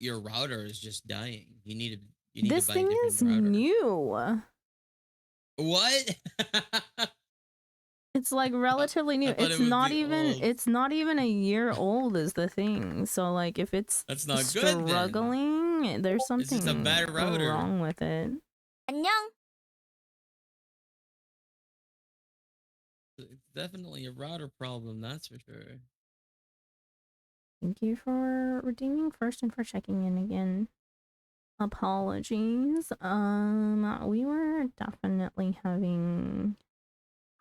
your router is just dying. You need to This buy a thing different is router. new. What? It's like relatively I new. thought it would be old. It's not even a year old is the thing. So like if it's That's not good then. struggling, there's It's just a something bad router. wrong with it. 안녕. It's definitely a router problem, that's for sure. Thank you for redeeming first and for checking in again. Apologies. We were definitely having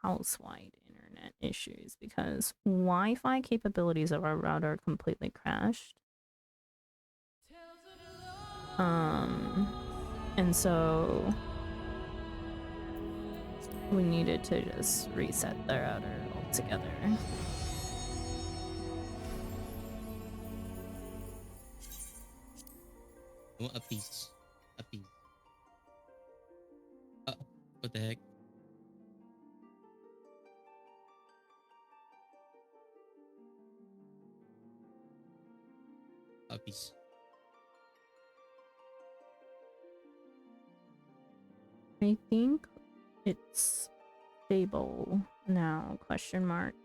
house-wide internet issues because Wi-Fi capabilities of our router completely crashed. And so we needed to just reset the router altogether. I want a piece. A piece. What the heck? A piece. I think it's stable now, question mark.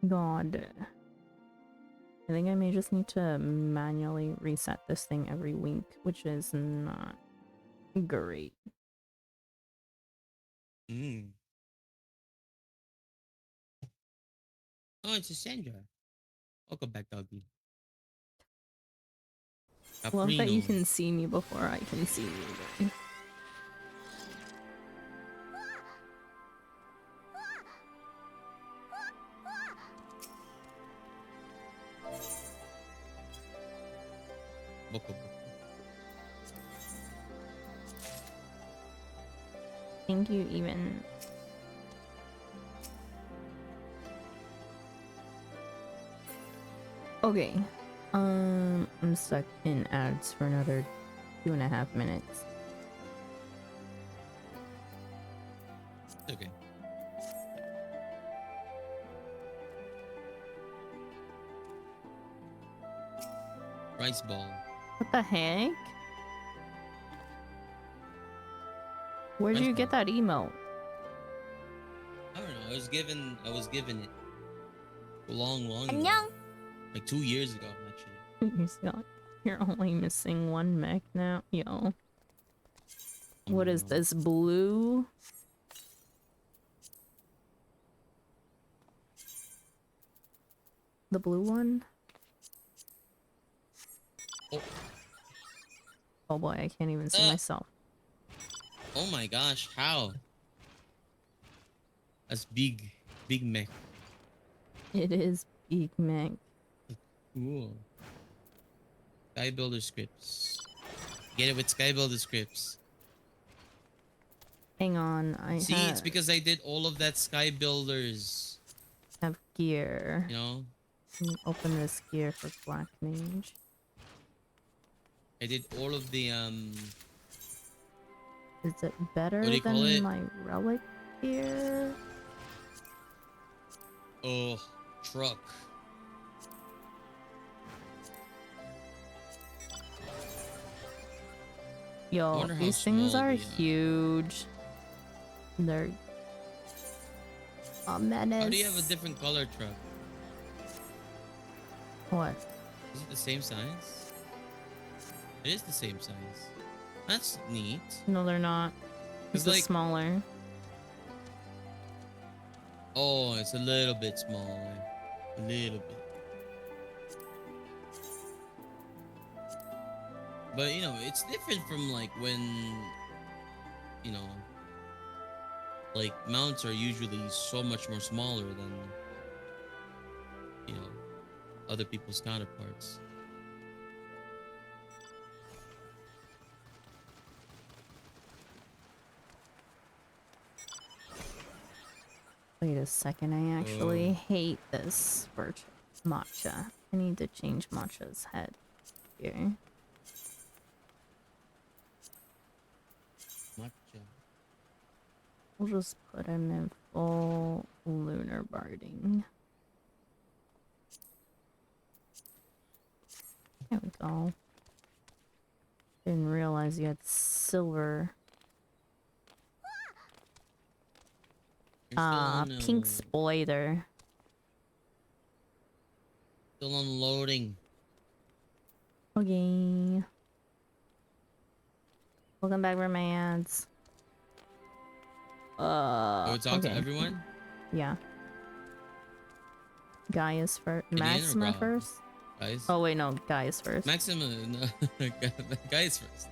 God. I think I may just need to manually reset this thing every week, which is not great. Oh, it's a Sandra. Welcome back, doggy. Love that you Caprino. can see me before I can see you. Thank you, even. Okay. I'm stuck in ads for another 2.5 minutes. Okay. Rice ball. What the heck? Where did Rice you get ball. that emote? I don't know. I was given it long ago. 안녕. Like 2 years ago, actually. You're only missing one mech now. Yo. What is No. this? Blue? The blue one? Oh. Oh boy, I can't even see myself. Oh my gosh, how? That's big mech. It is big mech. Cool. Sky Builder scripts. Get it with Sky Builder scripts. Hang on, See, it's because I did all of that Sky Builders. Have gear. You know? Open this gear for Black Mage. I did all of the Is it better than my relic gear? Oh, truck. Yo, these things are huge. They're a menace. How do you have a different color truck? What? Is it the same size? It is the same size. That's neat. No, they're not. It's like smaller. Oh, it's a little bit smaller. A little bit. But, you know, it's different from, like, when, you know, like, mounts are usually so much more smaller than, you know, other people's counterparts. Wait a second, I actually hate this for matcha. I need to change matcha's head here. Matcha. We'll just put him in full lunar barding. There we go. Didn't realize you had silver. You're still on, Pink spoiler. still unloading. Okay. Welcome back, romance. So we talk to Okay. everyone? Yeah. Guy is first. Gideon or Maxima Grog? first? Guys? Oh, wait, no. Guy is first. Maxima, no, guys first.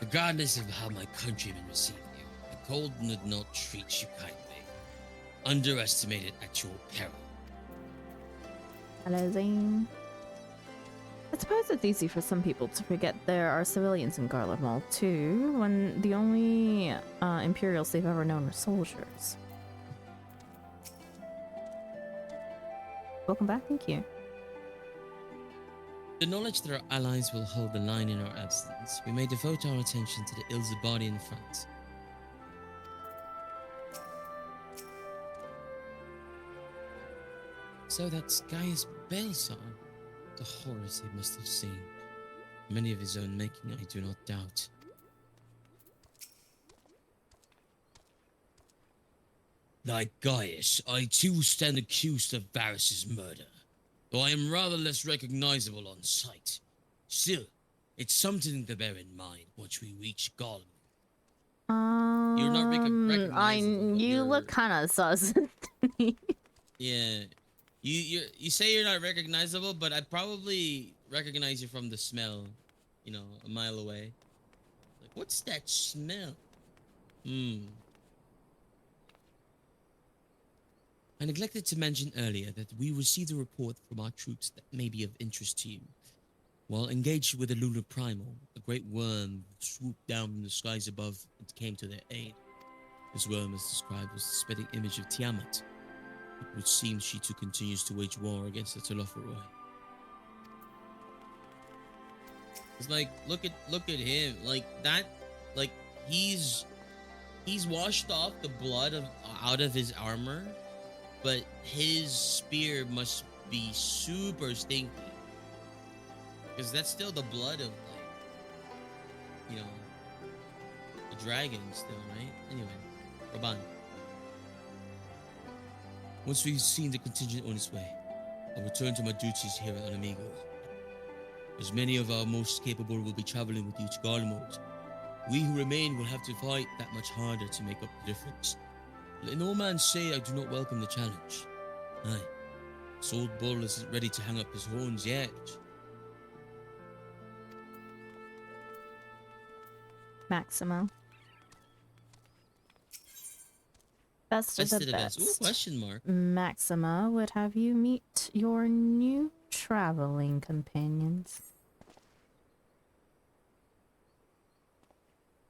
Regardless of how my countrymen receive you, the cold would not treat you kindly. Underestimated at your peril. Hello, Zane. I suppose it's easy for some people to forget there are civilians in Garlemald too, when the only Imperials they've ever known are soldiers. Welcome back, thank you. The knowledge that our allies will hold the line in our absence, we may devote our attention to the Ilzabadian front. So that's Gaius Balsar. The horrors he must have seen. Many of his own making, I do not doubt. Like Gaius, I too stand accused of Varus's murder, though I am rather less recognizable on sight. Still, it's something to bear in mind once we reach Gollum. You're not recognizable. You look kind of sus to me. Yeah, you say you're not recognizable, but I'd probably recognize you from the smell. You know, a mile away. Like, what's that smell? I neglected to mention earlier that we received a report from our troops that may be of interest to you. While engaged with the lunar primal, a great worm swooped down from the skies above and came to their aid. This worm, as described, was the spitting image of Tiamat. It would seem she too continues to wage war against the Telophoroi. It's like, look at him, like that, like he's washed off the blood out of his armor, but his spear must be super stinky. Because that's still the blood of, like, you know, the dragon still, right? Anyway, Raban. Once we've seen the contingent on its way, I'll return to my duties here at Amigo. As many of our most capable will be traveling with you to Garlemald, we who remain will have to fight that much harder to make up the difference. Let no man say I do not welcome the challenge. Aye, Sword Bull isn't ready to hang up his horns yet. Maximo. Best of the best. Ooh, question mark. Maxima would have you meet your new traveling companions.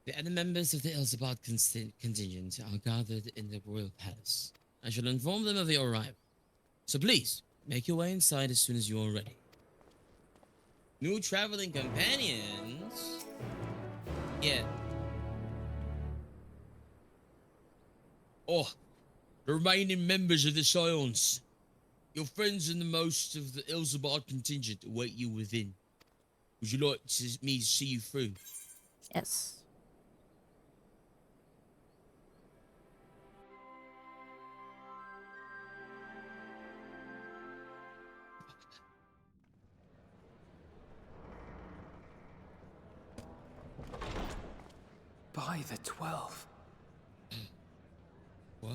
The other members of the Elzabad contingent are gathered in the royal palace. I shall inform them of your arrival. So please, make your way inside as soon as you are ready. New traveling companions? Yeah. Oh, the remaining members of the Scions. Your friends and the most of the Elzabad contingent await you within. Would you like me to see you through? Yes. By the 12. What?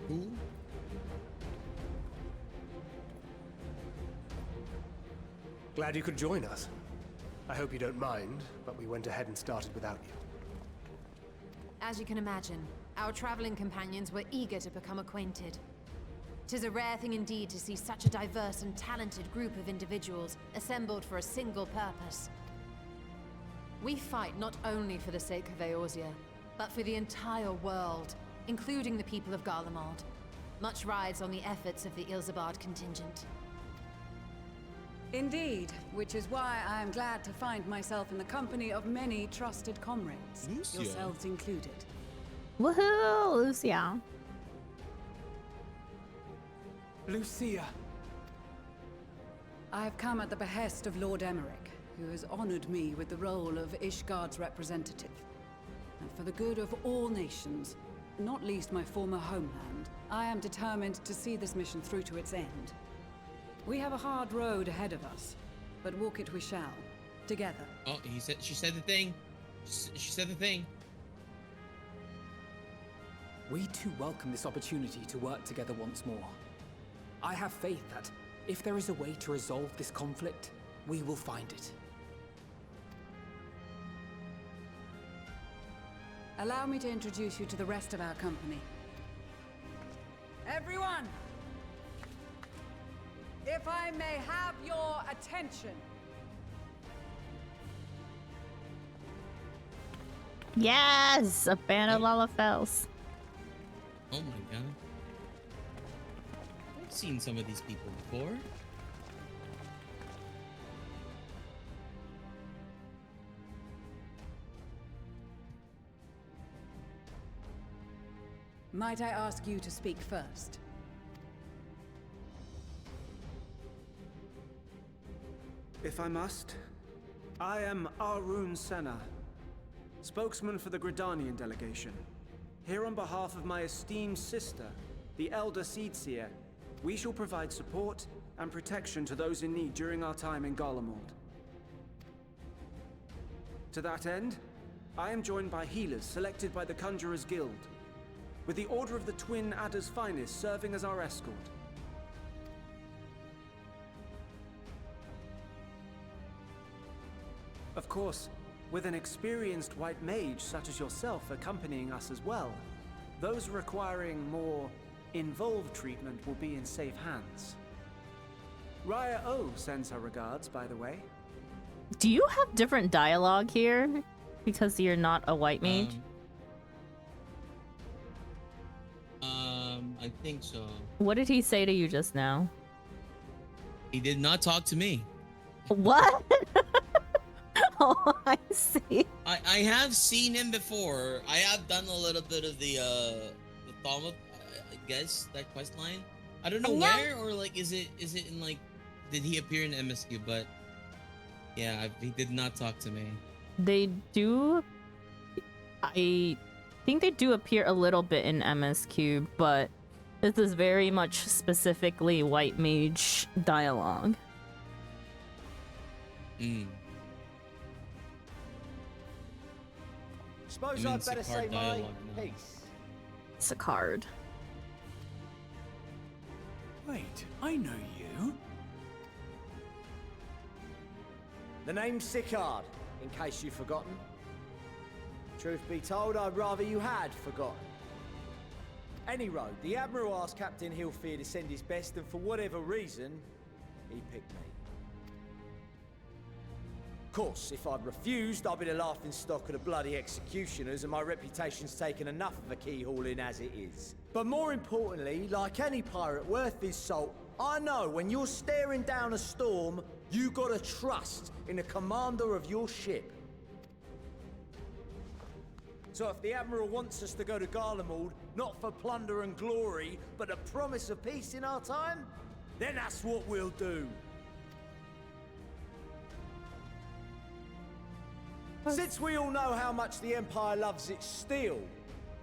Who? Glad you could join us. I hope you don't mind, but we went ahead and started without you. As you can imagine, our traveling companions were eager to become acquainted. 'Tis a rare thing indeed to see such a diverse and talented group of individuals assembled for a single purpose. We fight not only for the sake of Eorzea, but for the entire world, including the people of Garlemald. Much rides on the efforts of the Ilzabad contingent. Indeed, which is why I am glad to find myself in the company of many trusted comrades, Lucia. yourselves included. Woohoo, Lucia. Lucia. I have come at the behest of Lord Emmerich, who has honored me with the role of Ishgard's representative. And for the good of all nations, not least my former homeland, I am determined to see this mission through to its end. We have a hard road ahead of us, but walk it we shall, together. Oh, she said the thing. She said the thing. We too welcome this opportunity to work together once more. I have faith that if there is a way to resolve this conflict, we will find it. Allow me to introduce you to the rest of our company. Everyone! If I may have your attention. Yes! A band of Lalafels. Oh my god. I've seen some of these people before. Might I ask you to speak first? If I must, I am Arun Senna, spokesman for the Gridanian delegation. Here on behalf of my esteemed sister, the Elder Seedseer, we shall provide support and protection to those in need during our time in Garlemald. To that end, I am joined by healers selected by the Conjurers Guild, with the Order of the Twin Adder's Finest serving as our escort. Of course, with an experienced white mage such as yourself accompanying us as well, those requiring more involved treatment will be in safe hands. Raya O sends her regards, by the way. Do you have different dialogue here? Because you're not a white mage? I think so. What did he say to you just now? He did not talk to me. What? Oh, I see. I have seen him before. I have done a little bit of the Thama, I guess, that quest line. I don't know where, or like, is it in like, did he appear in MSQ? But yeah, he did not talk to me. They do. I think they do appear a little bit in MSQ, but this is very much specifically white mage dialogue. Suppose I'd better say my piece. Sicard. Wait, I know you. The name's Sicard, in case you've forgotten. Truth be told, I'd rather you had forgotten. Any road, the Admiral asked Captain Hillfear to send his best, and for whatever reason, he picked me. Of course, if I'd refused, I'd be the laughing stock of the bloody executioners, and my reputation's taken enough of a keyhauling as it is. But more importantly, like any pirate worth his salt, I know when you're staring down a storm, you gotta trust in the commander of your ship. So if the Admiral wants us to go to Garlemald, not for plunder and glory, but a promise of peace in our time, then that's what we'll do. Since we all know how much the Empire loves its steel,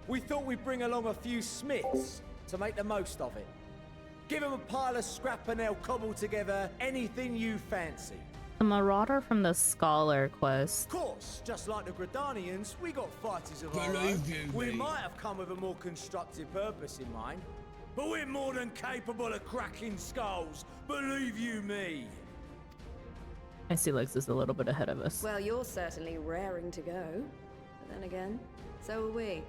we thought we'd bring along a few smiths to make the most of it. Give them a pile of scrap and they'll cobble together anything you fancy. The Marauder from the Scholar quest. Of course, just like the Gridanians, we got fighters of our own. We might have come with a more constructive purpose in mind, but we're more than capable of cracking skulls, believe you me. I see Lex is a little bit ahead of us. Well, you're certainly raring to go. But then again, so are we.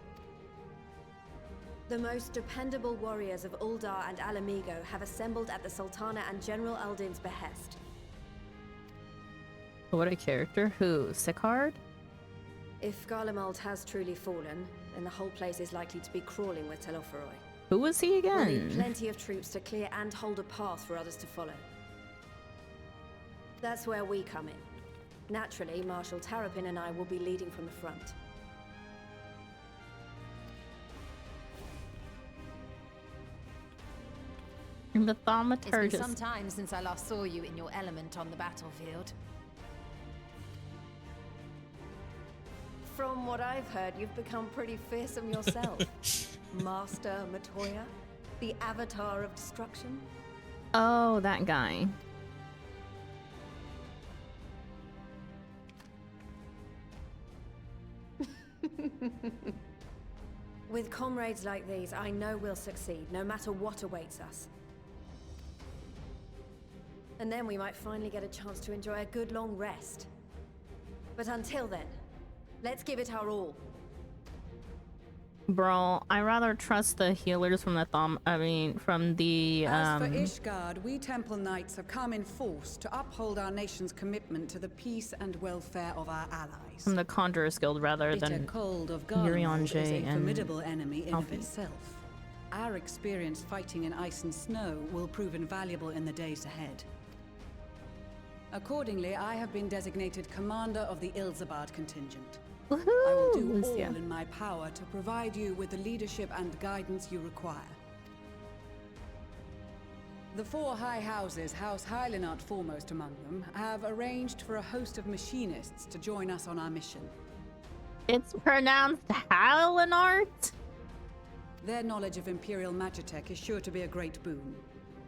The most dependable warriors of Uldar and Alamigo have assembled at the Sultana and General Aldin's behest. What a character. Who? Sicard? If Garlemald has truly fallen, then the whole place is likely to be crawling with Telophoroi. Who was he We'll need again? plenty of troops to clear and hold a path for others to follow. That's where we come in. Naturally, Marshal Tarapin and I will be leading from the front. The It's been thaumaturgist. some time since I last saw you in your element on the battlefield. From what I've heard, you've become pretty fearsome yourself. Master Matoya, the avatar of destruction. Oh, that guy. With comrades like these, I know we'll succeed, no matter what awaits us. And then we might finally get a chance to enjoy a good long rest. But until then, let's give it our all. Bro, I rather trust the healers from the from the As for Ishgard, we Temple Knights have come in force to uphold our nation's commitment to the peace and welfare of our allies. from the Conjurers Guild rather Bitter than cold of Yurionje Garlemald is a and formidable enemy in of Alfie. itself. Our experience fighting in ice and snow will prove invaluable in the days ahead. Accordingly, I have been designated commander of the Ilzabard contingent. I will do Woohoo! all Yeah. in my power to provide you with the leadership and guidance you require. The four high houses, House Hylinart foremost among them, have arranged for a host of machinists to join us on our mission. It's pronounced Halinart? Their knowledge of Imperial Magitech is sure to be a great boon.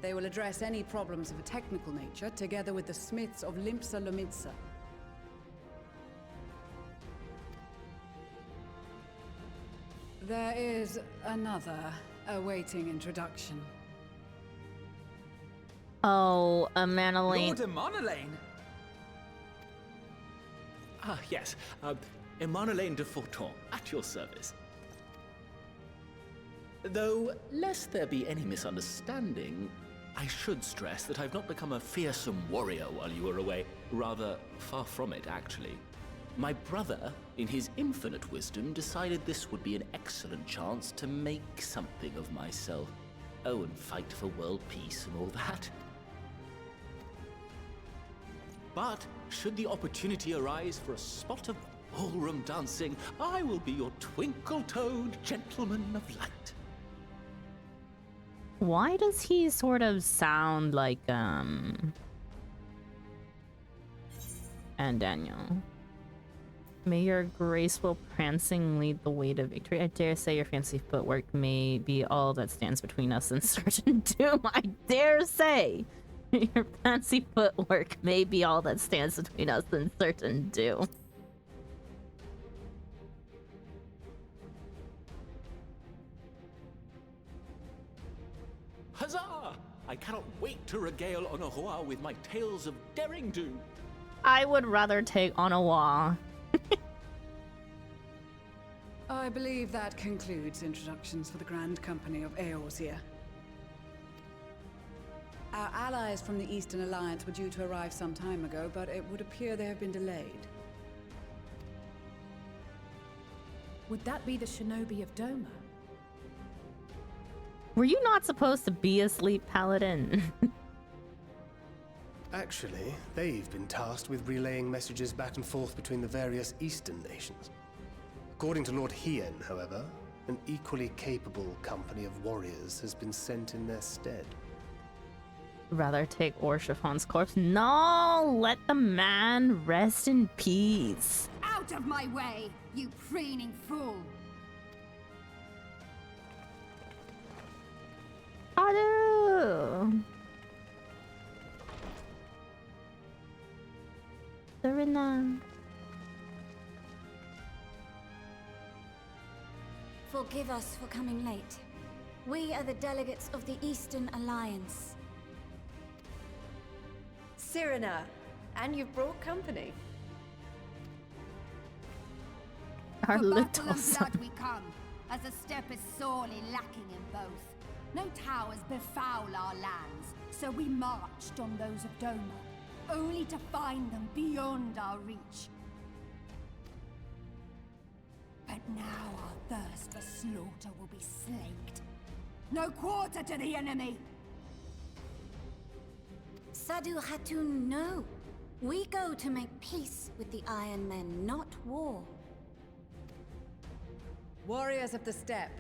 They will address any problems of a technical nature together with the smiths of Limpsa Lomitsa. There is another awaiting introduction. Oh, a Manolane. Lord Emanolane! Ah, yes. Emanolane de Forton, at your service. Though, lest there be any misunderstanding, I should stress that I've not become a fearsome warrior while you were away. Rather, far from it, actually. My brother, in his infinite wisdom, decided this would be an excellent chance to make something of myself. Oh, and fight for world peace and all that. But, should the opportunity arise for a spot of ballroom dancing, I will be your twinkle-toed gentleman of light. Why does he sort of sound like and Daniel? May your graceful prancing lead the way to victory. I dare say your fancy footwork may be all that stands between us and certain doom. I dare say your fancy footwork may be all that stands between us and certain doom. Huzzah! I cannot wait to regale Honohua with my tales of daring do. I would rather take Onawa. I believe that concludes introductions for the Grand Company of Eorzea. Our allies from the Eastern Alliance were due to arrive some time ago, but it would appear they have been delayed. Would that be the shinobi of Doma? Were you not supposed to be a sleep paladin? Actually, they've been tasked with relaying messages back and forth between the various Eastern nations. According to Lord Hien, however, an equally capable company of warriors has been sent in their stead. Rather take Orshifon's corpse? No! Let the man rest in peace. Out of my way, you preening fool! Adu! Serena. Forgive us for coming late. We are the delegates of the Eastern Alliance. Cyrena, and you've brought company. Our For little battle and son. blood we come, as a step is sorely lacking in both. No towers befoul our lands, so we marched on those of Doma, only to find them beyond our reach. But now our thirst for slaughter will be slaked. No quarter to the enemy! Sadu Hatun, no. We go to make peace with the Iron Men, not war. Warriors of the Steppe,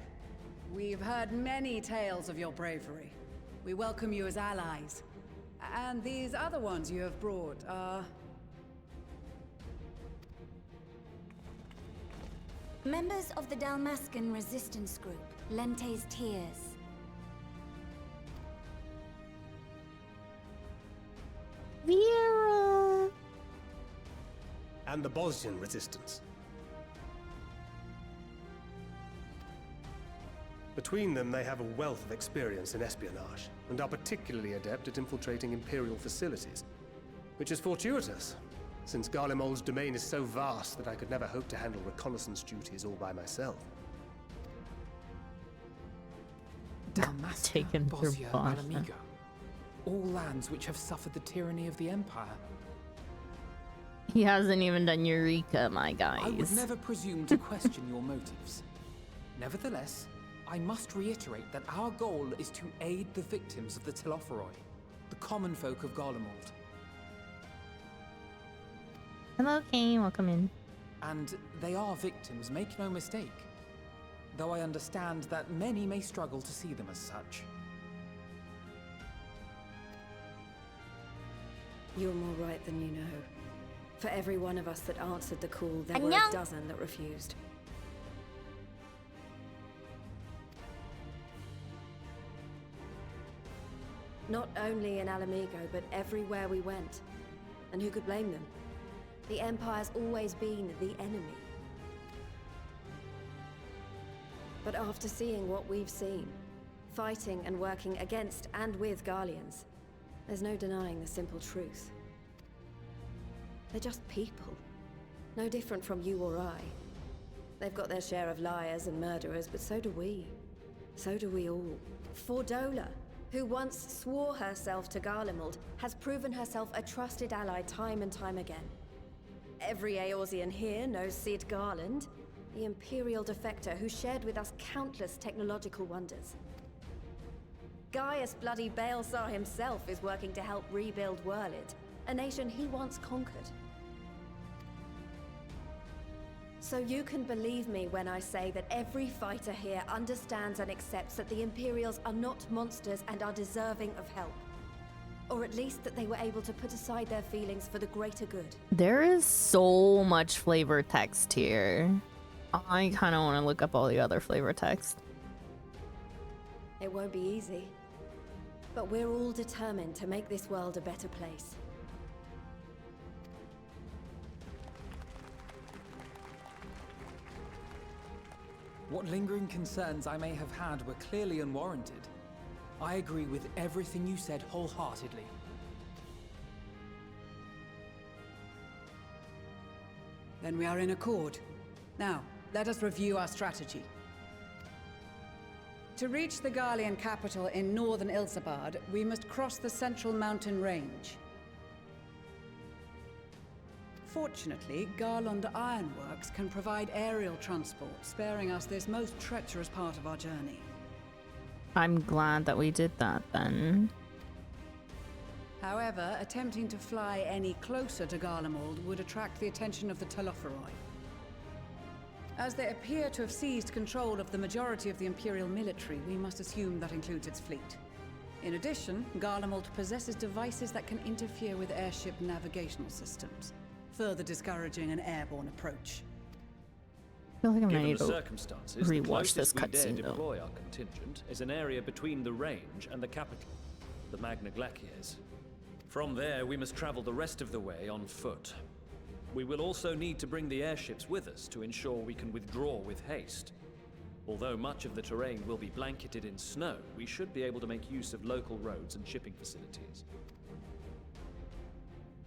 we've heard many tales of your bravery. We welcome you as allies. And these other ones you have brought are... Members of the Dalmascan resistance group, Lente's Tears. Vera! And the Bosnian resistance. Between them, they have a wealth of experience in espionage, and are particularly adept at infiltrating Imperial facilities. Which is fortuitous, since Garlemald's domain is so vast that I could never hope to handle reconnaissance duties all by myself. Dalmasca, Taken through Bosnia, Bosnia. Alamigo. All lands which have suffered the tyranny of the Empire. He hasn't even done Eureka, my guys. I would never presume to question your motives. Nevertheless, I must reiterate that our goal is to aid the victims of the Telophoroi, the common folk of Garlemald. Hello, Kane. Welcome in. And they are victims, make no mistake. Though I understand that many may struggle to see them as such. You're more right than you know. For every one of us that answered the call, there were Annyeong. a dozen that refused. Not only in Alamigo, but everywhere we went. And who could blame them? The Empire's always been the enemy. But after seeing what we've seen, fighting and working against and with Garleans, there's no denying the simple truth. They're just people. No different from you or I. They've got their share of liars and murderers, but so do we. So do we all. Fordola, who once swore herself to Garlemald, has proven herself a trusted ally time and time again. Every Eorzean here knows Cid Garland, the Imperial defector who shared with us countless technological wonders. Gaius Bloody Balesar himself is working to help rebuild Wurlid, a nation he once conquered. So you can believe me when I say that every fighter here understands and accepts that the Imperials are not monsters and are deserving of help. Or at least that they were able to put aside their feelings for the greater good. There is so much flavor text here. I kind of want to look up all the other flavor text. It won't be easy. But we're all determined to make this world a better place. What lingering concerns I may have had were clearly unwarranted. I agree with everything you said wholeheartedly. Then we are in accord. Now, let us review our strategy. To reach the Garlean capital in northern Ilsabard, we must cross the central mountain range. Fortunately, Garland Ironworks can provide aerial transport, sparing us this most treacherous part of our journey. I'm glad that we did that then. However, attempting to fly any closer to Garlemald would attract the attention of the Telophoroi. As they appear to have seized control of the majority of the Imperial military, we must assume that includes its fleet. In addition, Garlemald possesses devices that can interfere with airship navigational systems, further discouraging an airborne approach. I feel like I'm gonna Given need the to circumstances, the rewatch this closest we dare cutscene though. deploy our contingent is an area between the range and the capital, the Magna Glaciers. From there, we must travel the rest of the way on foot. We will also need to bring the airships with us to ensure we can withdraw with haste. Although much of the terrain will be blanketed in snow, we should be able to make use of local roads and shipping facilities.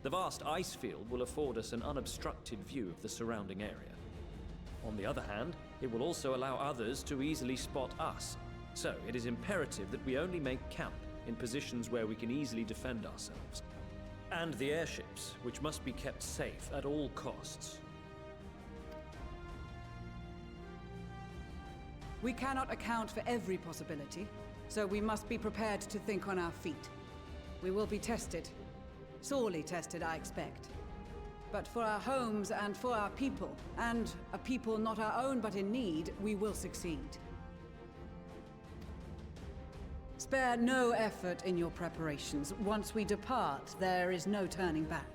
The vast ice field will afford us an unobstructed view of the surrounding area. On the other hand, it will also allow others to easily spot us, so it is imperative that we only make camp in positions where we can easily defend ourselves. And the airships, which must be kept safe at all costs. We cannot account for every possibility, so we must be prepared to think on our feet. We will be tested. Sorely tested, I expect. But for our homes and for our people, and a people not our own but in need, we will succeed. Spare no effort in your preparations. Once we depart, there is no turning back.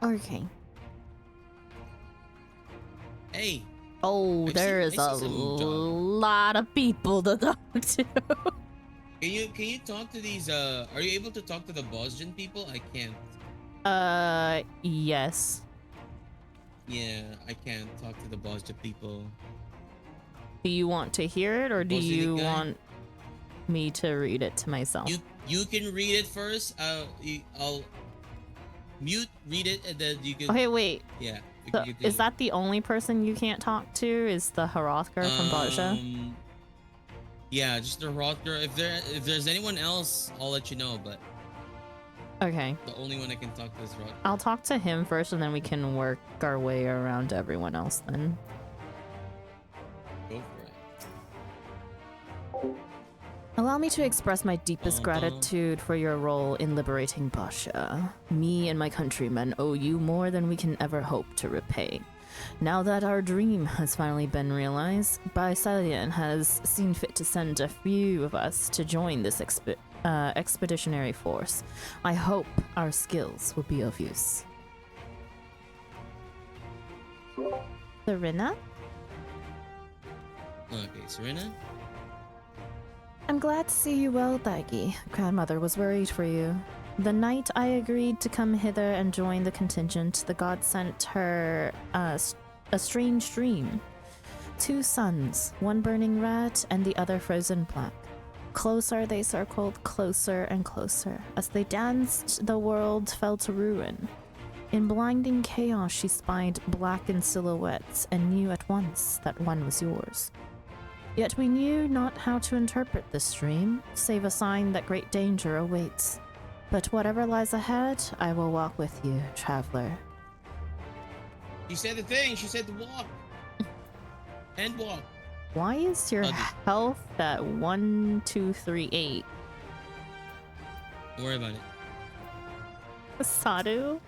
Okay. Hey. Oh, there is a lot of people to talk to. Can you talk to these are you able to talk to the Boston people? I can't. Yes. Yeah, I can't talk to the Boston people. Do you want to hear it, or do Boston you guy? want me to read it to myself? You can read it first. I'll mute, read it, and then you can. Okay, wait. Yeah. So, you can, is that the only person you can't talk to? Is the Hrothgar from Baja? Yeah, just the Hrothgar. If there's anyone else, I'll let you know. But Okay. the only one I can talk to is Hrothgar. I'll talk to him first, and then we can work our way around everyone else then. Go for it. Allow me to express my deepest gratitude for your role in liberating Basha. Me and my countrymen owe you more than we can ever hope to repay. Now that our dream has finally been realized, Baisalian has seen fit to send a few of us to join this expeditionary force. I hope our skills will be of use. Serena? Okay, Serena? I'm glad to see you well, Daigi. Grandmother was worried for you. The night I agreed to come hither and join the contingent, the god sent her a strange dream. 2 suns, one burning red and the other frozen black. Closer they circled, closer and closer. As they danced, the world fell to ruin. In blinding chaos, she spied blackened silhouettes and knew at once that one was yours. Yet we knew not how to interpret this dream, save a sign that great danger awaits. But whatever lies ahead, I will walk with you, traveler. She said the thing. She said to walk. And walk. Why is your health at 1238? Don't worry about it. Sadu?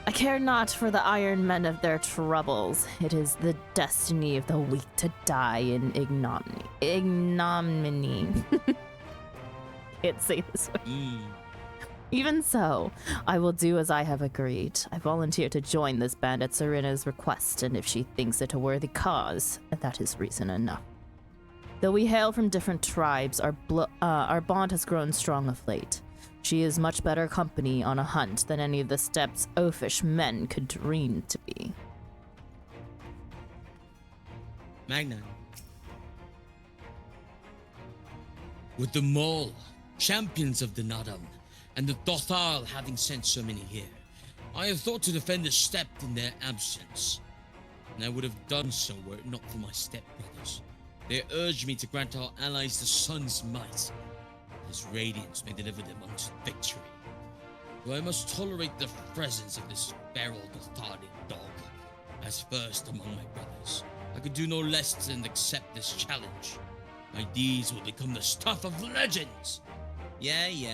I care not for the iron men of their troubles. It is the destiny of the weak to die in ignominy. Can't say this way. Even so, I will do as I have agreed. I volunteer to join this band at Serena's request, and if she thinks it a worthy cause, that is reason enough. Though we hail from different tribes, our bond has grown strong of late. She is much better company on a hunt than any of the steppes oafish men could dream to be. Magna. With the Mole, champions of the Nadam, and the Dothal having sent so many here, I have thought to defend the steppe in their absence. And I would have done so were it not for my stepbrothers. They urged me to grant our allies the sun's might. His radiance may deliver them unto victory. Though I must tolerate the presence of this feral Dothalian dog, as first among my brothers, I could do no less than accept this challenge. My deeds will become the stuff of legends. Yeah, you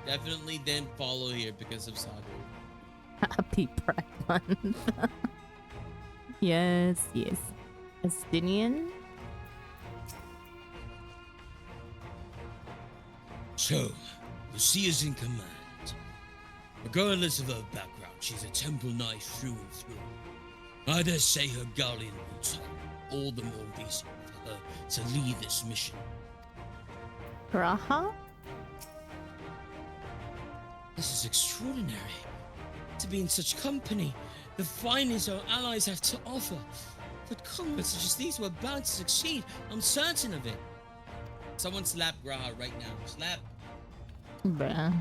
definitely didn't follow here because of Sadu. Happy Pride Month. Yes. Estinian? So, Lucia's in command. Regardless of her background, she's a temple knight through and through. I dare say her Gallian roots are all the more reason for her to lead this mission. Raha? This is extraordinary. To be in such company, the finest our allies have to offer. But conquests such as these were bound to succeed. I'm certain of it. Someone slap Graha right now. Slap. Bruh.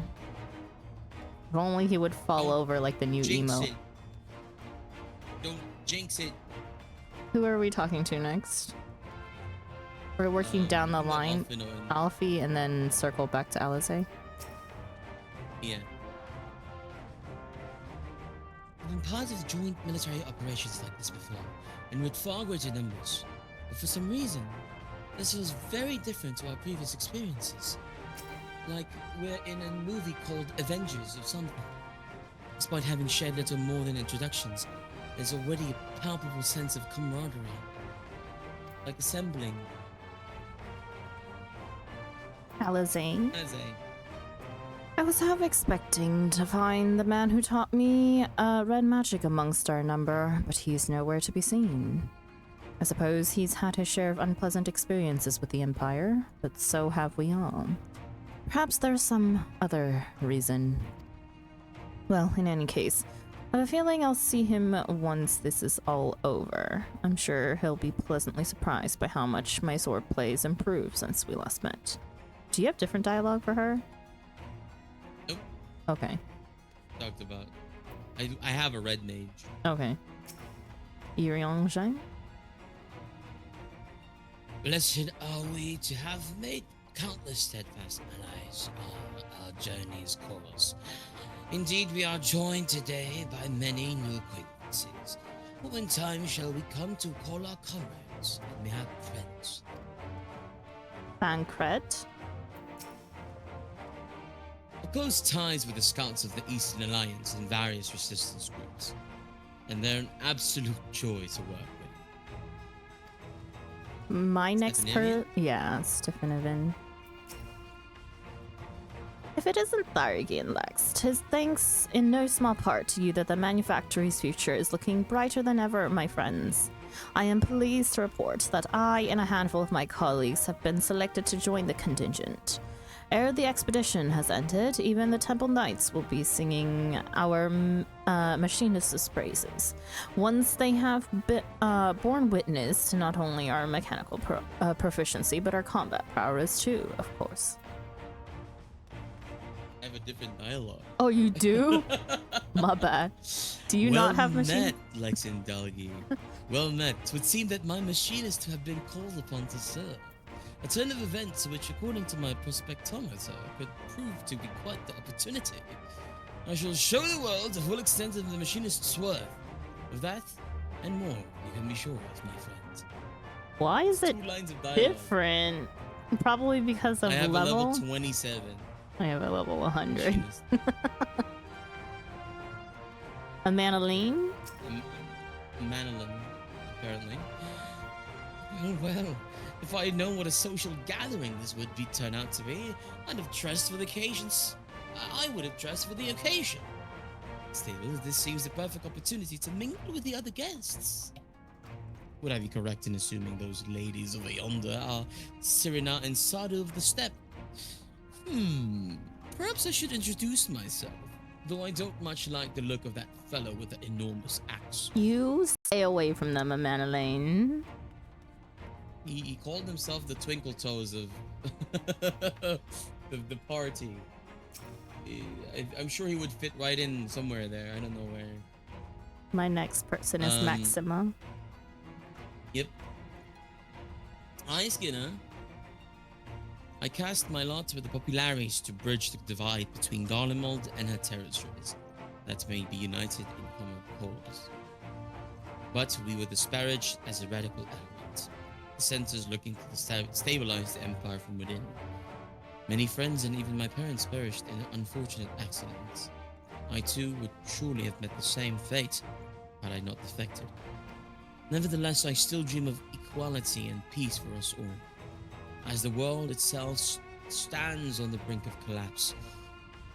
If only he would fall over like the new emo. It. Don't jinx it. Who are we talking to next? We're working down the line. Alfie and then circle back to Yeah. Alizé. been part of joint military operations like this before, and with far greater numbers. But for some reason, this feels very different to our previous experiences. Like we're in a movie called Avengers or something. Despite having shared little more than introductions, there's already a palpable sense of camaraderie. Like assembling. Alizé. Alizé. I was half expecting to find the man who taught me red magic amongst our number, but he's nowhere to be seen. I suppose he's had his share of unpleasant experiences with the Empire, but so have we all. Perhaps there's some other reason. Well, in any case, I have a feeling I'll see him once this is all over. I'm sure he'll be pleasantly surprised by how much my swordplay has improved since we last met. Do you have different dialogue for her? Nope. Okay. Talked about. I have a red mage. Okay. Yuriang. Blessed are we to have made countless steadfast allies on our journey's course. Indeed, we are joined today by many new acquaintances, who in time shall we come to call our comrades and may have friends. Bancred. A close ties with the scouts of the Eastern Alliance and various resistance groups, and they're an absolute joy to work with. My next yeah, Stefanovan. If it isn't Thargian Lex, 'tis thanks in no small part to you that the manufactory's future is looking brighter than ever, my friends. I am pleased to report that I and a handful of my colleagues have been selected to join the contingent. Ere the expedition has ended, even the Temple Knights will be singing our machinist's praises. Once they have borne witness to not only our mechanical proficiency, but our combat prowess too, of course. I have a different dialogue. Oh, you do? My bad. Do you not have machine? Well met, Lex and Dalgi. Well met. It would seem that my machinist have been called upon to serve. A turn of events which, according to my prospectometer, could prove to be quite the opportunity. I shall show the world the full extent of the machinist's worth. Of that, and more, you can be sure of, my friend. Why is it 2 lines of dialogue. different? Probably because of I have level? a level 27. I have a level 100. A Manaline? Manolin, apparently. Oh well, if I had known what a social gathering this would turn out to be, I'd have dressed for the occasions. I would have dressed for the occasion. Still, this seems the perfect opportunity to mingle with the other guests. Would I be correct in assuming those ladies over yonder are Serena and Sadu of the Steppe? Perhaps I should introduce myself, though I don't much like the look of that fellow with the enormous axe. You stay away from them, Amanalane. He called himself the Twinkle Toes of the party. I'm sure he would fit right in somewhere there. I don't know where. My next person is Maxima. Yep. Hi, Skinner. I cast my lot with the Populares to bridge the divide between Garlemald and her territories, that may be united in common cause. But we were disparaged as a radical element, the centers looking to stabilize the empire from within. Many friends and even my parents perished in unfortunate accidents. I too would surely have met the same fate had I not defected. Nevertheless, I still dream of equality and peace for us all. As the world itself stands on the brink of collapse,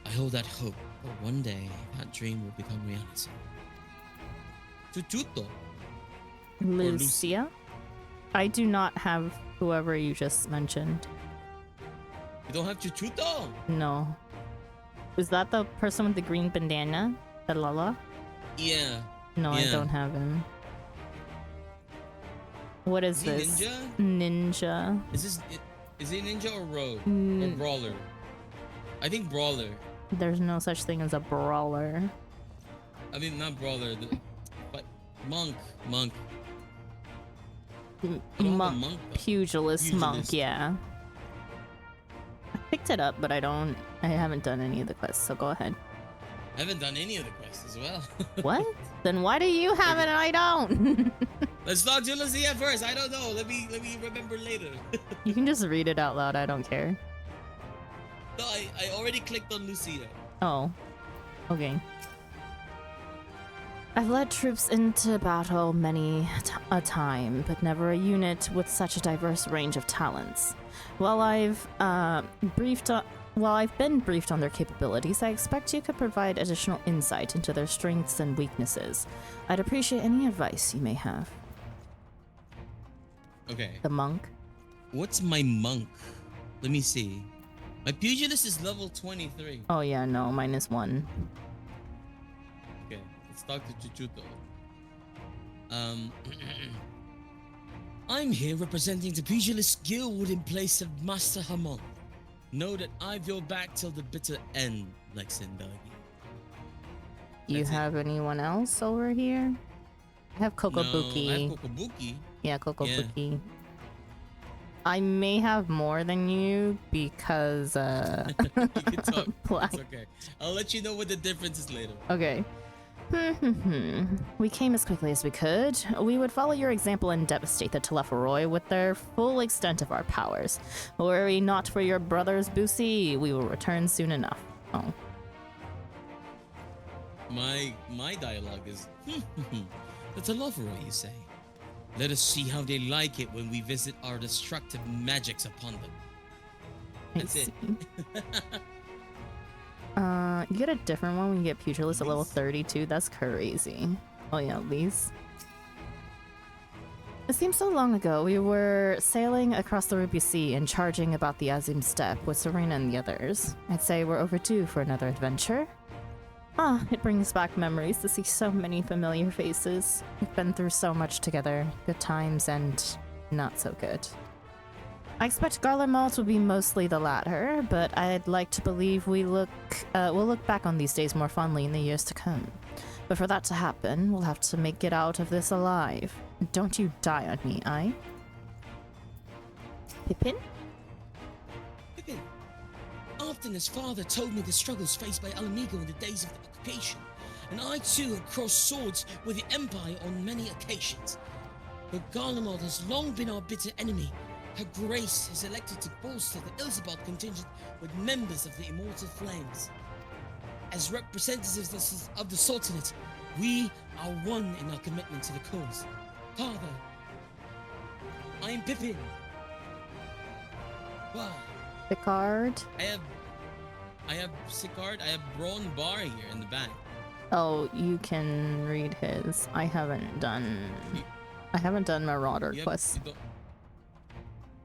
I hold that hope that one day that dream will become reality. Tututo. Lucia? I do not have whoever you just mentioned. You don't have Chuchuto? No. Is that the person with the green bandana? The Lala? Yeah. No, yeah. I don't have him. What is this? Ninja? Ninja. Is he ninja or rogue? Or brawler? I think brawler. There's no such thing as a brawler. I mean, not brawler, but monk. Monk, monk pugilist monk, yeah. I picked it up, but I haven't done any of the quests, so go ahead. I haven't done any of the quests as well. What? Then why do you have it and I don't? Let's talk to Lucia first. I don't know. Let me remember later. You can just read it out loud. I don't care. No, I already clicked on Lucia. Oh. Okay. I've led troops into battle many a time, but never a unit with such a diverse range of talents. While I've been briefed on their capabilities, I expect you could provide additional insight into their strengths and weaknesses. I'd appreciate any advice you may have. Okay. The monk. What's my monk? Let me see. My pugilist is level 23. Oh yeah, no, mine is 1. Okay, let's talk to Chuchuto. I'm here representing the Pugilist Guild in place of Master Hamon. Know that I've your back till the bitter end, Lexindagi. You have anyone else over here? I have Kokobuki. No, I have Kokobuki. Yeah, Kokobuki. Yeah. I may have more than you because You can talk. Black. It's okay. I'll let you know what the difference is later. Okay. We came as quickly as we could. We would follow your example and devastate the Telepharoi with their full extent of our powers. Worry not for your brothers, Busi. We will return soon enough. Oh. My dialogue is the Telepharoi, you say? Let us see how they like it when we visit our destructive magics upon them. That's it. You get a different one when you get Pugilist at level 32. That's crazy. Oh yeah, Lise. It seems so long ago. We were sailing across the Ruby Sea and charging about the Azim Steppe with Serena and the others. I'd say we're overdue for another adventure. It brings back memories to see so many familiar faces. We've been through so much together. Good times and not so good. I expect Garlemald will be mostly the latter, but I'd like to believe we'll look back on these days more fondly in the years to come. But for that to happen, we'll have to make it out of this alive. Don't you die on me, aye? Pippin? Pippin, often his father told me the struggles faced by Alamigo in the days of the occupation, and I too have crossed swords with the Empire on many occasions. But Garlemald has long been our bitter enemy. Her Grace has elected to bolster the Ilzabad contingent with members of the Immortal Flames. As representatives of the Sultanate, we are one in our commitment to the cause. Father, I am Pippin. Wow. Picard? I have Sicard. I have Braun Bar here in the back. Oh, you can read his. I haven't done Marauder quests.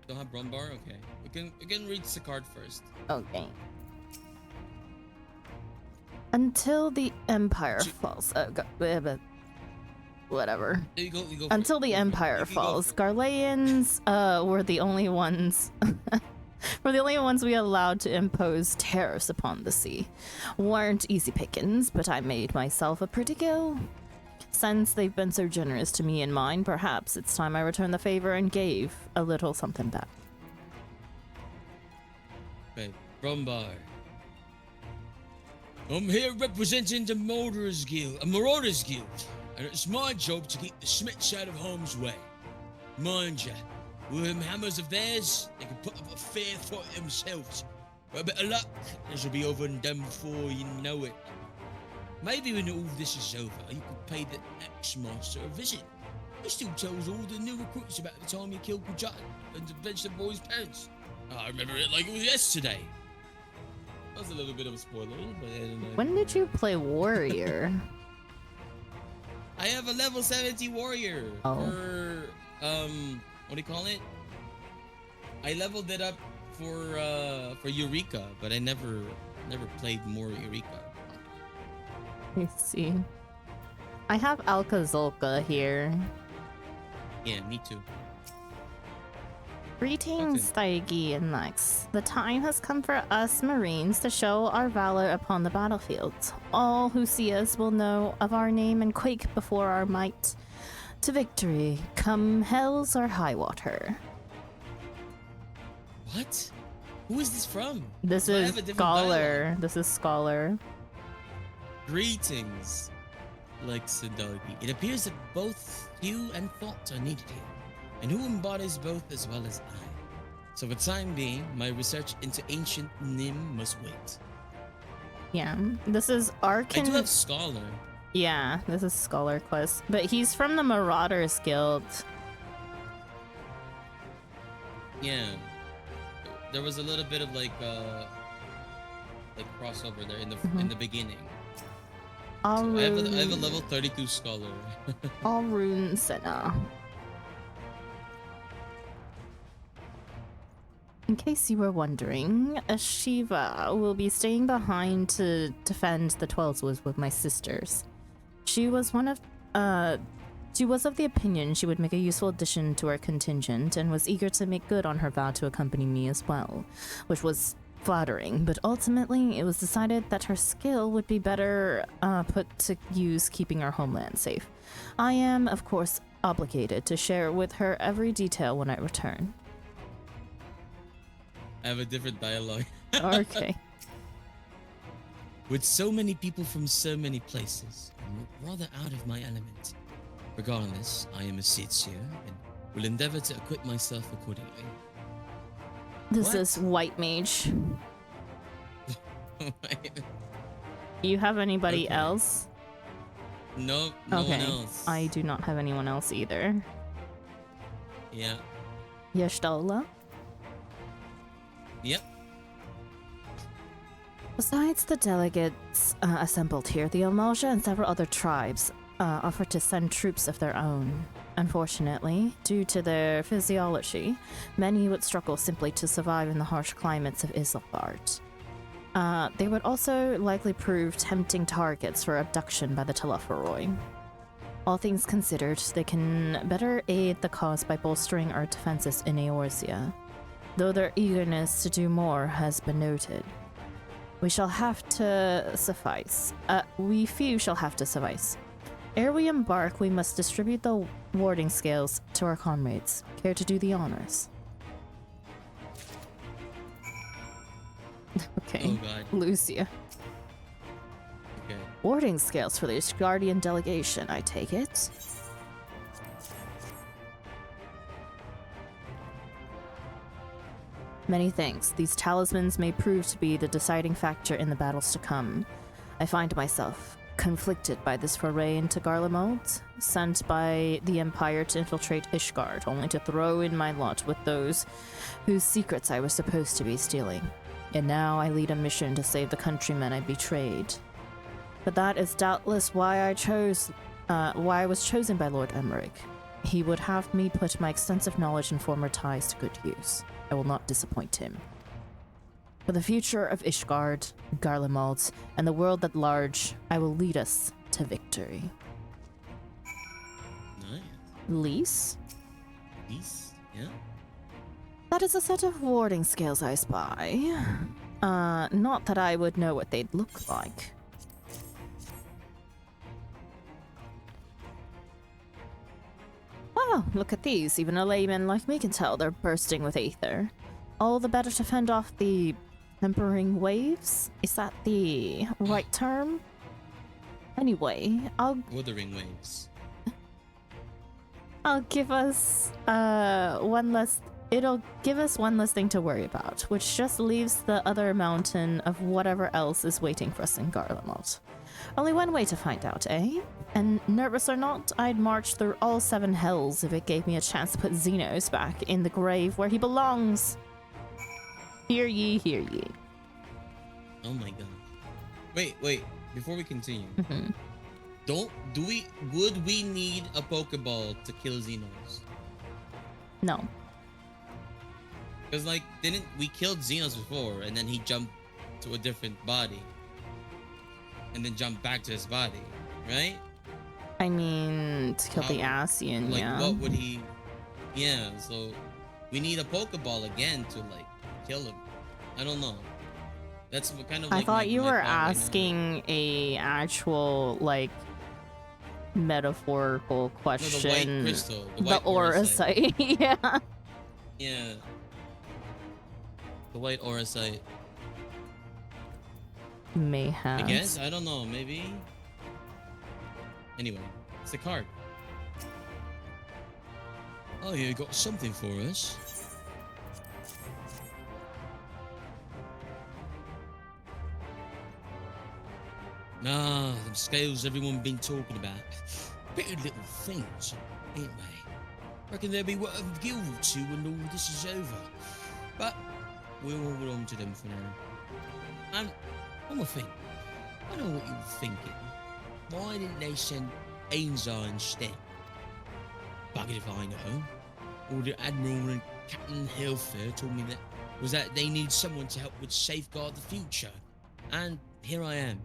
Don't have Braun Bar? Okay. You can read Sicard first. Okay. Until the Empire falls. Whatever. You go Until the Empire falls, Garleans were the only ones. Were the only ones we allowed to impose tariffs upon the sea. Weren't easy pickings, but I made myself a pretty go. Since they've been so generous to me and mine, perhaps it's time I returned the favor and gave a little something back. Okay, Brumbar. I'm here representing the Marauders Guild, and it's my job to keep the Smiths out of harm's way. Mind ya, with them hammers of theirs, they can put up a fair fight themselves. But a bit of luck, this will be over and done before you know it. Maybe when all this is over, you could pay the ex-master a visit. He still tells all the new recruits about the time he killed Kujat and avenged the boy's parents. I remember it like it was yesterday. That was a little bit of a spoiler, but I don't know. When did you play Warrior? I have a level 70 warrior. Oh. For, what do you call it? I leveled it up for Eureka, but I never played more Eureka. Let's see. I have Alcazolka here. Yeah, me too. Greetings, Taigi and Lex. The time has come for us Marines to show our valor upon the battlefield. All who see us will know of our name and quake before our might. To victory, come hells or high water. What? Who is this from? This is Scholar. This is Scholar. Greetings. Lexidagi. It appears that both you and thought are needed here, and who embodies both as well as I. So for the time being, my research into ancient Nim must wait. Yeah, this is Arkan. I do have Scholar. Yeah, this is Scholar quest, but he's from the Marauders Guild. Yeah, there was a little bit of like crossover there in the beginning. So I have a level 32 Scholar. Alrune Senna. In case you were wondering, Shiva will be staying behind to defend the Twelveswoods with my sisters. She was of the opinion she would make a useful addition to our contingent and was eager to make good on her vow to accompany me as well, which was flattering, but ultimately it was decided that her skill would be better put to use keeping our homeland safe. I am, of course, obligated to share with her every detail when I return. I have a different dialogue. Okay. With so many people from so many places, I'm rather out of my element. Regardless, I am a Sitsia and will endeavor to equip myself accordingly. This is White Mage. You have anybody else? No, no one else. I do not have anyone else either. Yeah. Yashtola? Yep. Besides the delegates assembled here, the Almalja and several other tribes offered to send troops of their own. Unfortunately, due to their physiology, many would struggle simply to survive in the harsh climates of Isengard. They would also likely prove tempting targets for abduction by the Telophoroi. All things considered, they can better aid the cause by bolstering our defenses in Eorzea, though their eagerness to do more has been noted. We few shall have to suffice. Ere we embark, we must distribute the warding scales to our comrades. Care to do the honors? Okay. Oh god. Lucia. Okay. Warding scales for the Ishgardian delegation, I take it. Many thanks. These talismans may prove to be the deciding factor in the battles to come. I find myself conflicted by this foray into Garlemald, sent by the Empire to infiltrate Ishgard, only to throw in my lot with those whose secrets I was supposed to be stealing. And now I lead a mission to save the countrymen I betrayed. But that is doubtless why I was chosen by Lord Emmerich. He would have me put my extensive knowledge and former ties to good use. I will not disappoint him. For the future of Ishgard, Garlemald, and the world at large, I will lead us to victory. Nice. Lise? Lise? Yeah. That is a set of warding scales I spy. Not that I would know what they'd look like. Oh, look at these. Even a layman like me can tell they're bursting with aether. All the better to fend off the tempering waves? Is that the right term? Anyway, Wuthering waves. I'll give us it'll give us one less thing to worry about, which just leaves the other mountain of whatever else is waiting for us in Garlemald. Only one way to find out, eh? And nervous or not, I'd march through all 7 hells if it gave me a chance to put Xenos back in the grave where he belongs. Hear ye, hear ye. Oh my god. Wait, before we continue. Would we need a Pokeball to kill Xenos? No. Because like, didn't we killed Xenos before and then he jumped to a different body? And then jumped back to his body, right? I mean, to kill the Asian, like, yeah. what would he... Yeah, so we need a Pokeball again to like kill him. I don't know. That's kind of like I thought you were asking a actual like metaphorical question. No, the white crystal. The Auracite. Yeah. Yeah. The white Auracite. Mayhaps. I guess. I don't know. Maybe. Anyway, it's the card. Oh, you got something for us. Ah, them scales everyone been talking about. Pretty little things, ain't they? Reckon they'll be worth a guild or two when all this is over. But we'll hold on to them for now. And one more thing. I know what you're thinking. Why didn't they send Ainzar instead? Buggered if I know. Or the Admiral and Captain Hellfair told me that they need someone to help with safeguard the future. And here I am.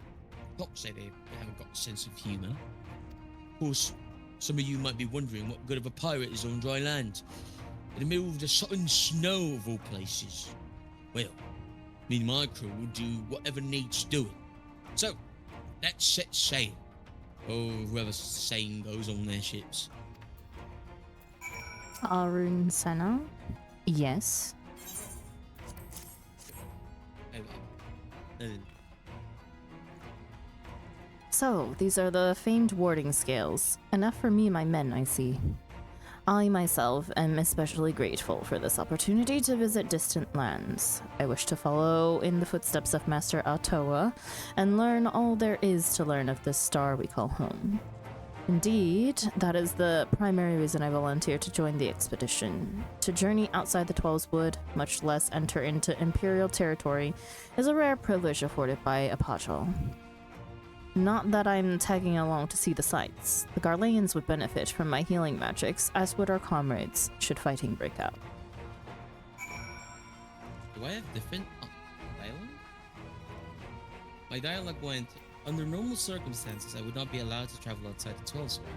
Not to say they haven't got a sense of humour. Of course, some of you might be wondering what good of a pirate is on dry land, in the middle of the southern snow of all places. Well, me and my crew will do whatever needs doing. So, let's set sail. Or whoever saying goes on their ships. Arun Senna? Yes. So, these are the famed warding scales. Enough for me and my men, I see. I myself am especially grateful for this opportunity to visit distant lands. I wish to follow in the footsteps of Master Atoa and learn all there is to learn of this star we call home. Indeed, that is the primary reason I volunteered to join the expedition. To journey outside the Twelves Wood, much less enter into Imperial territory, is a rare privilege afforded by a Pajal. Not that I'm tagging along to see the sights. The Garleans would benefit from my healing magics, as would our comrades, should fighting break out. Do I have different dialogue? My dialogue went, under normal circumstances, I would not be allowed to travel outside the 12 Sword.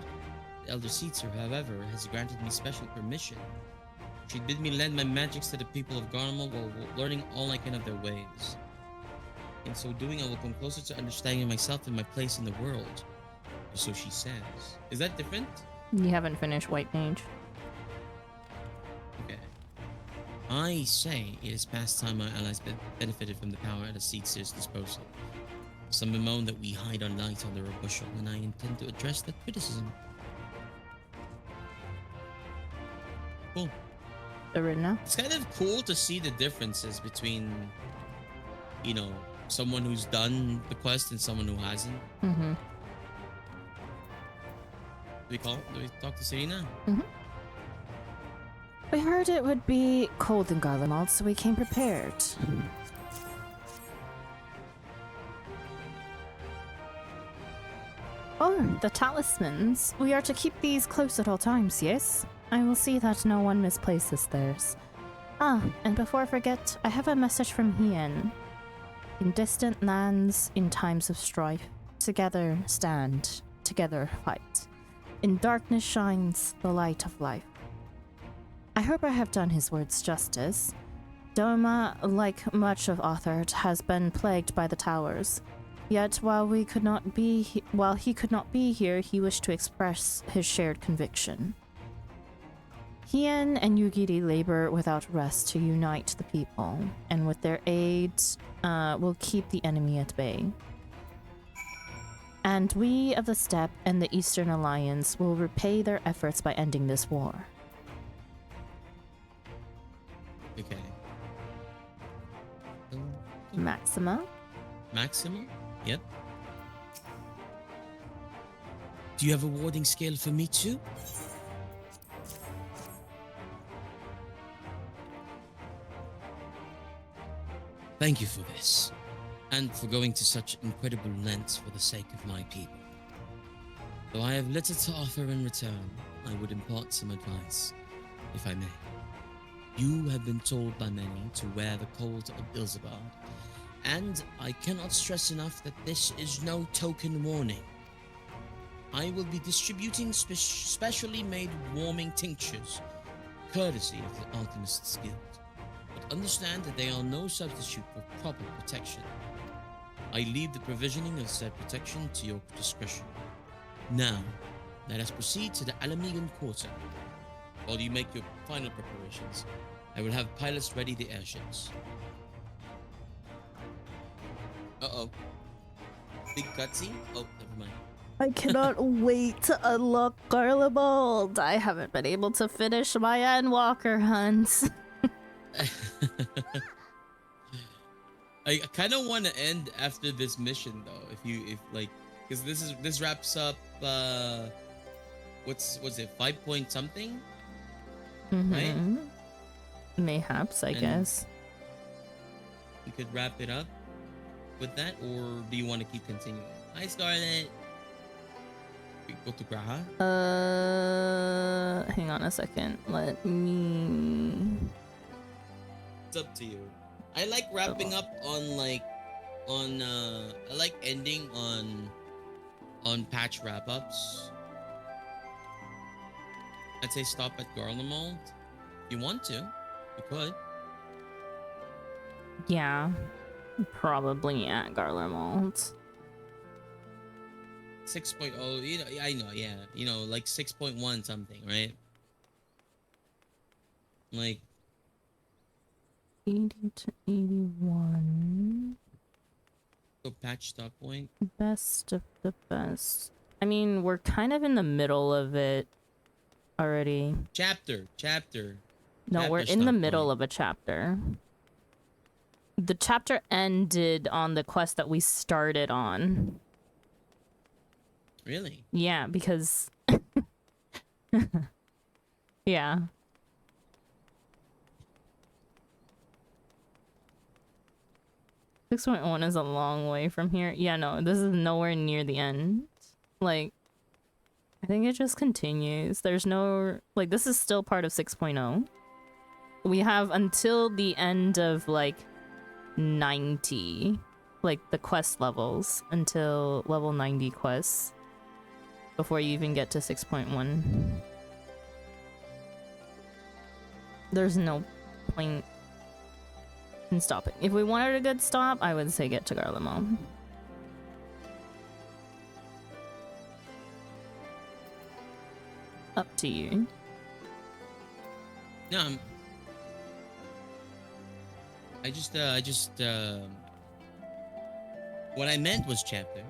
The Elder Seetzer, however, has granted me special permission. She bid me lend my magics to the people of Garlemald while learning all I can of their ways. In so doing, I will come closer to understanding myself and my place in the world. Or so she says. Is that different? You haven't finished White Mage. Okay. I say it is past time our allies benefited from the power at the Seetzer's disposal. Some bemoan that we hide our light under a bushel, and I intend to address that criticism. Cool. Arena? It's kind of cool to see the differences between, you know, someone who's done the quest and someone who hasn't. Mm-hmm. Do we talk to Serena? Mm-hmm. We heard it would be cold in Garlemald, so we came prepared. Oh, the talismans. We are to keep these close at all times, yes? I will see that no one misplaces theirs. Ah, and before I forget, I have a message from Hien. In distant lands, in times of strife, together stand, together fight. In darkness shines the light of life. I hope I have done his words justice. Doma, like much of Authard, has been plagued by the towers. Yet, while he could not be here, he wished to express his shared conviction. Hien and Yugiri labor without rest to unite the people, and with their aid, will keep the enemy at bay. And we of the Steppe and the Eastern Alliance will repay their efforts by ending this war. Okay. Maxima? Maxima? Yep. Do you have a warding scale for me too? Thank you for this, and for going to such incredible lengths for the sake of my people. Though I have little to offer in return, I would impart some advice, if I may. You have been told by many to wear the colt of Ilzabard, and I cannot stress enough that this is no token warning. I will be distributing specially made warming tinctures, courtesy of the Alchemist's Guild. But understand that they are no substitute for proper protection. I leave the provisioning of said protection to your discretion. Now, let us proceed to the Alamegan Quarter. While you make your final preparations, I will have pilots ready the airships. Uh-oh. Big cutscene? Oh, never mind. I cannot wait to unlock Garlemald. I haven't been able to finish my Endwalker hunts. I kind of want to end after this mission though. If like, because this wraps up. What's it? 5 point something. Right? Mayhaps, I guess. We could wrap it up with that, or do you want to keep continuing? Hi, Scarlet. We go to Graha. Hang on a second. Let me. It's up to you. I like wrapping up on I like ending on patch wrap-ups. I'd say stop at Garlemald. If you want to, you could. Yeah, probably at Garlemald. 6.0, you know, I know, yeah. You know, like 6.1 something, right? Like 80 to 81. go patch stop point. Best of the best. I mean, we're kind of in the middle of it already. Chapter. No, we're in the middle of a chapter. The chapter ended on the quest that we started on. Really? Yeah, because... yeah. .1 is a long way from here. Yeah, no, this is nowhere near the end. Like, I think it just continues. There's no... Like, this is still part of 6.0. We have until the end of, like, 90. Like, the quest levels. Until level 90 quests. Before you even get to 6.1. There's no point in stopping. If we wanted a good stop, I would say get to Garlemald. Up to you. No, I just what I meant was chapter.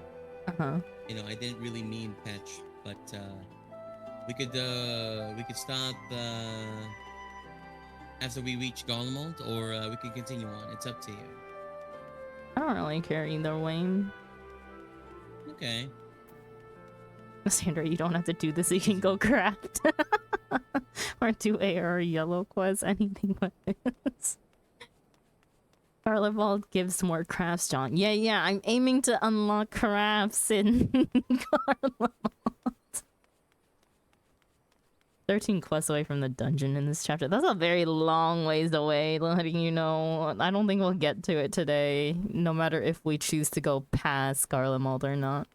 You know, I didn't really mean patch, but we could stop after we reach Garlemald, or we could continue on. It's up to you. I don't really care either way. Okay. Sandra, you don't have to do this. You can go craft. Or do AR yellow quests, anything but this. Garlemald gives more crafts, John. Yeah, I'm aiming to unlock crafts in Garlemald. 13 quests away from the dungeon in this chapter. That's a very long ways away, letting you know. I don't think we'll get to it today, no matter if we choose to go past Garlemald or not.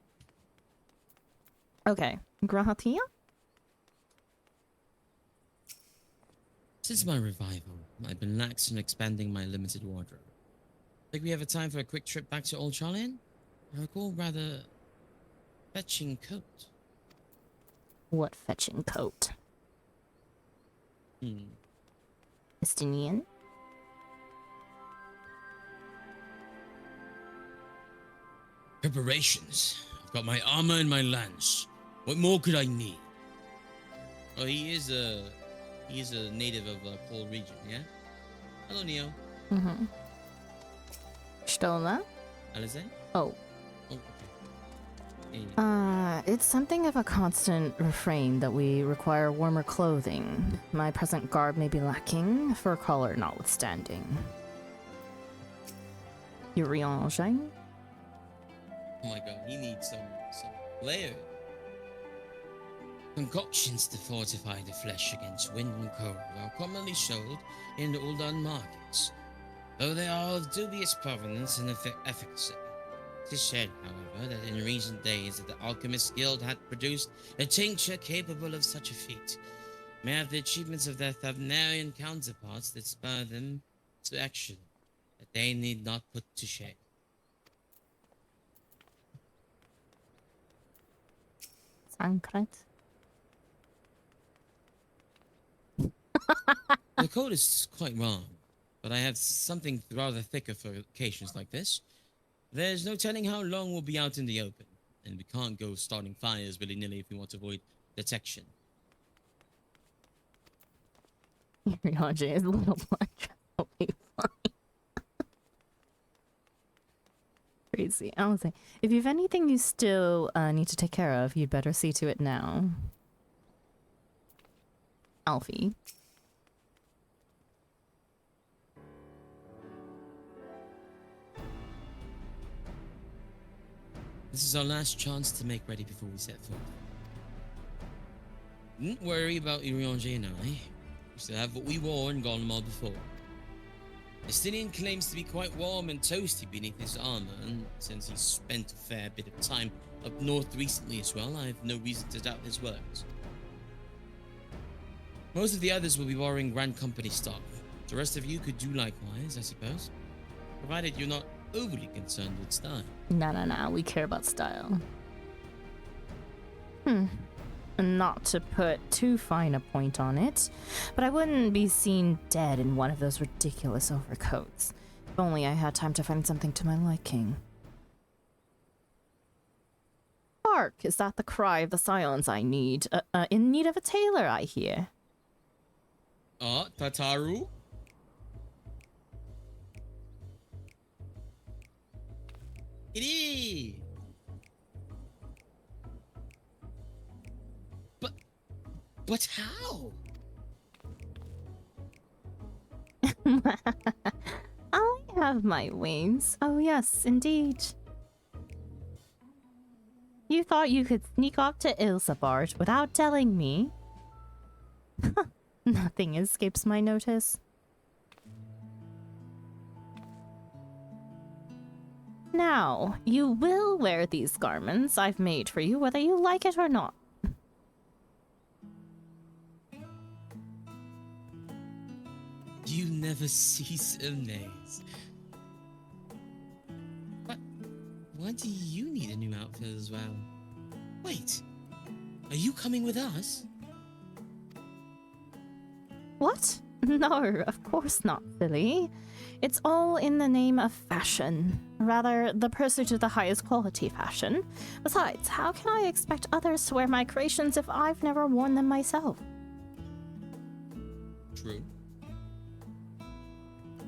Okay, Grahatia? Since my revival, I've been lax in expanding my limited wardrobe. Think we have a time for a quick trip back to Old Charlene? I recall rather fetching coat. What fetching coat? Estinian? Preparations. I've got my armor and my lance. What more could I need? Oh, he is a native of Pole region, yeah? Hello, Neo. Stola? Alize? Oh. Oh, okay. It's something of a constant refrain that we require warmer clothing. My present garb may be lacking, fur collar notwithstanding. Uriange? Oh my god, he needs some layer. Concoctions to fortify the flesh against wind and cold are commonly sold in the Uldan markets, though they are of dubious provenance and efficacy. It is said, however, that in recent days that the Alchemist Guild had produced a tincture capable of such a feat. May have the achievements of their Thavnarian counterparts that spur them to action, that they need not put to shame. Sankret. The code is quite wrong, but I have something rather thicker for occasions like this. There's no telling how long we'll be out in the open. and we can't go starting fires willy-nilly if we want to avoid detection. Yonji is a little black. Okay, fine. Crazy. I was saying, if you have anything you still need to take care of, you'd better see to it now. Alfie. This is our last chance to make ready before we set forth. Don't worry about Urianger and I. We still have what we wore in Garlemald before. Estinian claims to be quite warm and toasty beneath his armor, and since he's spent a fair bit of time up north recently as well, I have no reason to doubt his words. Most of the others will be borrowing Grand Company stock. The rest of you could do likewise, I suppose. Provided you're not overly concerned with style. No, we care about style. Not to put too fine a point on it, but I wouldn't be seen dead in one of those ridiculous overcoats. If only I had time to find something to my liking. Hark! Is that the cry of the silence I need? In need of a tailor, I hear. Tataru? Kitty! But how? I have my ways. Oh yes, indeed. You thought you could sneak off to Ilsabard without telling me? Nothing escapes my notice. Now, you will wear these garments I've made for you whether you like it or not. You never cease amaze. But why do you need a new outfit as well? Wait, are you coming with us? What? No, of course not, silly. It's all in the name of fashion. Rather, the pursuit of the highest quality fashion. Besides, how can I expect others to wear my creations if I've never worn them myself? True.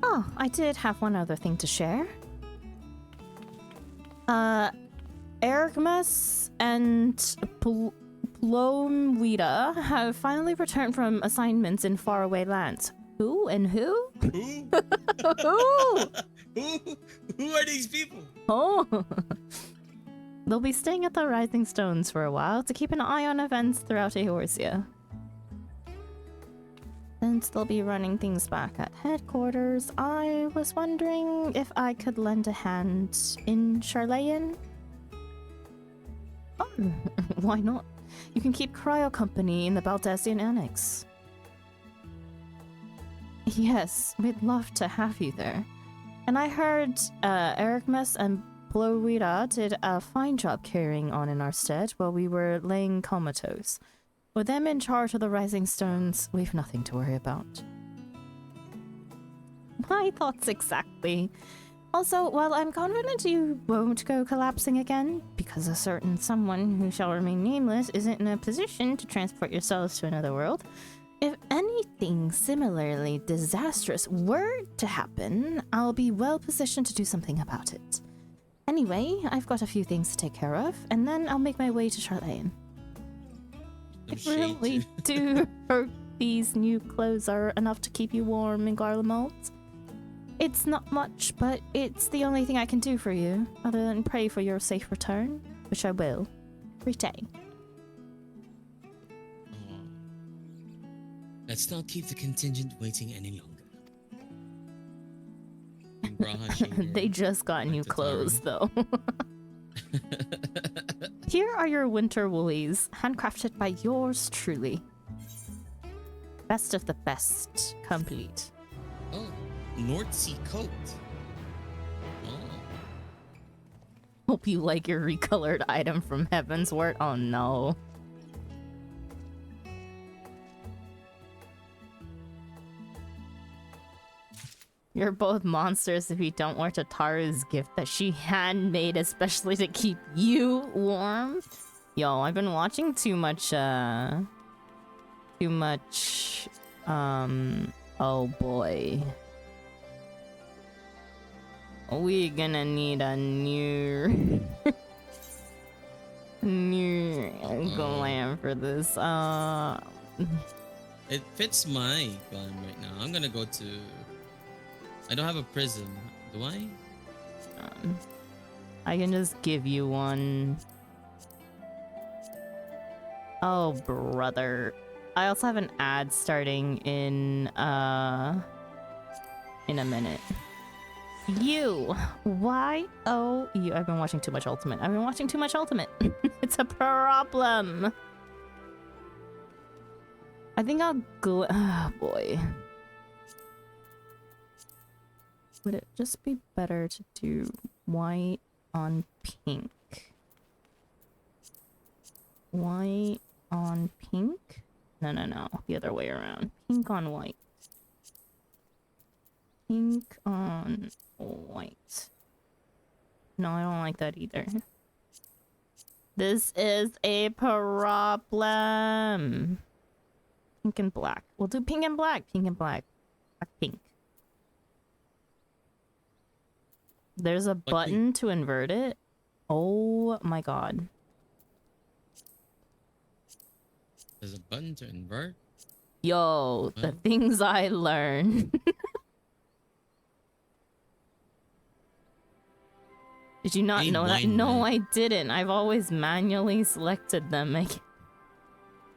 Oh, I did have one other thing to share. Ergmus and Plomwida have finally returned from assignments in faraway lands. Who and who? Who? Who are these people? Oh. They'll be staying at the Rising Stones for a while to keep an eye on events throughout Eorzea. Since they'll be running things back at headquarters, I was wondering if I could lend a hand in Charlayan? Oh, why not? You can keep Cryo Company in the Baldesion Annex. Yes, we'd love to have you there. And I heard Ericmus and Blowrita did a fine job carrying on in our stead while we were laying comatose. With them in charge of the Rising Stones, we've nothing to worry about. My thoughts exactly. Also, while I'm confident you won't go collapsing again, because a certain someone who shall remain nameless isn't in a position to transport yourselves to another world, if anything similarly disastrous were to happen, I'll be well positioned to do something about it. Anyway, I've got a few things to take care of, and then I'll make my way to Charlayan. I really do hope these new clothes are enough to keep you warm in Garlemald. It's not much, but it's the only thing I can do for you, other than pray for your safe return, which I will. Rite. Let's not keep the contingent waiting any longer. They just got new clothes, though. Here are your winter woolies, handcrafted by yours truly. Best of the best, complete. Oh, North Sea coat. Oh. Hope you like your recolored item from Heavensward. Oh no. You're both monsters if you don't wear Tataru's gift that she handmade especially to keep you warm. Yo, I've been watching too much, oh boy. We gonna need a new... new glam for this. It fits my glam right now. I'm gonna go to... I don't have a prism. Do I? I can just give you one. Oh, brother. I also have an ad starting in a minute. You! Y-O-U. I've been watching too much Ultimate. I've been watching too much Ultimate. It's a problem. I think I'll go... Oh, boy. Would it just be better to do white on pink? White on pink? No, no, no. The other way around. Pink on white. Pink on white. No, I don't like that either. This is a problem. Pink and black. We'll do pink and black. Pink and black. Black, pink. There's a button to invert it. Oh my god. There's a button to invert? Yo, the things I learn. Did you not know that? No, I didn't. I've always manually selected them.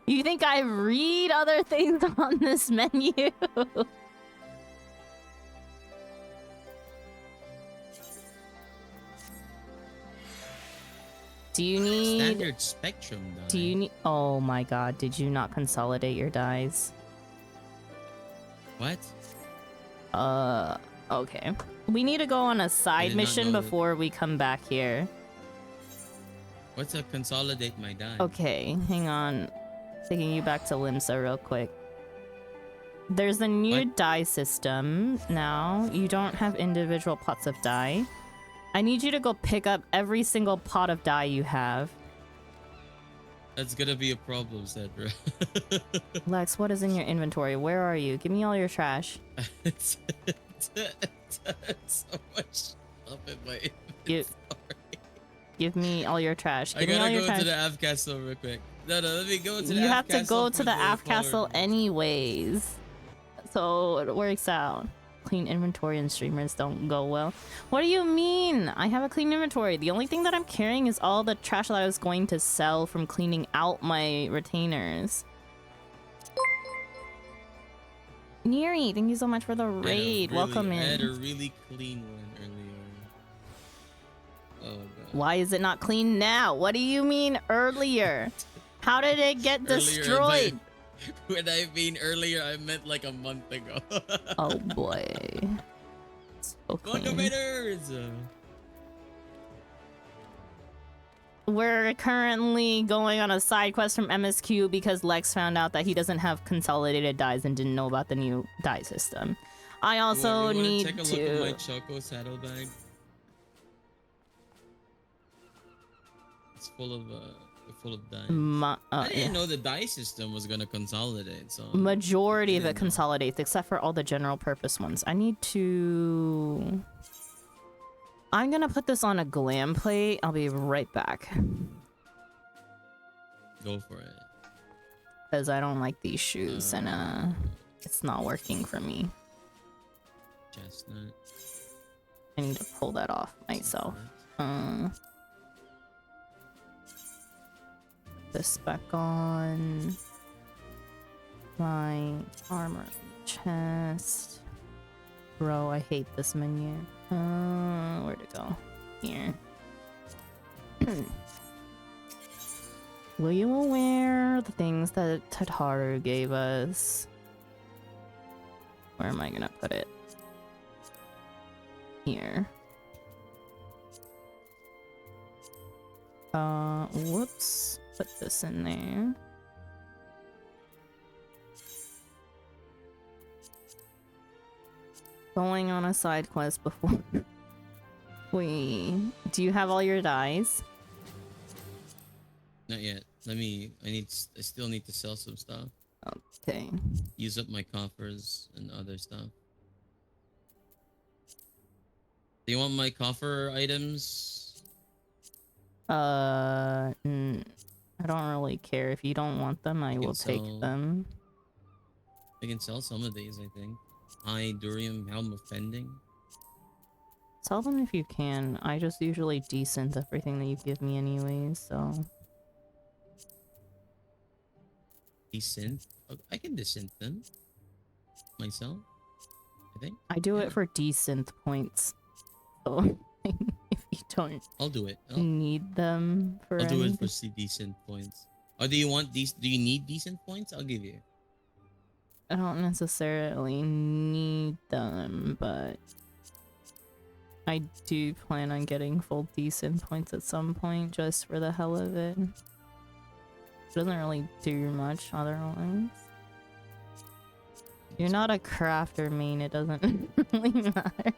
You think I read other things on this menu? Do you need... Standard spectrum, though. Do you need... Oh my god, did you not consolidate your dies? What? Okay. We need to go on a side mission before we come back here. What's a consolidate my die? Okay, hang on. Taking you back to Limsa real quick. There's a new die system now. You don't have individual pots of die. I need you to go pick up every single pot of dye you have. That's gonna be a problem, Cedra. Lex, what is in your inventory? Where are you? Give me all your trash. it's so much stuff in my inventory. Give me all your trash. Give I gotta me all your go trash. to the Av Castle real quick. No, let me go to the You Av have to Castle go to the Av Castle anyways. So it works out. Clean inventory and streamers don't go well. What do you mean? I have a clean inventory. The only thing that I'm carrying is all the trash that I was going to sell from cleaning out my retainers. Neri, thank you so much for the raid. Welcome in. I had a really clean one earlier. Oh god. Why is it not clean now? What do you mean earlier? How did it get destroyed? When I mean earlier, I meant like a month ago. Oh boy. So Condominators! We're currently going on a side quest from MSQ because Lex found out that he doesn't have consolidated dies and didn't know about the new die system. I also need take a to... look at my Choco saddlebag. It's full of dice. I didn't know the die system was gonna consolidate. So majority of it consolidates, except for all the general purpose ones. I need to... I'm gonna put this on a glam plate. I'll be right back. Go for it. Because I don't like these shoes and it's not working for me. Chestnut. I need to pull that off myself. This back on. My armor chest. Bro, I hate this menu. Where'd it go? Here. Will you wear the things that Tataru gave us? Where am I gonna put it? Here. Whoops. Put this in there. going on a side quest before we... Do you have all your dyes? Not yet. I still need to sell some stuff. Okay. Use up my coffers and other stuff. Do you want my coffer items? I don't really care. If you don't want them, I will take them. I can sell some of these, I think. High Durium Helm of Fending. Sell them if you can. I just usually desynth everything that you give me anyways, so... Desynth? I can desynth them. Myself, I think. I do it for desynth points. So, if you don't... I'll do it. Need them for I'll do it anything. for decent points. Or do you want these? Do you need decent points? I'll give you. I don't necessarily need them, but... I do plan on getting full decent points at some point, just for the hell of it. It doesn't really do much otherwise. You're not a crafter main, it doesn't really matter.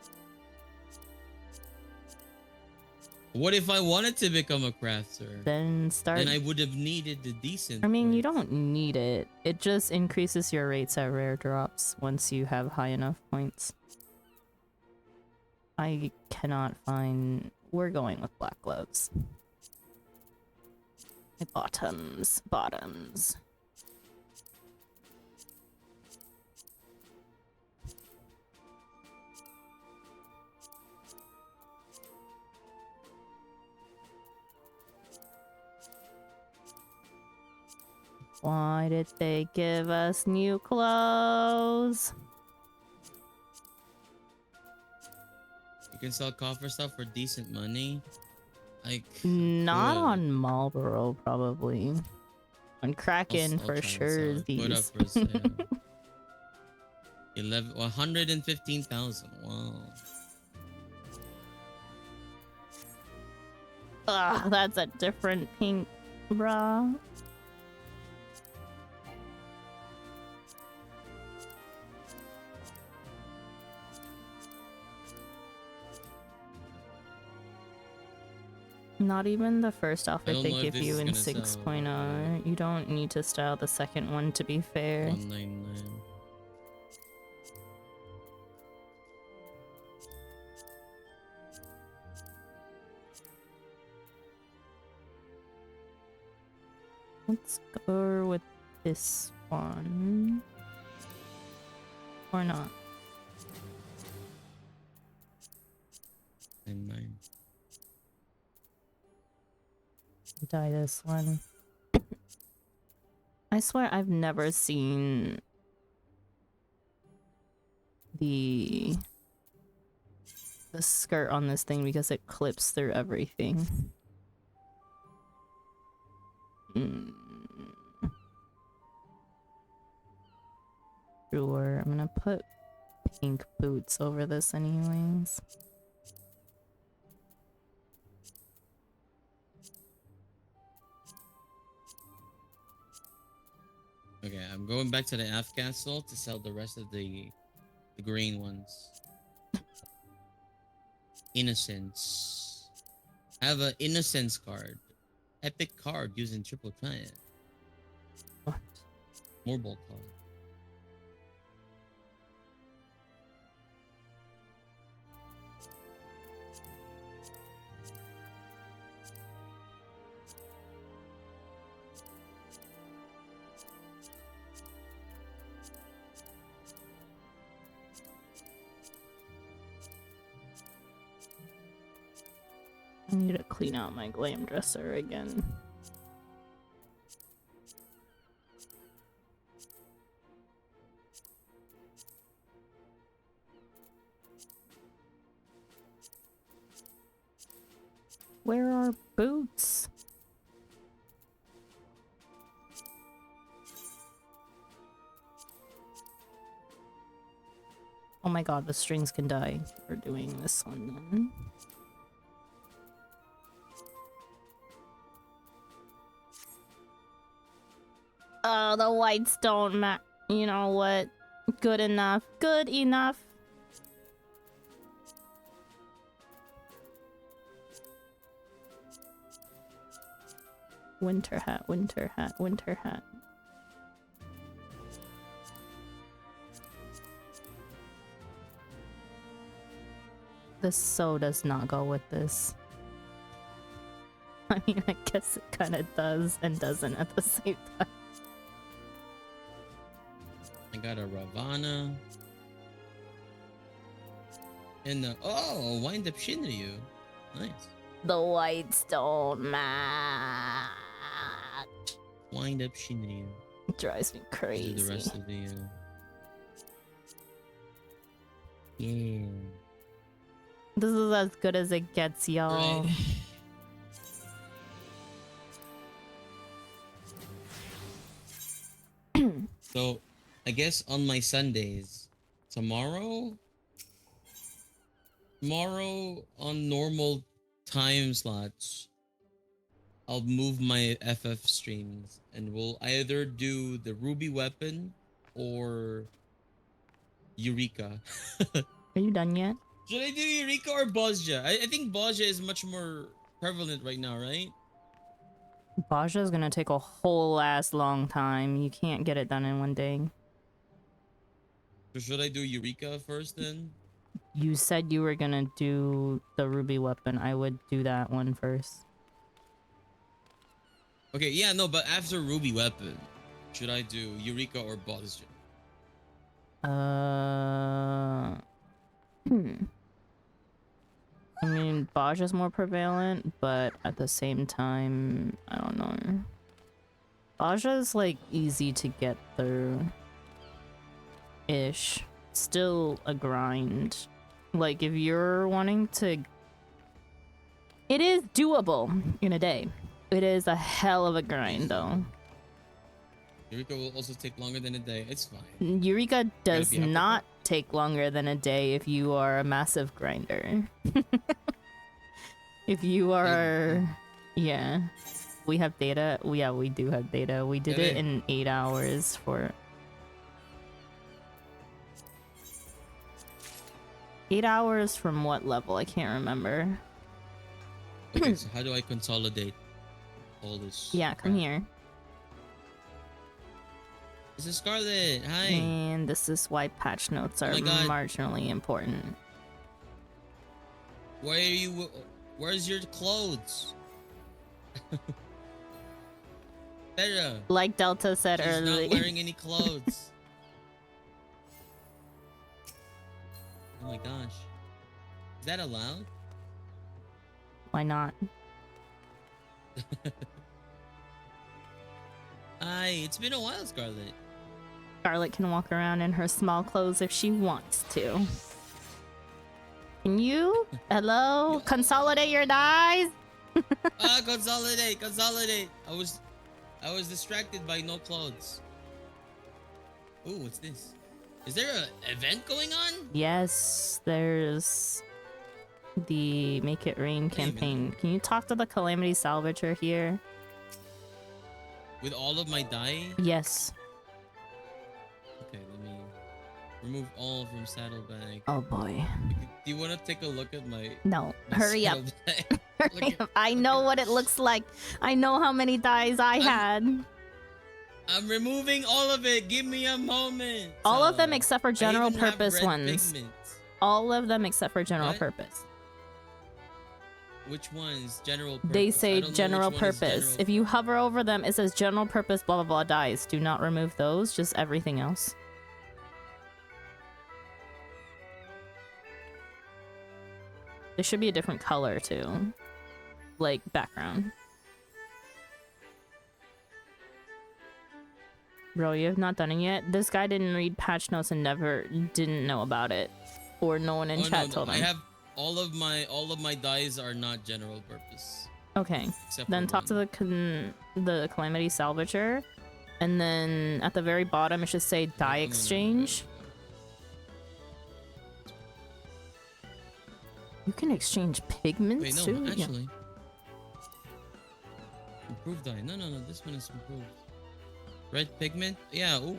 What if I wanted to become a crafter? Then Then I would have needed the decent. I mean, you don't need it. It just increases your rates at rare drops once you have high enough points. I cannot find... We're going with black gloves. My bottoms. Bottoms. Why did they give us new clothes? You can sell coffer stuff for decent money. Not on Marlboro, probably. On Kraken, I'll for try to sure, sell it. Put up these. for sale. 115,000. Wow. Ugh, that's a different pink, bruh. Not even the first outfit they give you in 6.0. You don't need to style the second one, to be fair. 199. Let's go with this one. Or not. 99. Dye this one. I swear I've never seen the skirt on this thing because it clips through everything. Sure, I'm gonna put pink boots over this anyways. Okay, I'm going back to the F castle to sell the rest of the green ones. Innocence. I have an innocence card. Epic card using triple giant. What? More bolt card. I need to clean out my glam dresser again. Where are boots? Oh my god, the strings can die. We're doing this one then. Oh, the whites don't you know what? Good enough. Good enough. Winter hat, winter hat, winter hat. This so does not go with this. I mean, I guess it kind of does and doesn't at the same time. I got a Ravana. And oh, a wind-up Shinryu. Nice. The whites don't match. Wind-up Shinryu. It drives me crazy. The rest of the yeah. This is as good as it gets, y'all. Right. So, I guess on my Sundays, tomorrow on normal time slots, I'll move my FF streams and we'll either do the Ruby Weapon or Eureka. Are you done yet? Should I do Eureka or Bozja? I think Bozja is much more prevalent right now, right? Baja is gonna take a whole ass long time. You can't get it done in one day. So should I do Eureka first then? You said you were gonna do the Ruby Weapon. I would do that one first. Okay, yeah, no, but after Ruby Weapon, should I do Eureka or Bozja? I mean, Baja is more prevalent, but at the same time, I don't know. Baja is like easy to get through. Ish. Still a grind. Like if you're wanting to... It is doable in a day. It is a hell of a grind though. Eureka will also take longer than a day. It's fine. Eureka does not take longer than a day if you are a massive grinder. If you are... Yeah. We have data. Yeah, we do have data. We did it in 8 hours for... 8 hours from what level? I can't remember. Okay, so how do I consolidate all this? Yeah, come here. This is Scarlet. Hi. And this is why patch notes are marginally important. Where are you? Where's your clothes? Terra. Like Delta said earlier. Not wearing any clothes. Oh my gosh. Is that allowed? Why not? Hi, it's been a while, Scarlet. Scarlet can walk around in her small clothes if she wants to. Can you? Hello? Consolidate your dies? Consolidate. I was distracted by no clothes. Ooh, what's this? Is there an event going on? Yes, there's the Make It Rain campaign. Can you talk to the Calamity Salvager here? With all of my dye? Yes. Okay, let me remove all from saddlebag. Oh boy. Do you want to take a look at my... No, my hurry up. Hurry up. I know what it looks like. I know how many dyes I had. I'm removing all of it. Give me a moment. All of them except for general I even purpose have red ones. pigment. All of them except for general purpose. Which ones? General purpose? They say I don't know general which one is purpose. general If you hover over them, it says general purpose blah blah blah dyes. Do not remove those, just everything else. There should be a different color too. Like background. Bro, you have not done it yet? This guy didn't read patch notes and didn't know about it. Or no one in chat told him. I have all of my dyes are not general purpose. Okay. Then talk to the Calamity Salvager. And then at the very bottom it should say dye exchange. You can exchange pigments Wait, no, too? actually. Improved dye. No, this one is improved. Red pigment? Yeah, ooh.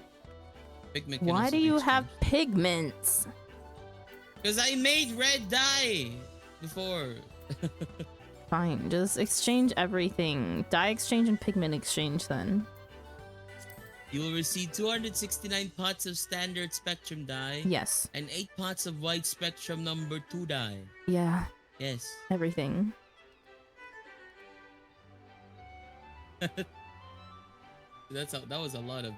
Pigment. Why do you have pigments? Because I made red dye before. Fine, just exchange everything. Dye exchange and pigment exchange then. You will receive 269 pots of standard spectrum dye. Yes. And 8 pots of wide spectrum number 2 dye. Yeah. Yes. Everything. That was a lot of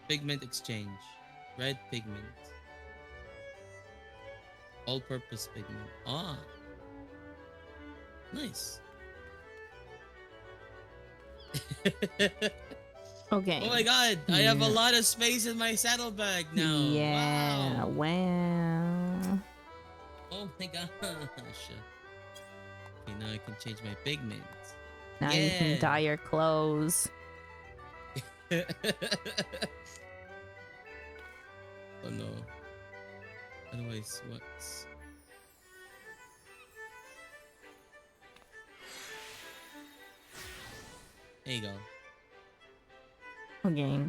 pigment exchange. Red pigment. All-purpose pigment. Ah. Nice. Okay. Oh my god, I have a lot of space in my saddlebag now. Yeah. Wow. Oh my gosh. Okay, now I can change my pigment. Now you can dye your clothes. Oh no. Otherwise, what's... There you go. Okay.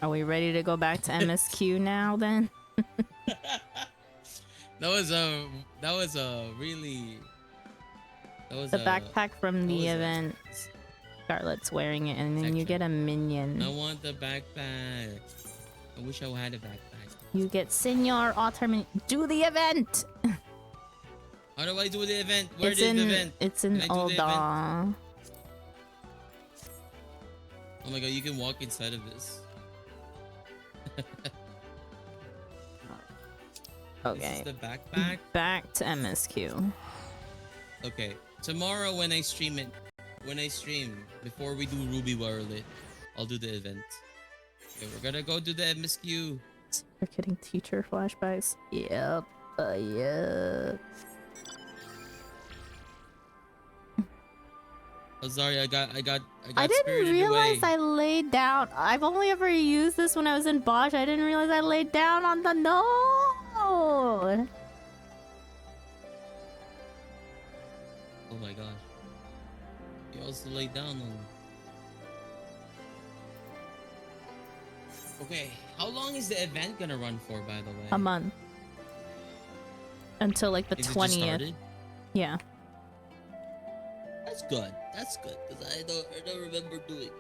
Are we ready to go back to MSQ now then? That was a really... The backpack from the event. Scarlett's wearing it, and then you get a minion. I want the backpack. I wish I had a backpack. You get Senior Otterman. Do the event! How do I do the event? Where It's did in, the event? It's in Ulda. Oh my god, you can walk inside of this. Okay. This is the backpack? Back to MSQ. Okay. Tomorrow when I stream, before we do Ruby Warlit, I'll do the event. Okay, we're gonna go to the MSQ. You're getting teacher flashbacks. Yep. Yep. Oh, sorry, I got I didn't spirited realize away. I laid down. I've only ever used this when I was in Bosch. I didn't realize I laid down on the node. Oh my gosh. You also laid down on... Okay, how long is the event gonna run for, by the way? A month. Until like the Is it just 20th. started? Yeah. That's good. That's good, because I don't remember doing.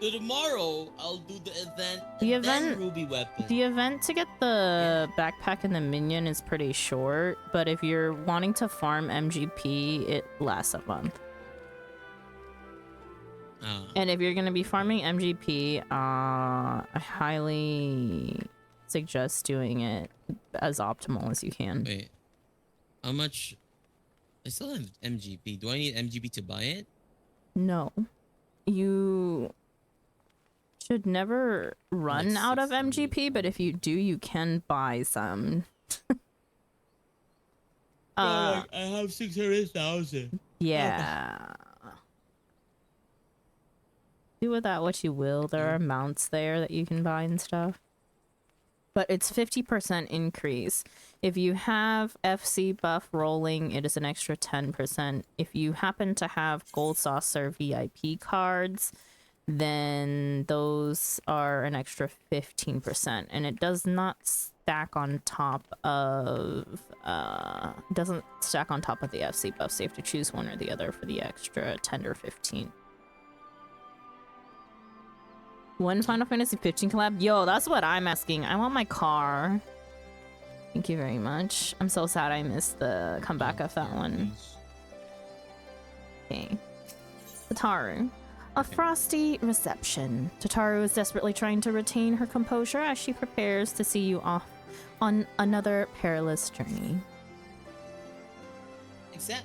So tomorrow I'll do the event. The and then event, Ruby weapon. The event to get the backpack and the minion is pretty short, but if you're wanting to farm MGP, it lasts a month. And if you're gonna be farming MGP, I highly suggest doing it as optimal as you can. Wait, how much? I still have MGP. Do I need MGP to buy it? No, you should never run out of MGP, but if you do, you can buy some. I have 600,000. Yeah. Do with that what you will. There are mounts there that you can buy and stuff. But it's 50% increase. If you have FC buff rolling, it is an extra 10%. If you happen to have Gold Saucer VIP cards, then those are an extra 15%. And it does not stack on top of doesn't stack on top of the FC buff, so you have to choose one or the other for the extra 10 or 15. When Final Fantasy 15 collab? Yo, that's what I'm asking. I want my car. Thank you very much. I'm so sad I missed the comeback of that one. Okay. Tataru. A frosty reception. Tataru is desperately trying to retain her composure as she prepares to see you off on another perilous journey. Except...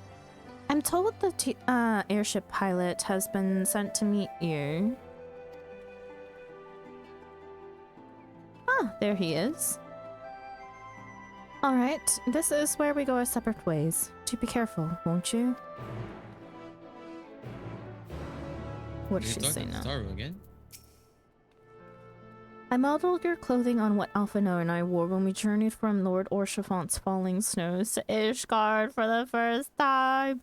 I'm told the airship pilot has been sent to meet you. Ah, there he is. Alright, this is where we go our separate ways. Do be careful, won't you? What does she say now? Again? I modeled your clothing on what Alphino and I wore when we journeyed from Lord Orchifont's falling snows to Ishgard for the first time.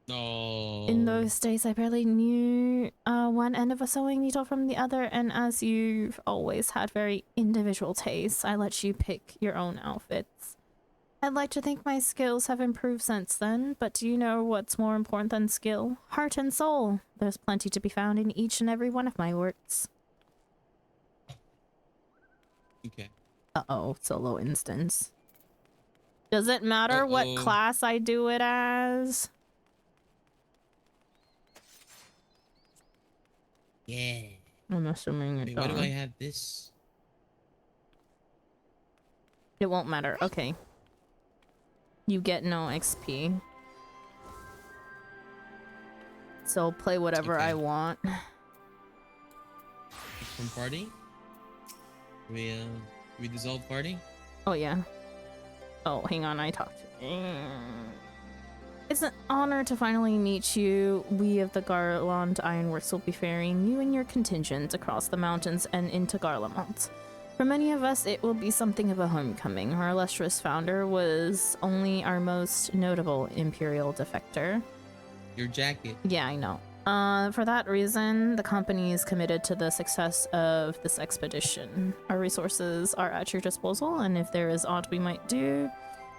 No. In those days, I barely knew one end of a sewing needle from the other, and as you've always had very individual tastes, I let you pick your own outfits. I'd like to think my skills have improved since then, but do you know what's more important than skill? Heart and soul. There's plenty to be found in each and every one of my works. Okay. Uh-oh, solo instance. Does it matter what class I do it as? Yeah. I'm assuming it Wait, why do I does. have this? It won't matter. Okay. You get no XP. So play whatever I want. From party? We dissolve party? Oh yeah. Oh, hang on, I talked to It's an honor to finally meet you. We of the Garland Ironworks will be ferrying you and your contingent across the mountains and into Garlemont. For many of us, it will be something of a homecoming. Our illustrious founder was only our most notable Imperial defector. Your jacket. Yeah, I know. For that reason, the company is committed to the success of this expedition. Our resources are at your disposal, and if there is aught we might do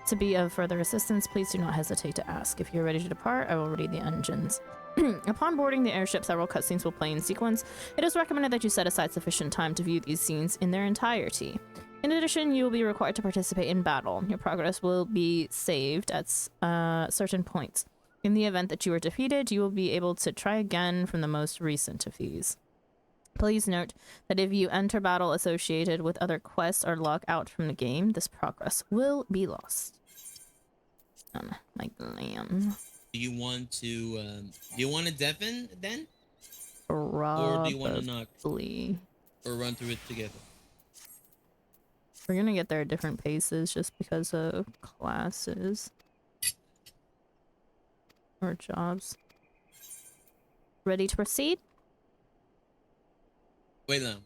to be of further assistance, please do not hesitate to ask. If you're ready to depart, I will ready the engines. Upon boarding the airship, several cutscenes will play in sequence. It is recommended that you set aside sufficient time to view these scenes in their entirety. In addition, you will be required to participate in battle. Your progress will be saved at certain points. In the event that you are defeated, you will be able to try again from the most recent of these. Please note that if you enter battle associated with other quests or log out from the game, this progress will be lost. My glam. Do you want to deafen then? Probably. Or do you want to knock? Or run through it together? We're gonna get there at different paces just because of classes. Or jobs. Ready to proceed? Wait now.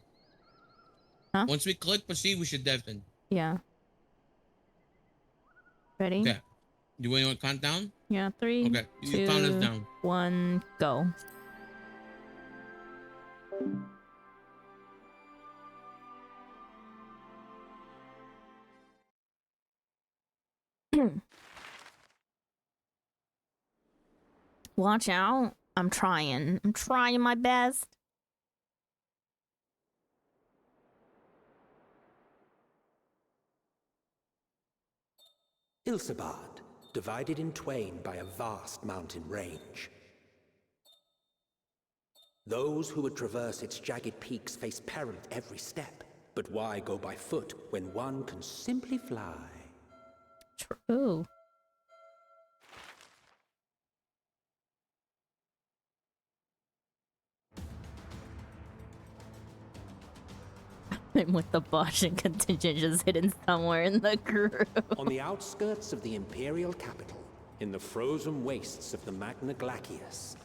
Huh? Once we click proceed, we should deafen. Yeah. Ready? Okay. You want to count down? Yeah, 3, okay. You 2, count us down. 1, go. Watch out. I'm trying. I'm trying my best. Ilsabad, divided in twain by a vast mountain range. Those who would traverse its jagged peaks face peril at every step. But why go by foot when one can simply fly? True. I'm with the Boshin contingent just hidden somewhere in the group. On the outskirts of the Imperial capital, in the frozen wastes of the Magna Glacius.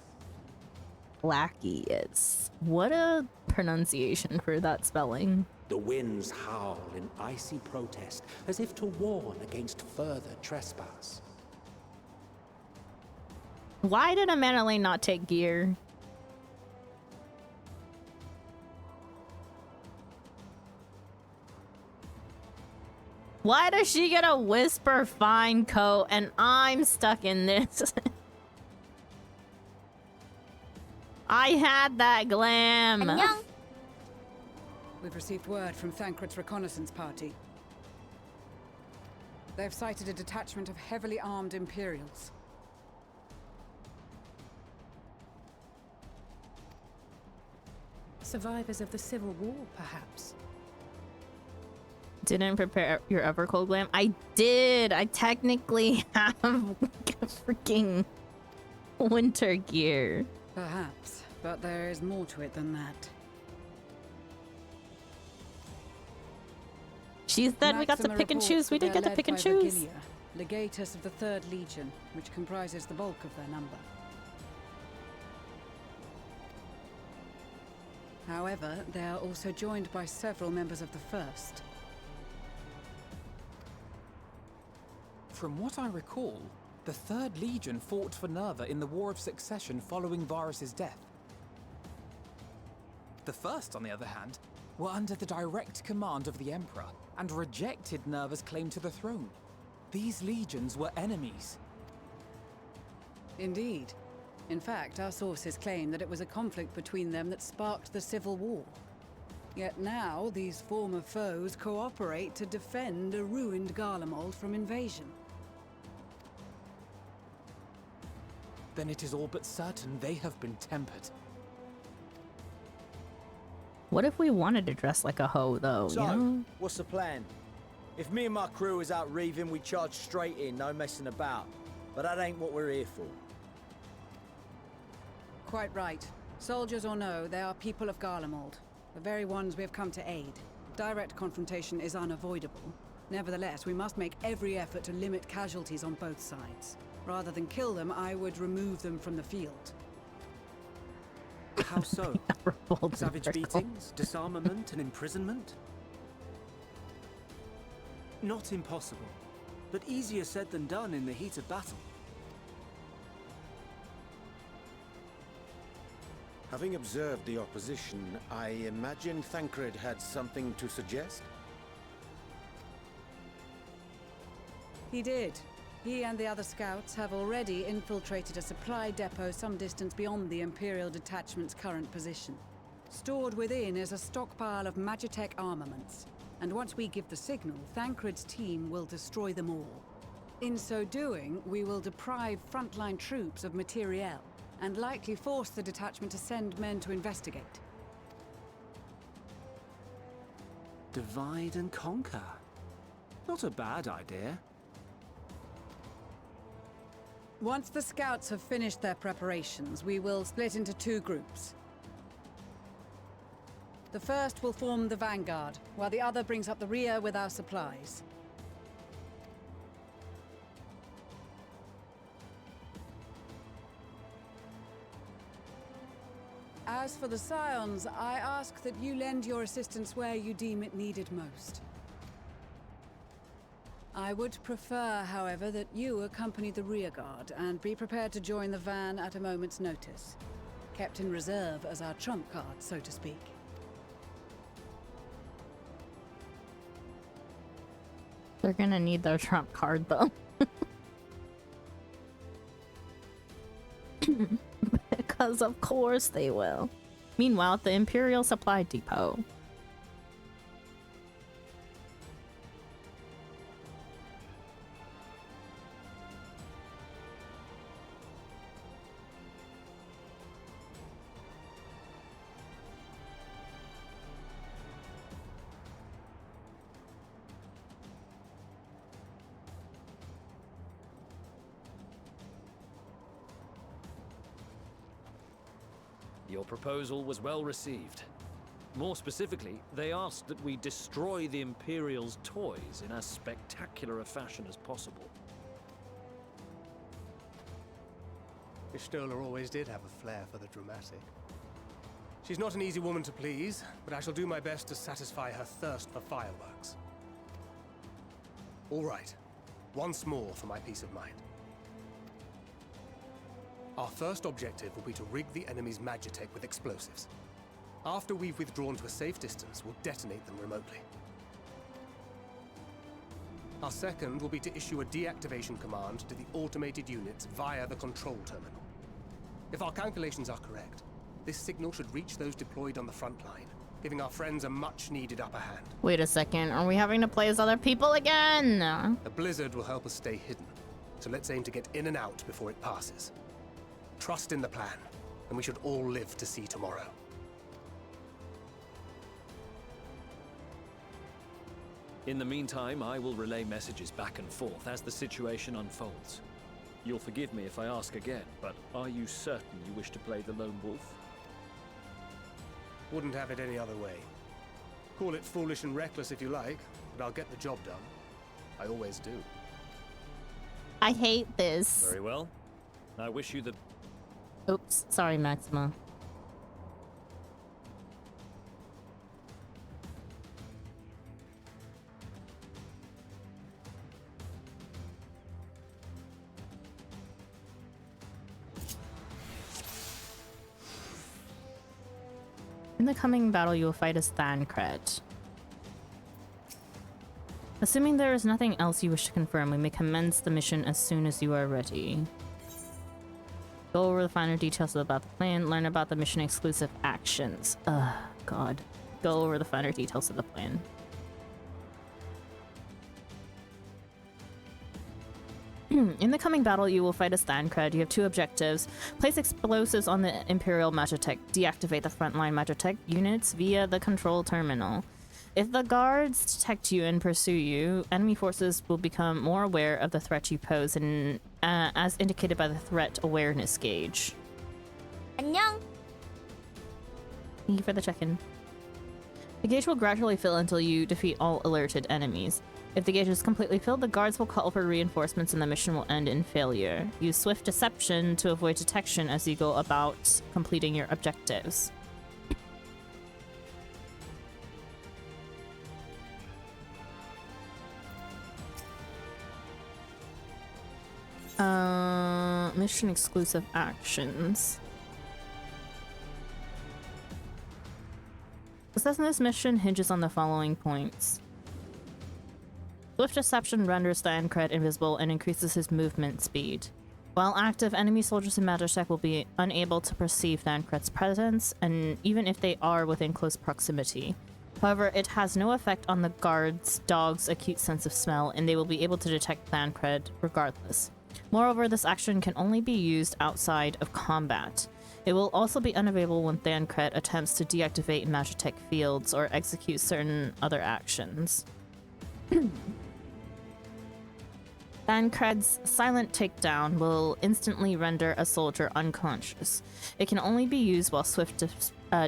Glacius. What a pronunciation for that spelling. The winds howl in icy protest, as if to warn against further trespass. Why did Amanda Lane not take gear? Why does she get a whisper fine coat and I'm stuck in this? I had that glam. We've received word from Thancred's reconnaissance party. They've sighted a detachment of heavily armed Imperials. Survivors of the Civil War, perhaps. Didn't prepare your Evercold glam? I did. I technically have freaking winter gear. Perhaps, but there is more to it than that. She said we got to pick and choose. We didn't get to pick and choose. Virginia, legatus of the 3rd Legion, which comprises the bulk of their number. However, they are also joined by several members of the 1st. From what I recall, the 3rd Legion fought for Nerva in the War of Succession following Varus's death. The 1st, on the other hand, were under the direct command of the Emperor and rejected Nerva's claim to the throne. These legions were enemies. Indeed. In fact, our sources claim that it was a conflict between them that sparked the Civil War. Yet now, these former foes cooperate to defend a ruined Garlemald from invasion. Then it is all but certain they have been tempered. What if we wanted to dress like a hoe, though, So, you know? what's the plan? If me and my crew was out reaving, we charge straight in, no messing about. But that ain't what we're here for. Quite right. Soldiers or no, they are people of Garlemald. The very ones we have come to aid. Direct confrontation is unavoidable. Nevertheless, we must make every effort to limit casualties on both sides. Rather than kill them, I would remove them from the field. How so? Savage beatings, disarmament, and imprisonment? Not impossible, but easier said than done in the heat of battle. Having observed the opposition, I imagine Thancred had something to suggest? He did. He and the other scouts have already infiltrated a supply depot some distance beyond the Imperial detachment's current position. Stored within is a stockpile of Magitech armaments, and once we give the signal, Thancred's team will destroy them all. In so doing, we will deprive frontline troops of materiel, and likely force the detachment to send men to investigate. Divide and conquer. Not a bad idea. Once the scouts have finished their preparations, we will split into two groups. The first will form the vanguard, while the other brings up the rear with our supplies. As for the Scions, I ask that you lend your assistance where you deem it needed most. I would prefer, however, that you accompany the rearguard and be prepared to join the van at a moment's notice. Kept in reserve as our trump card, so to speak. They're gonna need their trump card, though. Because of course they will. Meanwhile, at the Imperial Supply Depot. Your proposal was well received. More specifically, they asked that we destroy the Imperial's toys in as spectacular a fashion as possible. Ishtola always did have a flair for the dramatic. She's not an easy woman to please, but I shall do my best to satisfy her thirst for fireworks. All right, once more for my peace of mind. Our first objective will be to rig the enemy's Magitech with explosives. After we've withdrawn to a safe distance, we'll detonate them remotely. Our second will be to issue a deactivation command to the automated units via the control terminal. If our calculations are correct, this signal should reach those deployed on the front line, giving our friends a much-needed upper hand. Wait a second, are we having to play as other people again? A blizzard will help us stay hidden, so let's aim to get in and out before it passes. Trust in the plan, and we should all live to see tomorrow. In the meantime, I will relay messages back and forth as the situation unfolds. You'll forgive me if I ask again, but are you certain you wish to play the lone wolf? Wouldn't have it any other way. Call it foolish and reckless if you like, but I'll get the job done. I always do. I hate this. Very well. I wish you the... Oops, sorry, Maxima. In the coming battle, you will fight as Thancred. Assuming there is nothing else you wish to confirm, we may commence the mission as soon as you are ready. Go over the finer details about the plan, learn about the mission exclusive actions. Ugh, God. Go over the finer details of the plan. In the coming battle, you will fight as Thancred. You have two objectives. Place explosives on the Imperial Magitech. Deactivate the frontline Magitech units via the control terminal. If the guards detect you and pursue you, enemy forces will become more aware of the threat you pose, and as indicated by the threat awareness gauge. 안녕. Thank you for the check-in. The gauge will gradually fill until you defeat all alerted enemies. If the gauge is completely filled, the guards will call for reinforcements and the mission will end in failure. Use swift deception to avoid detection as you go about completing your objectives. Mission exclusive actions. Success in this mission hinges on the following points. Swift deception renders Thancred invisible and increases his movement speed. While active, enemy soldiers in Magitech will be unable to perceive Thancred's presence, and even if they are within close proximity. However, it has no effect on the guards' dog's acute sense of smell, and they will be able to detect Thancred regardless. Moreover, this action can only be used outside of combat. It will also be unavailable when Thancred attempts to deactivate Magitech fields or execute certain other actions. Thancred's silent takedown will instantly render a soldier unconscious. It can only be used while swift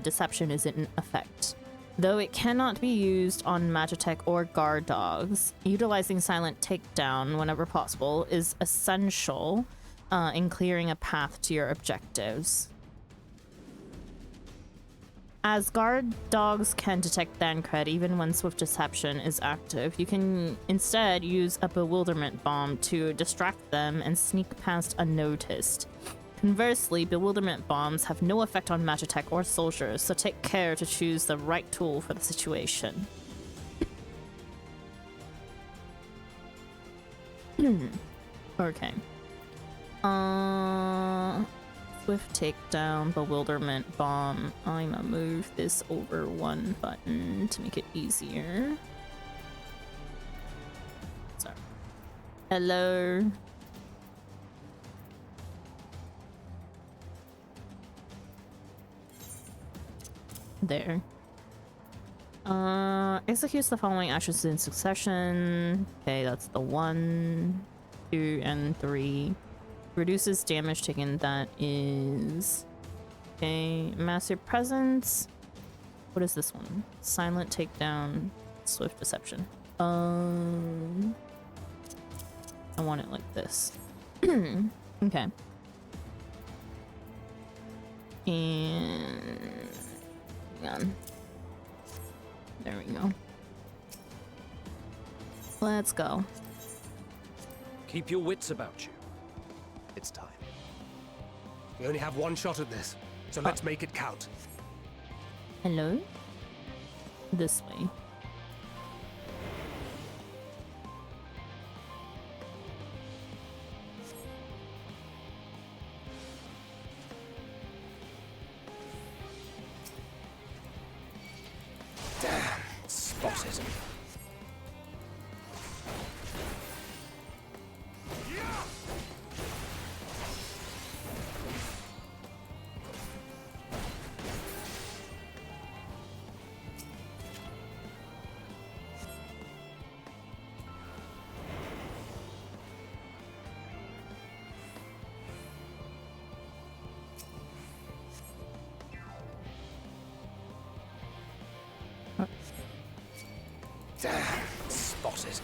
deception is in effect. Though it cannot be used on Magitech or guard dogs, utilizing silent takedown whenever possible is essential in clearing a path to your objectives. As guard dogs can detect Thancred even when swift deception is active, you can instead use a bewilderment bomb to distract them and sneak past unnoticed. Conversely, bewilderment bombs have no effect on Magitech or soldiers, so take care to choose the right tool for the situation. Okay. Swift takedown, bewilderment bomb. I'ma move this over one button to make it easier. Sorry. Hello. There. Executes the following actions in succession. Okay, that's the 1, 2, and 3. Reduces damage taken, that is... Okay, massive presence. What is this one? Silent takedown, swift deception. I want it like this. Okay. And... hang on. There we go. Let's go. Keep your wits about you. It's time. We only have one shot at this, so let's make it count. Hello? This way. Damn, spotted. Damn, spotted.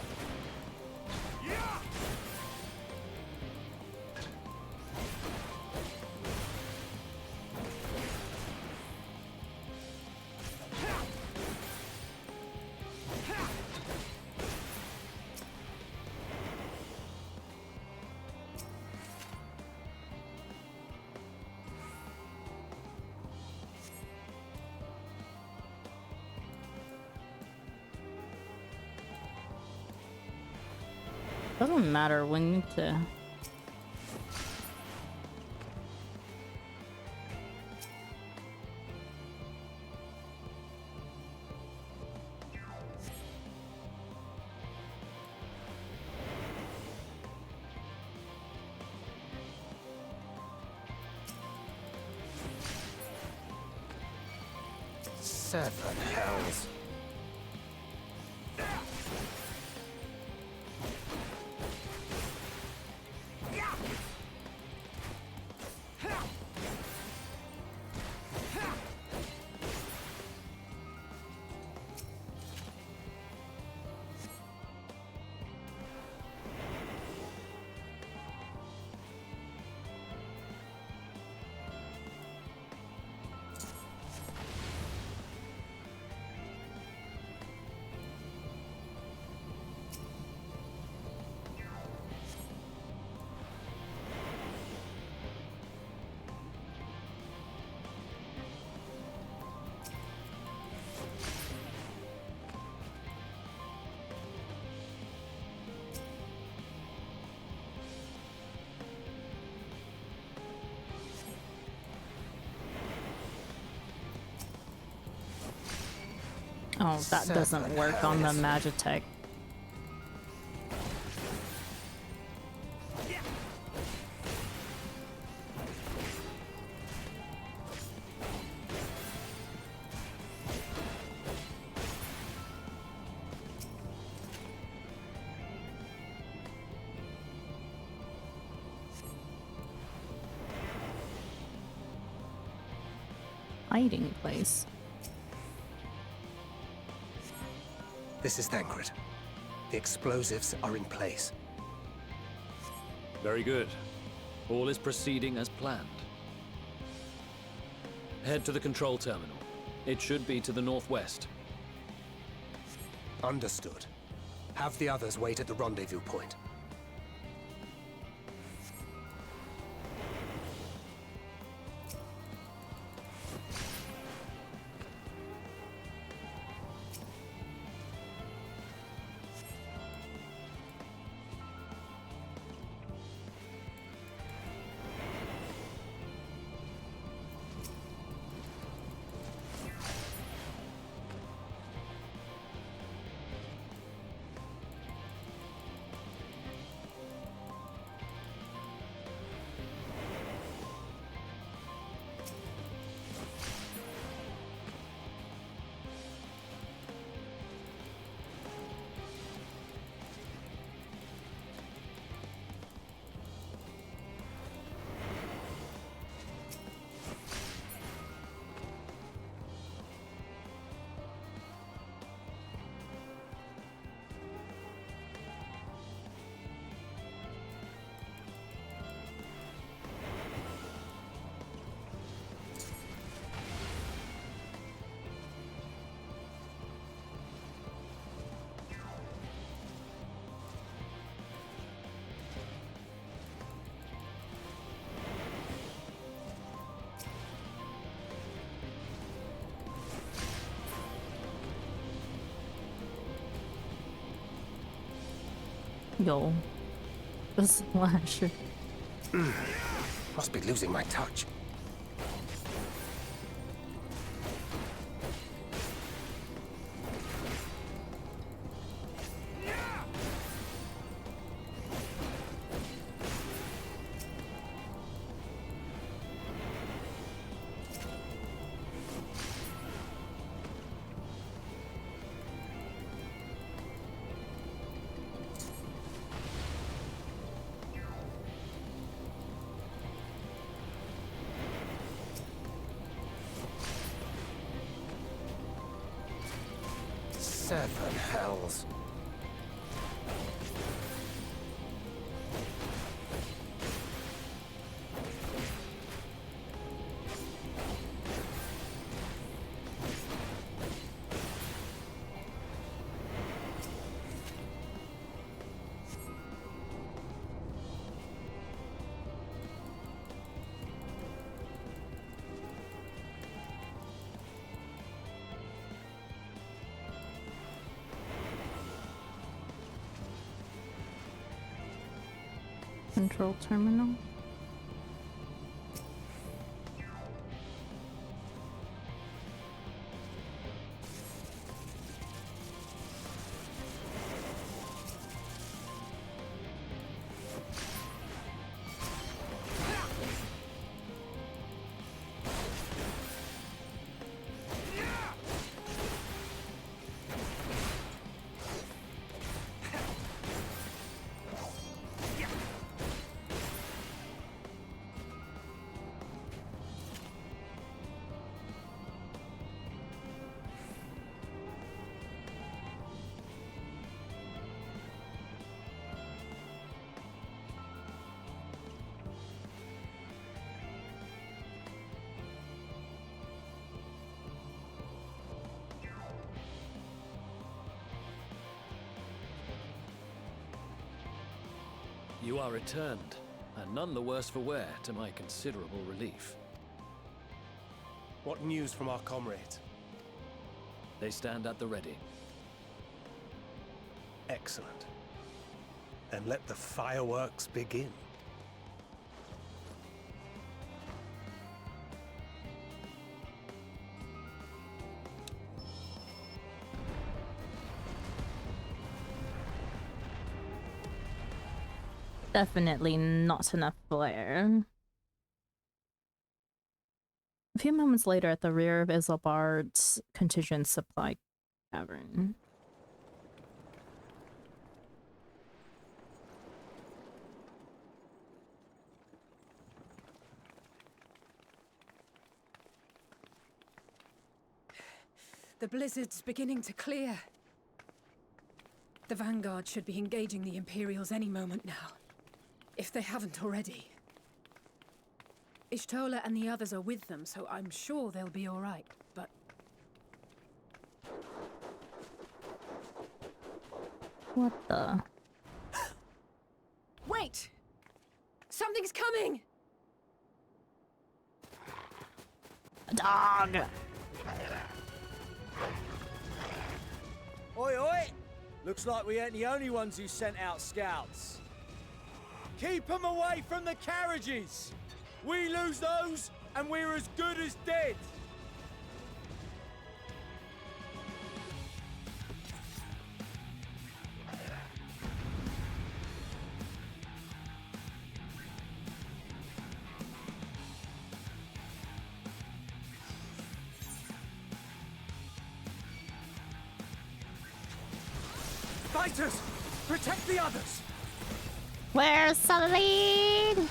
Doesn't matter, we need to... Seven hells. Oh, that doesn't work on the Magitech. Hiding place. This is Thancred. The explosives are in place. Very good. All is proceeding as planned. Head to the control terminal. It should be to the northwest. Understood. Have the others wait at the rendezvous point. Yo. The slasher. Must be losing my touch. Seven hells. Control terminal. You are returned, and none the worse for wear, to my considerable relief. What news from our comrades? They stand at the ready. Excellent. Then let the fireworks begin. Definitely not enough flare. A few moments later, at the rear of Isobard's contingent supply cavern. The blizzard's beginning to clear. The Vanguard should be engaging the Imperials any moment now, if they haven't already. Ishtola and the others are with them, so I'm sure they'll be all right, but... What the? Wait! Something's coming! A dog! Oi, oi! Looks like we ain't the only ones who sent out scouts. Keep them away from the carriages! We lose those, and we're as good as dead! Fighters! Protect the others! Where's Celine?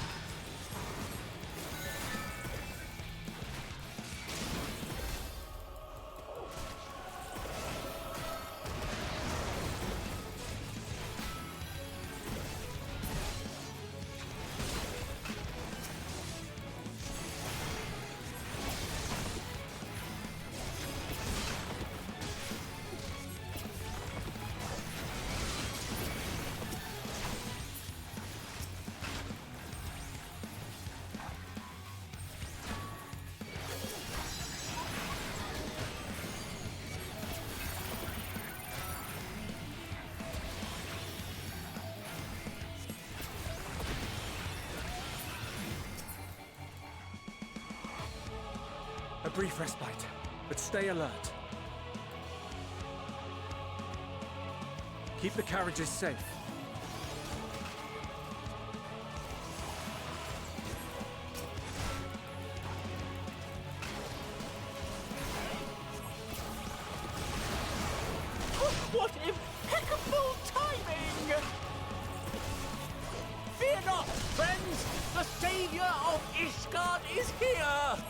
A brief respite, but stay alert. Keep the carriages safe. What impeccable timing! Fear not, friends! The savior of Ishgard is here!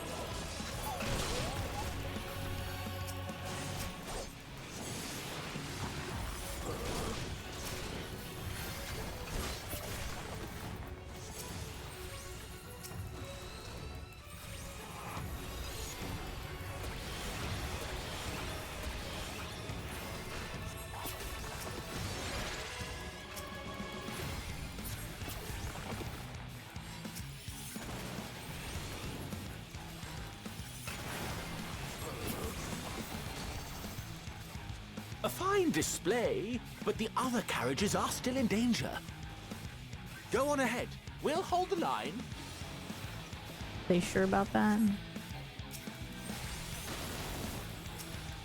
A fine display, but the other carriages are still in danger. Go on ahead. We'll hold the line. They sure about that?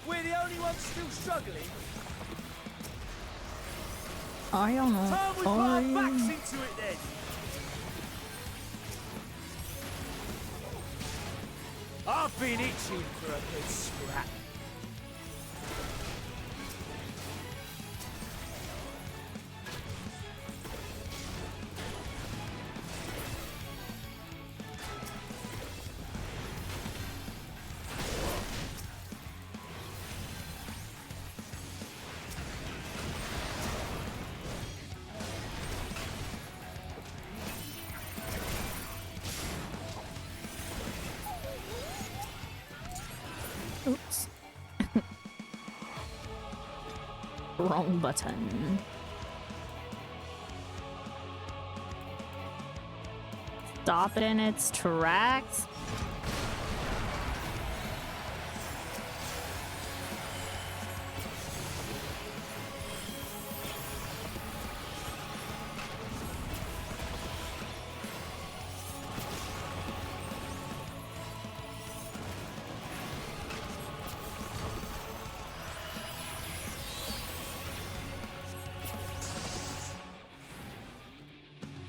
We're the only ones still struggling. I don't know. Time we put our backs into it then. I've been itching for a good scrap. Oops. Wrong button. Stop it in its tracks.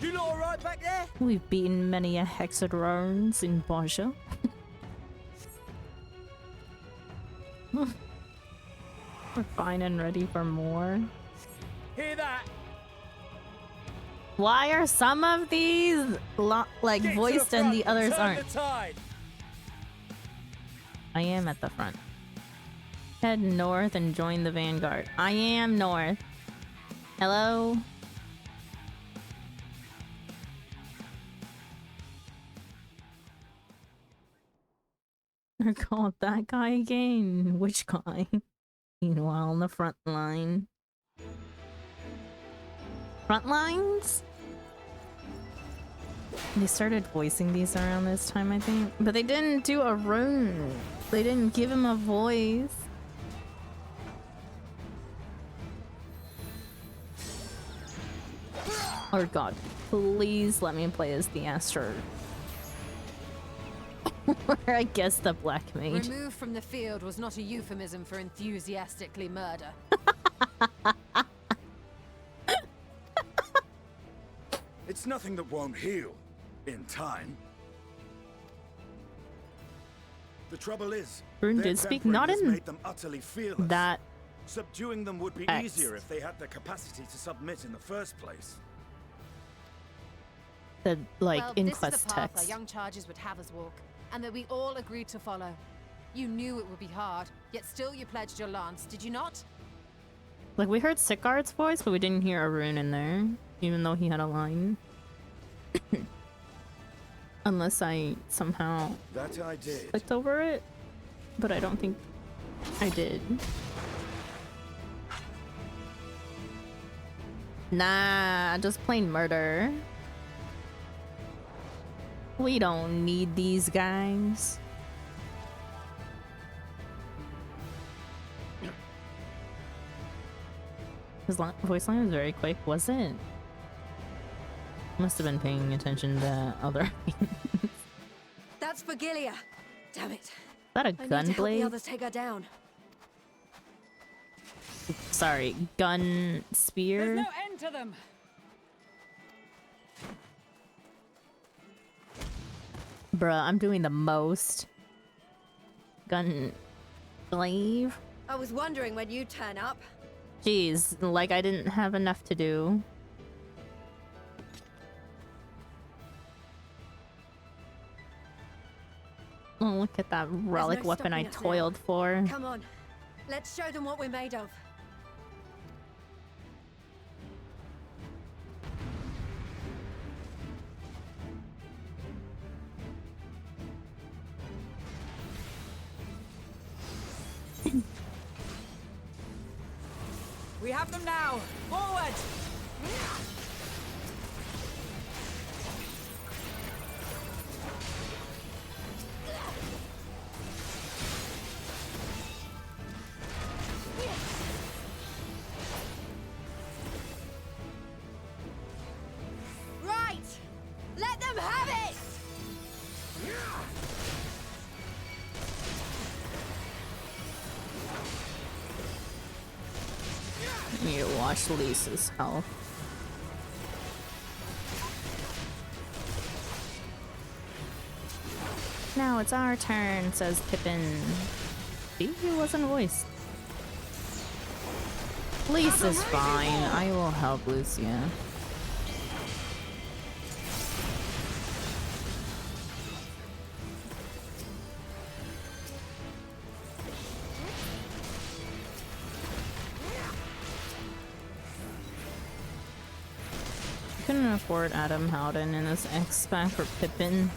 You lot alright back there? We've beaten many a hexadrones in Baja. We're fine and ready for more. Hear that? Why are some of these like Get to voiced the and the front, others turn aren't? the tide. I am at the front. Head north and join the vanguard. I am north. Hello? They're called that guy again. Which guy? Meanwhile, on the front line. Front lines? They started voicing these around this time, I think. But they didn't do a rune. They didn't give him a voice. Oh god, please let me play as the Astro. Or I guess the Black Mage. Removed from the field was not a euphemism for enthusiastically murder. It's nothing that won't heal in time. The trouble is, Rune their did speak temperament not has in made them utterly fearless. that Subduing them would be text. easier if they had the capacity to submit in the first place. The like Well, in this quest is the path text. our young charges would have us walk, and that we all agreed to follow. You knew it would be hard, yet still you pledged your lance, did you not? Like we heard Sicard's voice, but we didn't hear a rune in there, even though he had a line. Unless I somehow That I did. clicked over it, but I don't think I did. Nah, just plain murder. We don't need these guys. His voice line was very quick, was it? Must have been paying attention to other things. That's for Gilia. Damn it. Is that a I need to help the gunblade? others take her down. Sorry, gun spear? There's no end to them. Bruh, I'm doing the most. Gun glaive? I was wondering when you'd turn up. Jeez, like I didn't have enough to do. Oh, look at that relic no weapon I stopping us now. toiled for. Come on. Let's show them what we're made of. We have them now! Forward! Right! I need to watch Lisa's health. Now it's our turn, says Pippin. See, he wasn't voiced. Lisa's fine. I will help Lucia. Couldn't afford Adam Howden in this X-Pack for Pippin.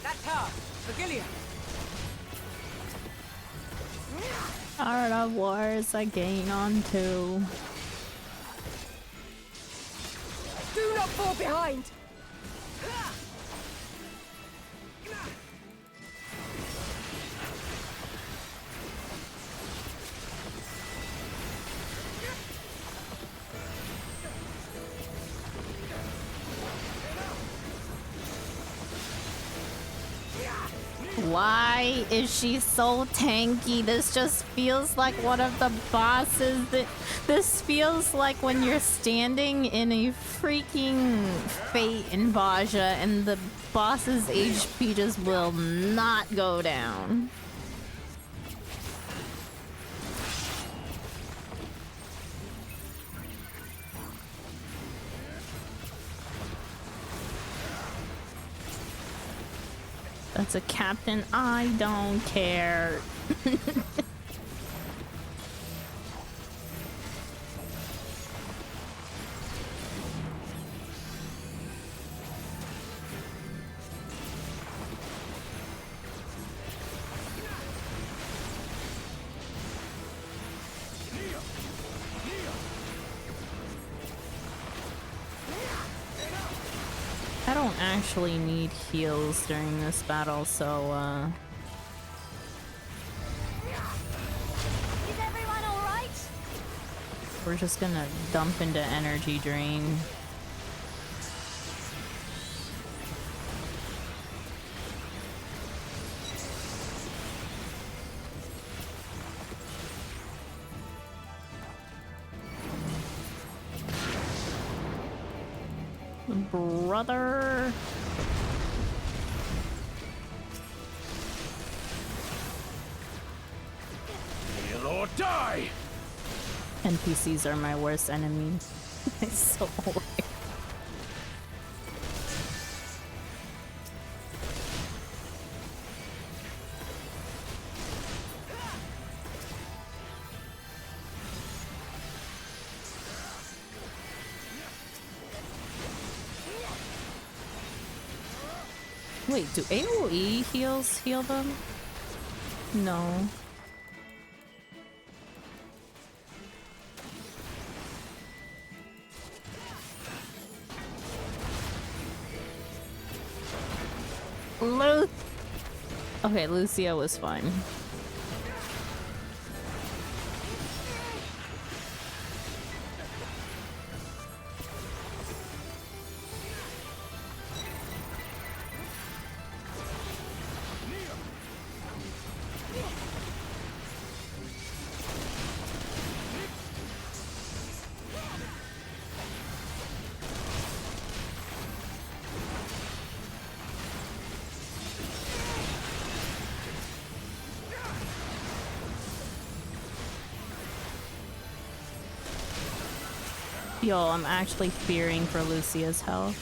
That's her! Virgilia! Art of Wars again on 2. Do not fall behind! Why is she so tanky? This just feels like one of the bosses that this feels like when you're standing in a freaking Fate in Baja and the boss's HP just will not go down. That's a captain. I don't care. I don't actually need heals during this battle, so Is everyone all right? we're just gonna dump into energy drain. Brother. Kneel or die! NPCs are my worst enemy. It's so weird. Wait, do AoE heals heal them? No. Okay, Lucia was fine. Yo, I'm actually fearing for Lucia's health.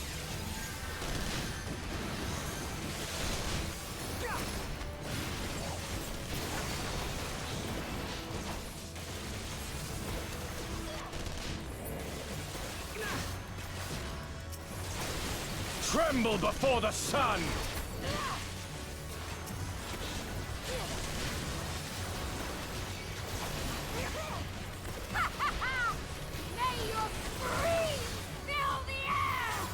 Tremble before the sun! May your screams fill the air!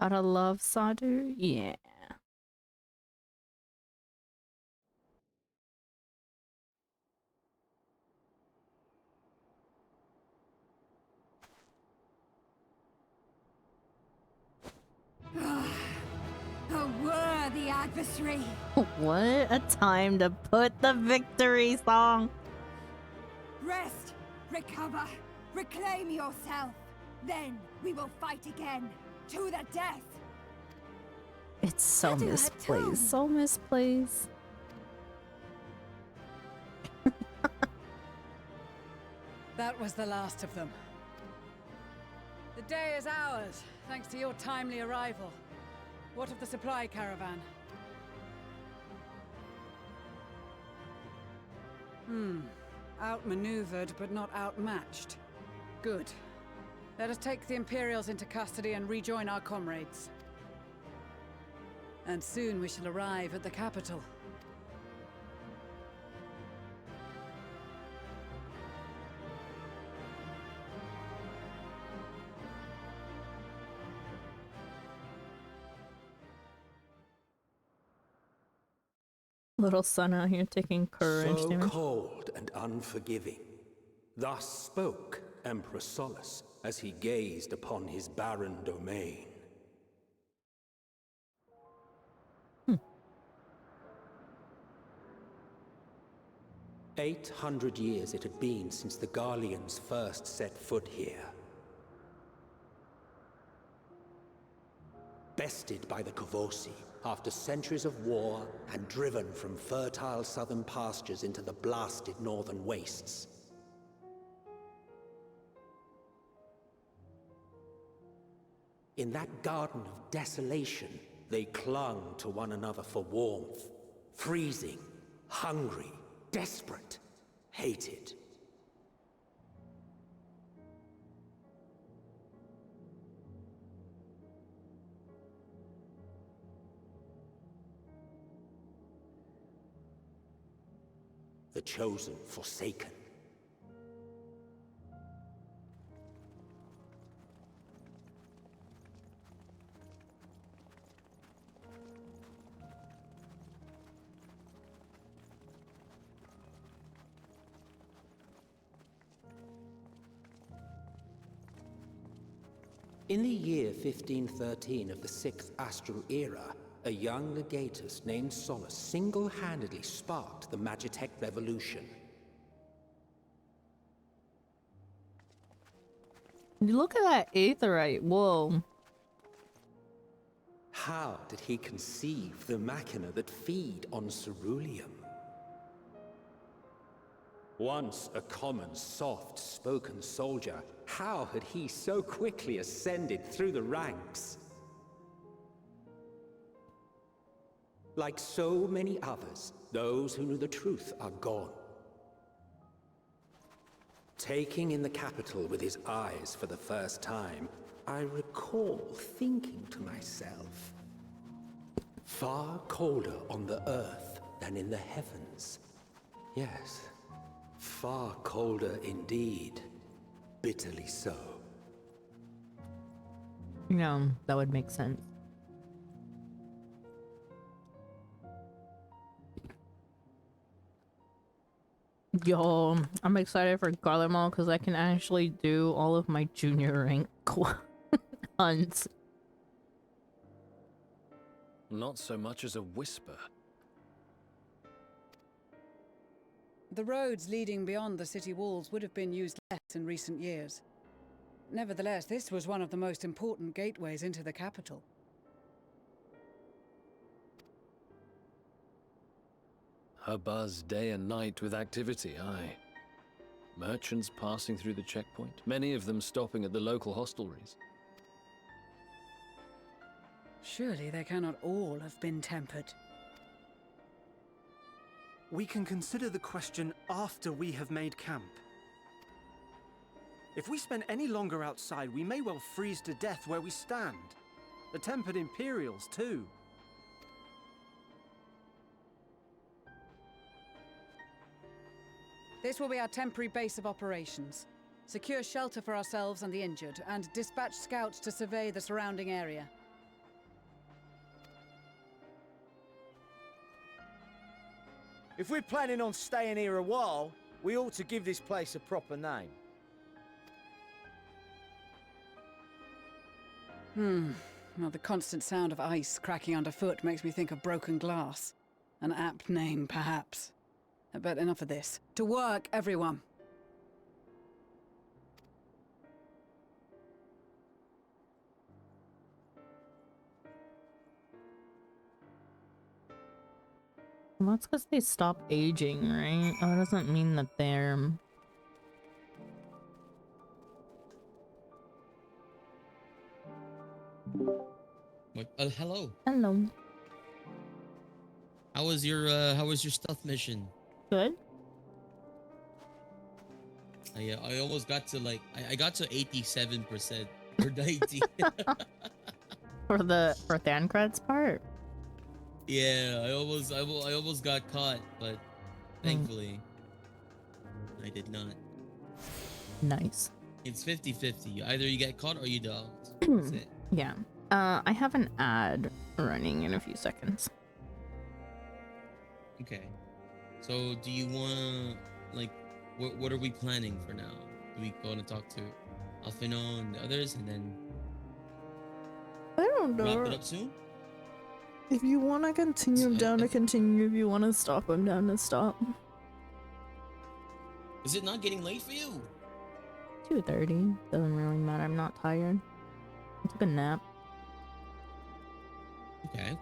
Gotta love Sadu. Yeah. A worthy adversary. What a time to put the victory song. Rest, recover, reclaim yourself. Then we will fight again, to the death. It's so misplaced. So misplaced. That was the last of them. The day is ours, thanks to your timely arrival. What of the supply caravan? Outmaneuvered, but not outmatched. Good. Let us take the Imperials into custody and rejoin our comrades. And soon we shall arrive at the capital. Little son out here taking courage. So damage. cold and unforgiving. Thus spoke Emperor Solus as he gazed upon his barren domain. 800 years it had been since the Garleans first set foot here. Bested by the Kavosi after centuries of war and driven from fertile southern pastures into the blasted northern wastes. In that garden of desolation, they clung to one another for warmth, freezing, hungry, desperate, hated. The chosen forsaken. In the year 1513 of the 6th Astral Era, a young legatus named Solus single-handedly sparked the Magitech Revolution. Look at that aetherite. Whoa. How did he conceive the machina that feed on ceruleum? Once a common, soft-spoken soldier, how had he so quickly ascended through the ranks? Like so many others, those who knew the truth are gone. Taking in the capital with his eyes for the first time, I recall thinking to myself, far colder on the earth than in the heavens. Yes, far colder indeed. Bitterly so. No, that would make sense. Yo, I'm excited for Garlemald because I can actually do all of my junior rank hunts. Not so much as a whisper. The roads leading beyond the city walls would have been used less in recent years. Nevertheless, this was one of the most important gateways into the capital. A buzz day and night with activity, aye. Merchants passing through the checkpoint, many of them stopping at the local hostelries. Surely they cannot all have been tempered. We can consider the question after we have made camp. If we spend any longer outside, we may well freeze to death where we stand. The tempered Imperials, too. This will be our temporary base of operations. Secure shelter for ourselves and the injured, and dispatch scouts to survey the surrounding area. If we're planning on staying here a while, we ought to give this place a proper name. Well, the constant sound of ice cracking underfoot makes me think of broken glass. An apt name, perhaps. But enough of this. To work, everyone! Well, that's because they stop aging, right? Oh, it doesn't mean that they're... What? Hello. Hello. How was your stealth mission? Good. I almost got to like I got to 87% or 90. For Thancred's part? Yeah, I almost got caught, but thankfully I did not. Nice. It's 50-50. Either you get caught or you don't. That's it. Yeah. I have an ad running in a few seconds. Okay. So do you wanna like what are we planning for now? Do we go and talk to Alfino and the others and then I don't know. wrap it up soon? If you want to continue, I'm down to continue. If you want to stop, I'm down to stop. Is it not getting late for you? 2:30. Doesn't really matter. I'm not tired. I took a nap. Okay.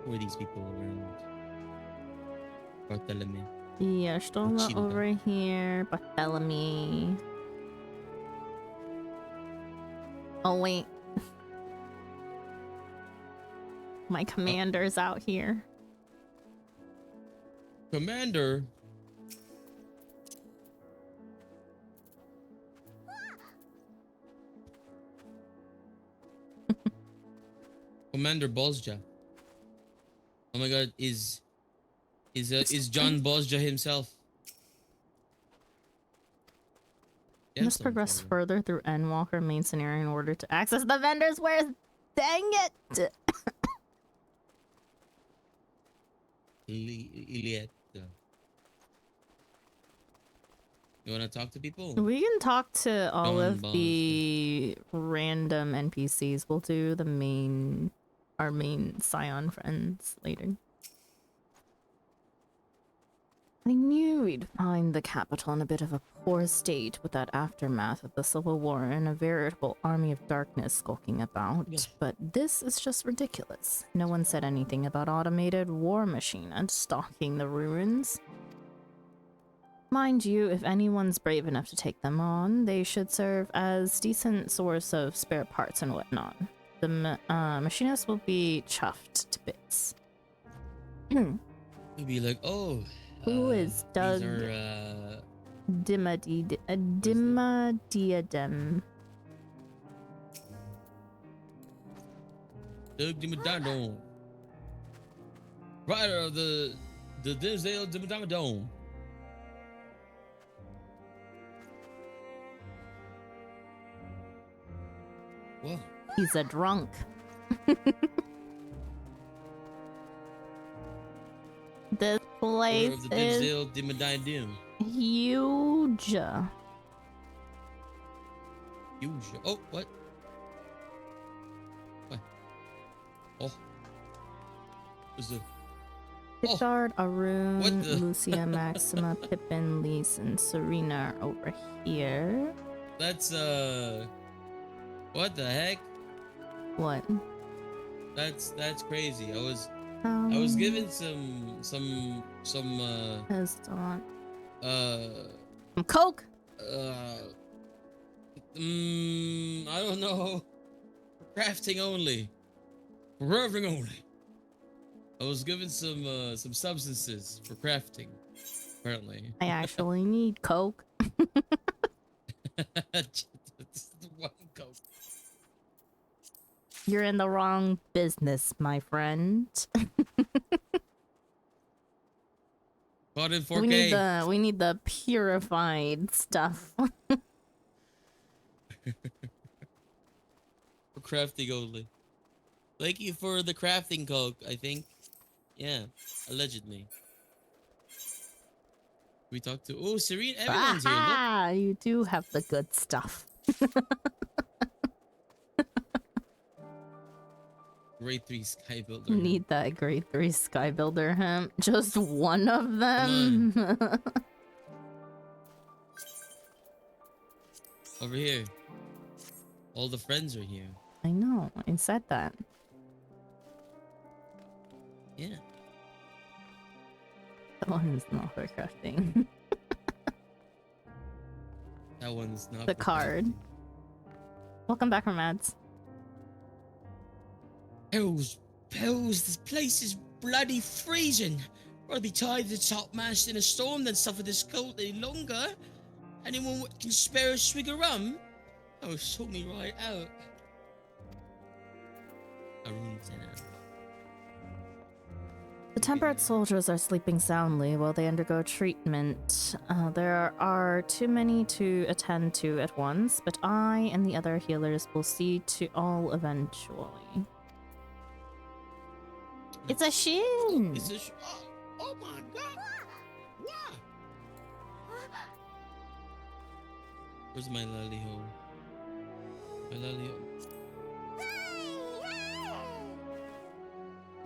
Who are these people around? Bartholomew. Yeah, Stola over here. Bartholomew. Oh, wait. My commander's out here. Commander? Commander Bozja. Oh my god, is John Bozja himself? You must progress further through Endwalker main scenario in order to access the vendors. Where's... Dang it! Iliet. You want to talk to people? We can talk to all John of the random NPCs. We'll do the our main Scion friends later. I knew we'd find the capital in a bit of a poor state with that aftermath of the Civil War and a veritable army of darkness skulking about, but this is just ridiculous. No one said anything about automated war machine and stalking the ruins. Mind you, if anyone's brave enough to take them on, they should serve as decent source of spare parts and whatnot. The machinists will be chuffed to bits. You'd be like, oh... Who is Doug These are, Dimadiadem? Doug Dimmadome. Rider of the Denzel Dimmadome. Whoa. He's a drunk. This place Of the is Denzel Dimmadome. huge. Huge. Oh, what? What? Oh. What's the... Picard, Arun, What the- Lucia, Maxima, Pippin, Lise, and Serena are over here. That's, what the heck? What? That's crazy. I was given some Has on. some Coke. I don't know. Crafting only. Crafting only. I was given some substances for crafting. Apparently. I actually need Coke. Just one Coke. You're in the wrong business, my friend. Bought in 4K. We need the purified stuff. For crafting only. Thank you for the crafting Coke, I think. Yeah, allegedly. We talked to. Oh, Serene, everyone's here. Look. Ah, you do have the good stuff. Grade 3 Sky Builder. Need that grade 3 Sky Builder hemp. Just one of them. Over here. All the friends are here. I know. I said that. Yeah. That one is not for crafting. That one's not The for card. Welcome back from ads. Pills, this place is bloody freezing. Rather be tied to the topmast in a storm than suffer this cold any longer. Anyone can spare a swig of rum? Oh, sort me right out. Arun Sena. The temperate soldiers are sleeping soundly while they undergo treatment. There are too many to attend to at once, but I and the other healers will see to all eventually. It's a shin! It's a oh my god! Wow! Where's my lally-ho? My lally-ho.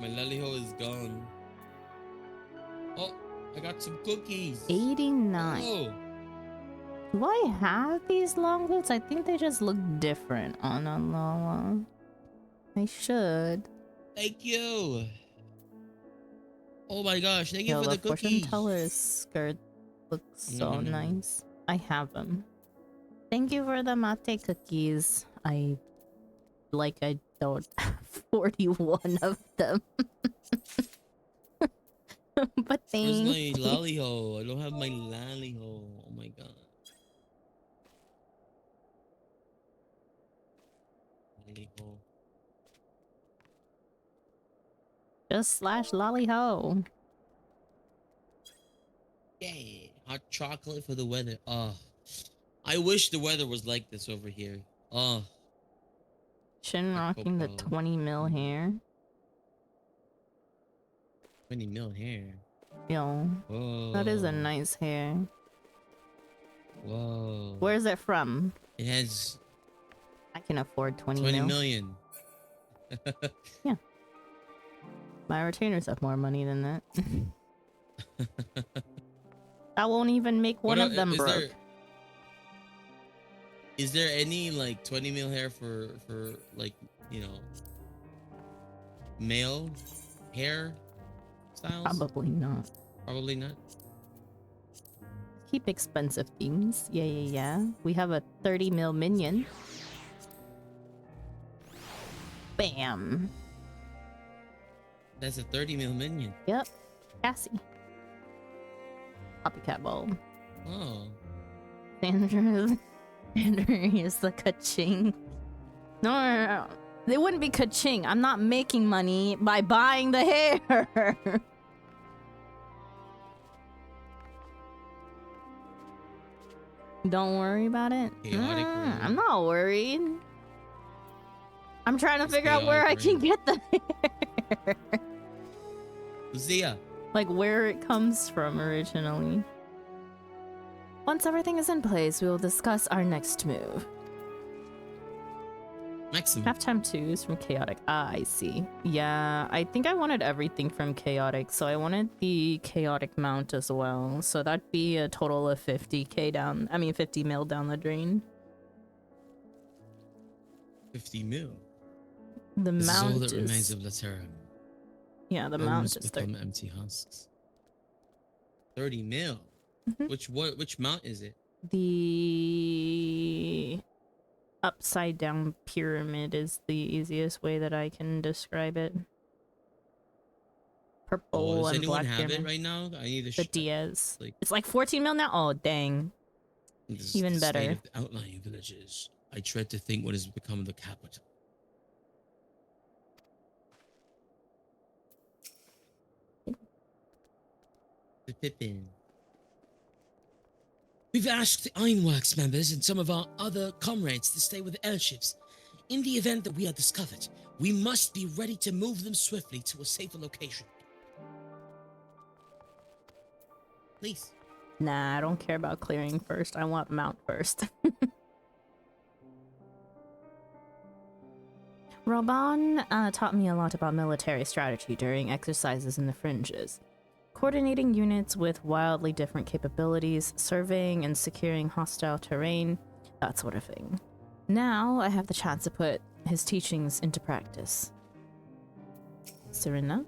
My lally-ho is gone. Oh, I got some cookies. 89. Oh. Do I have these long boots? I think they just look different on Alala. I should. Thank you. Oh my gosh, thank you Yo, for the the fortune cookies. teller's skirt looks so No. nice. I have them. Thank you for the mate cookies. I don't have 41 of them. But Where's thank my you. lally-ho? I don't have my lally-ho. Oh my god. Lally-ho. Just slash lolly ho. Yay! Hot chocolate for the weather. Oh, I wish the weather was like this over here. Oh, Shin rocking the cocoa. 20 mil hair. 20 mil hair. Yo, Whoa. that is a nice hair. Whoa. Where's it from? It has I can afford 20 20 mil. million. Yeah. My retainers have more money than that. I won't even make one of them broke. Is there any like 20 mil hair for like, you know, male hair styles? Probably not. Probably not. Keep expensive things. Yeah. We have a 30 mil minion. Bam. That's a 30 mil minion. Yep. Cassie. Copycat bulb. Oh. Sandra is the ka-ching. No. They wouldn't be ka-ching. I'm not making money by buying the hair. Don't worry about it. Chaotic rain. I'm not worried. I'm trying to It's figure out where I can chaotic get the hair. Lucia. Like where it comes from originally. Once everything is in place, we will discuss our next move. Maximum. Halftime 2 is from Chaotic. Ah, I see. Yeah, I think I wanted everything from Chaotic, so I wanted the Chaotic mount as well. So that'd be a total of 50k down, 50 mil down the drain. 50 mil. The This mount is all that remains is... of Laterra. Yeah, the Bones mount is become 30. empty husks. 30 mil. Which mount is it? The upside down pyramid is the easiest way that I can describe it. Purple Does and anyone black have pyramid. it right now? I need to The Diaz. like It's like 14 mil now? Oh, dang. this is Even the state better. of the outlying villages. I dread to think what has become of the capital. The Pippin. We've asked the Ironworks members and some of our other comrades to stay with the airships. In the event that we are discovered, we must be ready to move them swiftly to a safer location. Please. Nah, I don't care about clearing first. I want mount first. Roban taught me a lot about military strategy during exercises in the fringes. Coordinating units with wildly different capabilities, surveying and securing hostile terrain, that sort of thing. Now I have the chance to put his teachings into practice. Serena?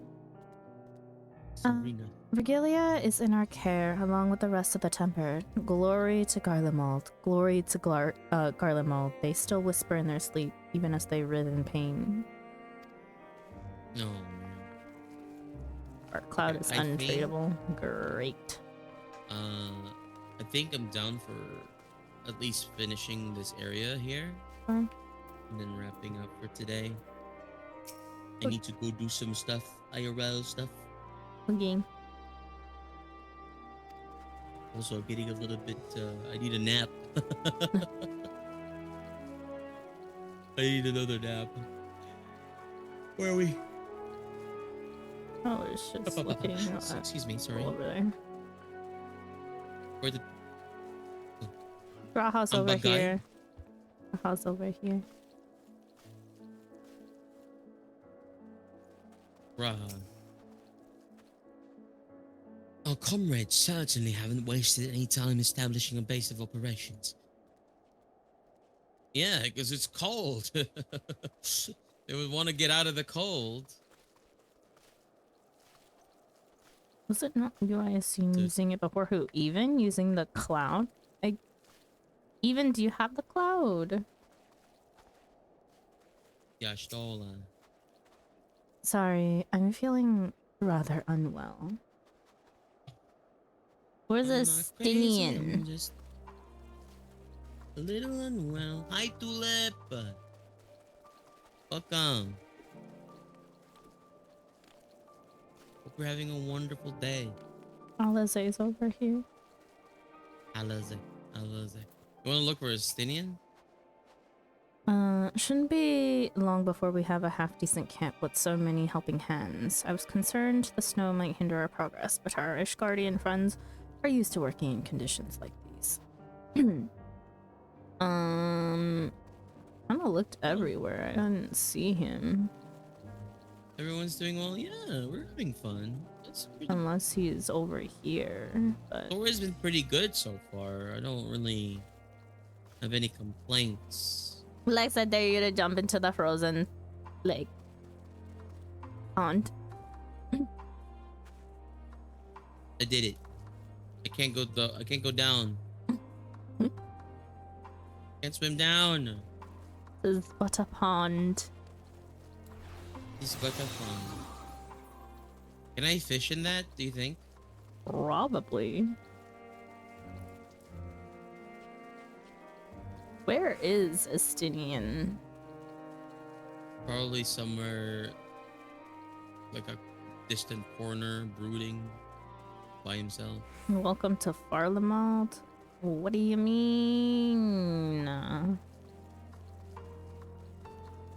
Virgilia is in our care, along with the rest of the Tempered. Glory to Garlemald. Glory to Garlemald. They still whisper in their sleep, even as they writhe in pain. No. Our cloud is untradeable. Great. I think I'm down for at least finishing this area here. And then wrapping up for today. I need to go do some stuff. IRL stuff. Okay. Also getting a little bit, I need a nap. I need another nap. Where are we? Oh, it's just looking at excuse me, sorry. over there. Where the Raha's over here. Raha's over here. Raha. Our comrades certainly haven't wasted any time establishing a base of operations. Yeah, because it's cold. They would want to get out of the cold. Was it not you, I assume, using it before? Who? Even? Using the cloud? Even, do you have the cloud? Yeah, stolen. Sorry, I'm feeling rather unwell. Where's I'm a not crazy, I'm Stinian? just a little unwell. Hi, Tulip. Welcome. Hope you're having a wonderful day. Alize's over here. Alize. You want to look for a Stinian? Shouldn't be long before we have a half-decent camp with so many helping hands. I was concerned the snow might hinder our progress, but our Ishgardian friends are used to working in conditions like these. Kinda looked everywhere. I didn't see him. Everyone's doing well? Yeah, we're having fun. Unless he's over here, but... Story's been pretty good so far. I don't really have any complaints. Lex, I dare you to jump into the frozen lake. Pond. I did it. I can't go down. Can't swim down. This is but a pond. This is but a pond. Can I fish in that, do you think? Probably. Where is Estinian? Probably somewhere like a distant corner, brooding by himself. Welcome to Farlamald. What do you mean?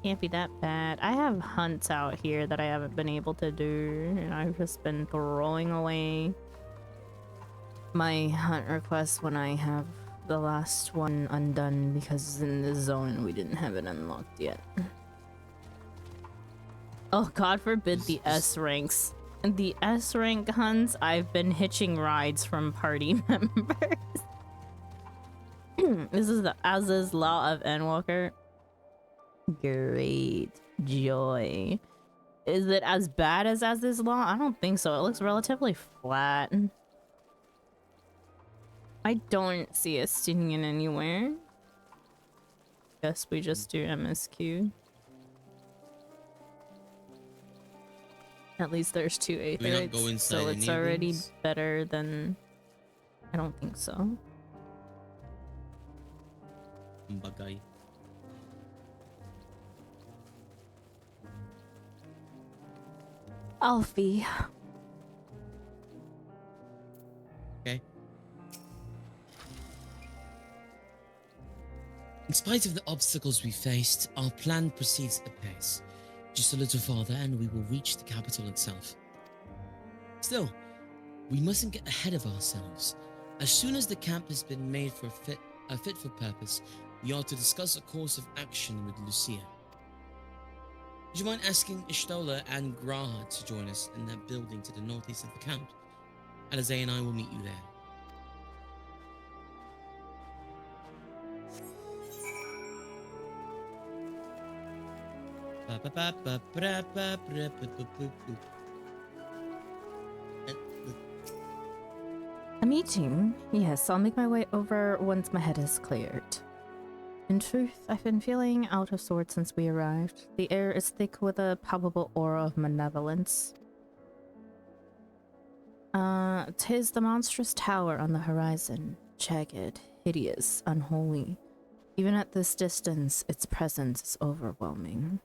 Can't be that bad. I have hunts out here that I haven't been able to do, and I've just been throwing away my hunt requests when I have the last one undone because in this zone we didn't have it unlocked yet. Oh, God forbid the S ranks. The S rank hunts, I've been hitching rides from party members. This is the Az's Law of Endwalker. Great joy. Is it as bad as Az's Law? I don't think so. It looks relatively flat. I don't see a Stinian anywhere. Guess we just do MSQ. At least there's 2 Aetherites, so it's already better than... I don't think so. Bagay. Alfie. Okay. In spite of the obstacles we faced, our plan proceeds apace. Just a little farther and we will reach the capital itself. Still, We mustn't get ahead of ourselves. As soon as the camp has been made for fit for purpose, we ought to discuss a course of action with Lucia. Would you mind asking Ishtola and Graha to join us in that building to the northeast of the camp? Alizé and I will meet you there. A meeting? Yes, I'll make my way over once my head is cleared. In truth, I've been feeling out of sorts since we arrived. The air is thick with a palpable aura of malevolence. 'Tis the monstrous tower on the horizon, jagged, hideous, unholy. Even at this distance, its presence is overwhelming.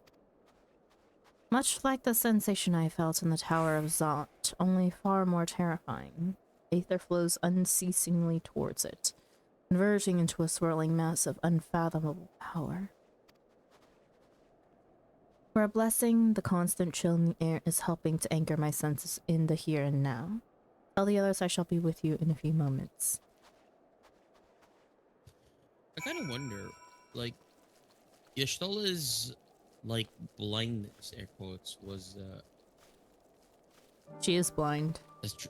Much like the sensation I felt in the Tower of Zot, only far more terrifying. Aether flows unceasingly towards it, converging into a swirling mass of unfathomable power. For a blessing, the constant chill in the air is helping to anchor my senses in the here and now. Tell the others I shall be with you in a few moments. I kind of wonder, like, Yashtola's, like, blindness, air quotes, was, She is blind.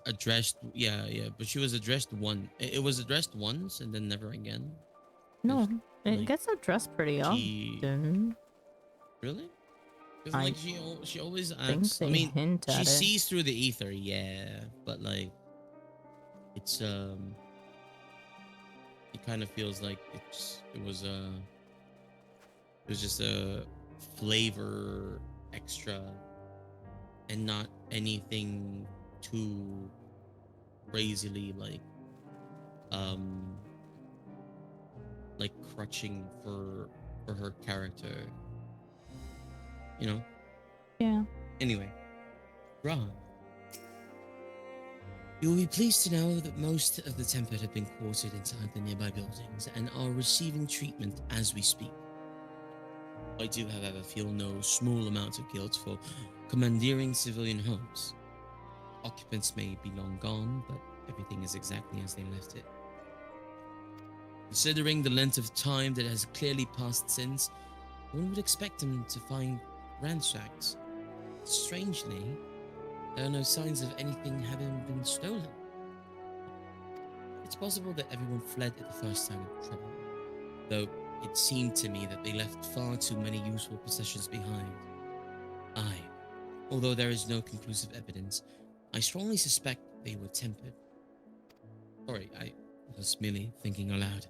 Addressed, yeah, but she was addressed it was addressed once and then never again. No, it like, gets addressed pretty often. Really? Because, like, she always acts, they I mean, hint she at it. sees through the ether, yeah, but, like, it's, it kind of feels like it was just a flavor extra and not anything too crazily like crutching for her character, you know. Yeah. Anyway, Rahan, you will be pleased to know that most of the Tempered have been quartered inside the nearby buildings and are receiving treatment as we speak. I do, however, feel no small amount of guilt for commandeering civilian homes. Occupants may be long gone, but everything is exactly as they left it. Considering the length of time that has clearly passed since, one would expect them to find ransacked. Strangely, there are no signs of anything having been stolen. It's possible that everyone fled at the first sign of trouble, though it seemed to me that they left far too many useful possessions behind. Although there is no conclusive evidence, I strongly suspect they were tempered. Sorry, I was merely thinking aloud.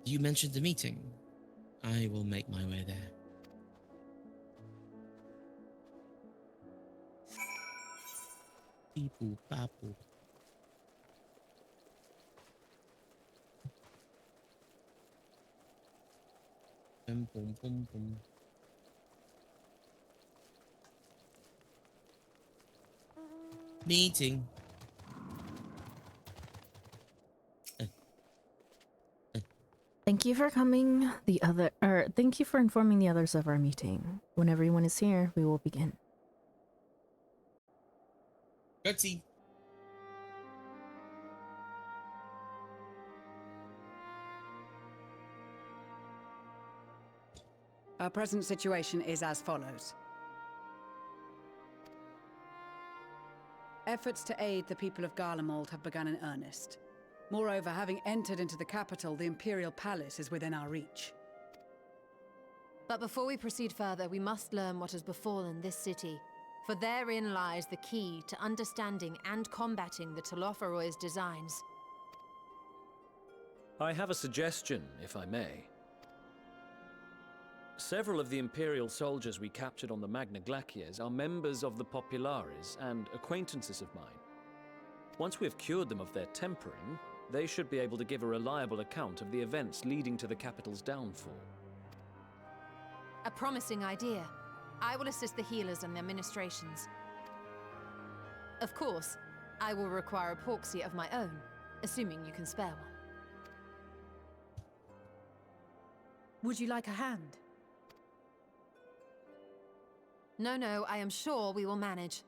You mentioned the meeting. I will make my way there. Beep-boop, bap-boop. Boom, boom, boom, boom. Meeting. Thank you for coming. Thank you for informing the others of our meeting. When everyone is here, we will begin. Gutsy. Our present situation is as follows. Efforts to aid the people of Garlemald have begun in earnest. Moreover, having entered into the capital, the Imperial Palace is within our reach. But before we proceed further, we must learn what has befallen this city, for therein lies the key to understanding and combating the Telophoroid's designs. I have a suggestion, if I may. Several of the Imperial soldiers we captured on the Magna Glaciers are members of the Populares and acquaintances of mine. Once we have cured them of their tempering, they should be able to give a reliable account of the events leading to the capital's downfall. A promising idea. I will assist the healers and their ministrations. Of course, I will require a proxy of my own, assuming you can spare one. Would you like a hand? No, I am sure we will manage.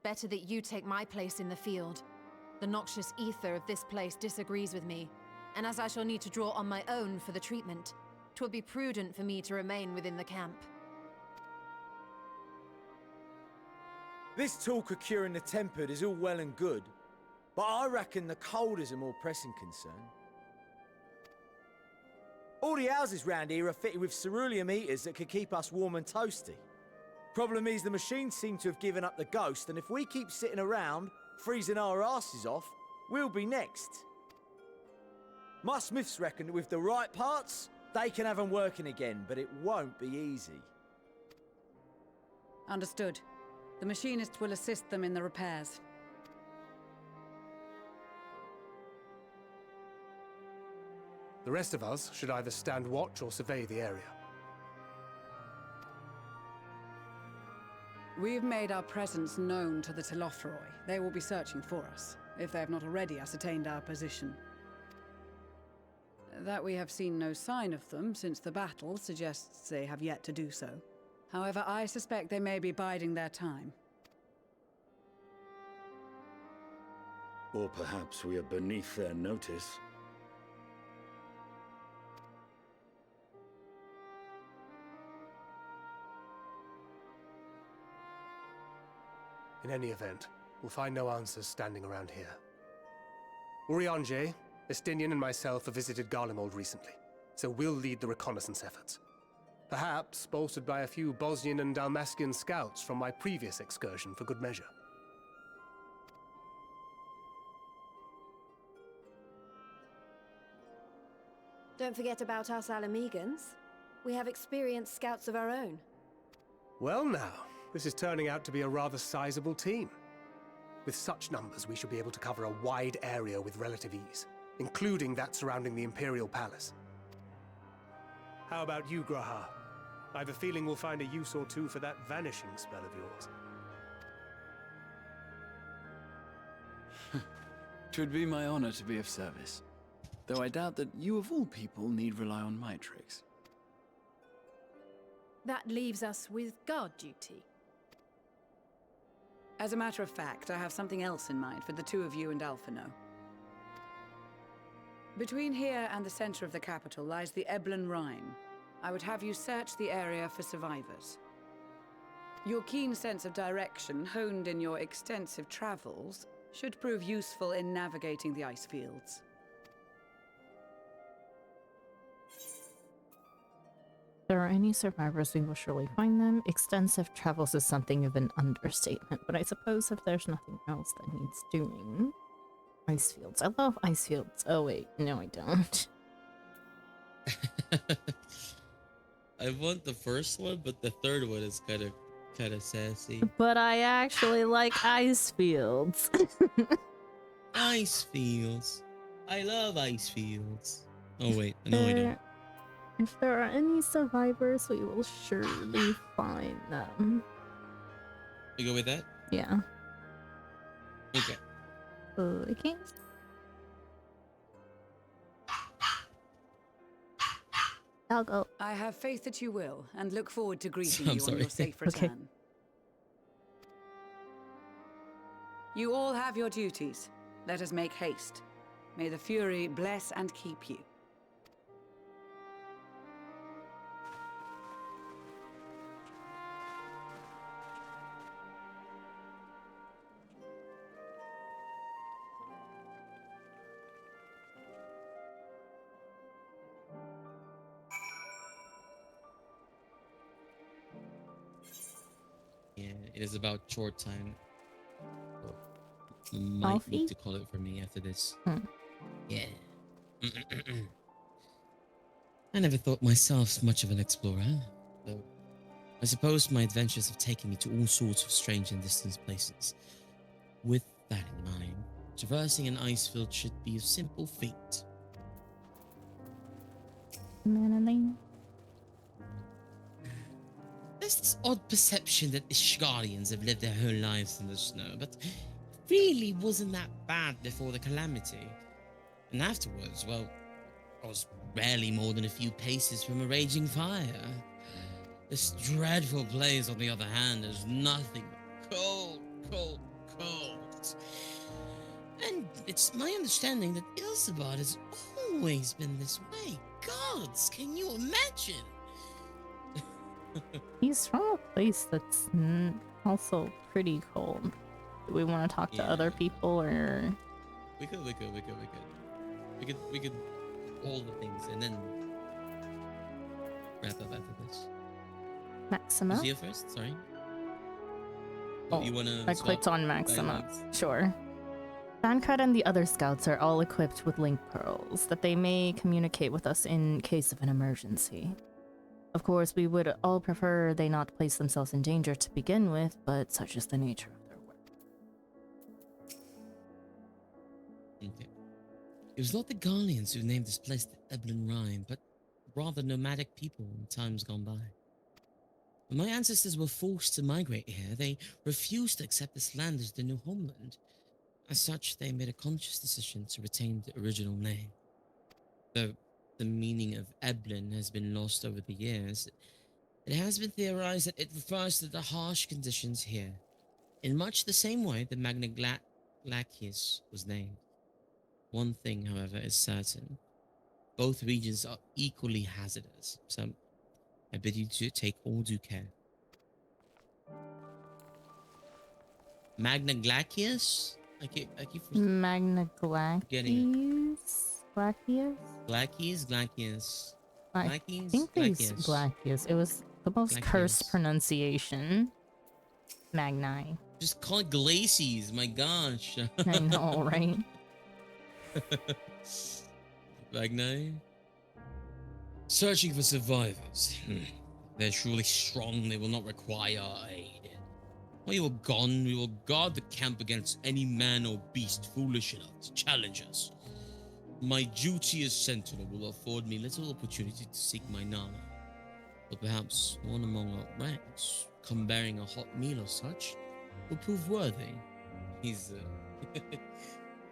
Better that you take my place in the field. The noxious ether of this place disagrees with me, and as I shall need to draw on my own for the treatment, 'twill be prudent for me to remain within the camp. This talk of curing the tempered is all well and good, but I reckon the cold is a more pressing concern. All the houses round here are fitted with ceruleum heaters that could keep us warm and toasty. Problem is, the machines seem to have given up the ghost, and if we keep sitting around, freezing our asses off, we'll be next. My smiths reckon that with the right parts, they can have them working again, but it won't be easy. Understood. The machinists will assist them in the repairs. The rest of us should either stand watch or survey the area. We've made our presence known to the Telophroi. They will be searching for us, if they have not already ascertained our position. That we have seen no sign of them since the battle suggests they have yet to do so. However, I suspect they may be biding their time. Or perhaps we are beneath their notice. In any event, we'll find no answers standing around here. Urianger, Estinian and myself have visited Garlemald recently, so we'll lead the reconnaissance efforts. Perhaps bolstered by a few Bosnian and Dalmatian scouts from my previous excursion for good measure. Don't forget about us Alamegans. We have experienced scouts of our own. Well now, this is turning out to be a rather sizable team. With such numbers, we should be able to cover a wide area with relative ease, including that surrounding the Imperial Palace. How about you, Graha? I have a feeling we'll find a use or two for that vanishing spell of yours. Twould be my honor to be of service, though I doubt that you of all people need rely on my tricks. That leaves us with guard duty. As a matter of fact, I have something else in mind for the two of you and Alphino. Between here and the center of the capital lies the Eblan Rhine. I would have you search the area for survivors. Your keen sense of direction, honed in your extensive travels, should prove useful in navigating the ice fields. If there are any survivors, we will surely find them. Extensive travels is something of an understatement, but I suppose if there's nothing else that needs doing... Ice fields. I love ice fields. Oh wait, no I don't. I want the first one, but the third one is kind of sassy. But I actually like ice fields. Ice fields. I love ice fields. Oh wait, no I don't. If there are any survivors, we will surely find them. You go with that? Yeah. Okay. Okay. I'll go. I have faith that you will, and look forward to greeting you sorry. on your safe Okay. return. You all have your duties. Let us make haste. May the Fury bless and keep you. Yeah, it is about short time. Might need to call it for me after this. Yeah. I never thought myself much of an explorer, though I suppose my adventures have taken me to all sorts of strange and distant places. With that in mind, traversing an ice field should be a simple feat. There's this odd perception that Ishgarians have lived their whole lives in the snow, but it really wasn't that bad before the calamity. And afterwards, well, I was barely more than a few paces from a raging fire. This dreadful place, on the other hand, is nothing but cold, cold, cold. And it's my understanding that Ilsabad has always been this way. Gods, can you imagine? He's from a place that's also pretty cold. Do we want to talk to other people, or We could all the things and then wrap up after this. Maxima? Who's here first? Sorry. Oh, you wanna I swap clicked on Maxima. dialogues? Sure. Bankard and the other scouts are all equipped with link pearls that they may communicate with us in case of an emergency. Of course, we would all prefer they not place themselves in danger to begin with, but such is the nature of their work. Okay. It was not the Garleans who named this place the Eblin Rhyme, but rather nomadic people in times gone by. When my ancestors were forced to migrate here, they refused to accept this land as their new homeland. As such, they made a conscious decision to retain the original name. Though the meaning of Eblin has been lost over the years, it has been theorized that it refers to the harsh conditions here, in much the same way the Magna Glacius was named. One thing, however, is certain. Both regions are equally hazardous, so I bid you to take all due care. Magna Glacius? I keep Magna getting Glacius? Glacius? Glacius. I think it's Glacius. It was the most cursed pronunciation. Magni. Just call it Glacies, my gosh. I know, right? Magni? Searching for survivors. They're truly strong, they will not require our aid. While you are gone, we will guard the camp against any man or beast foolish enough to challenge us. My duty as sentinel will afford me little opportunity to seek my Nana. But perhaps one among our ranks, come bearing a hot meal or such, will prove worthy. He's,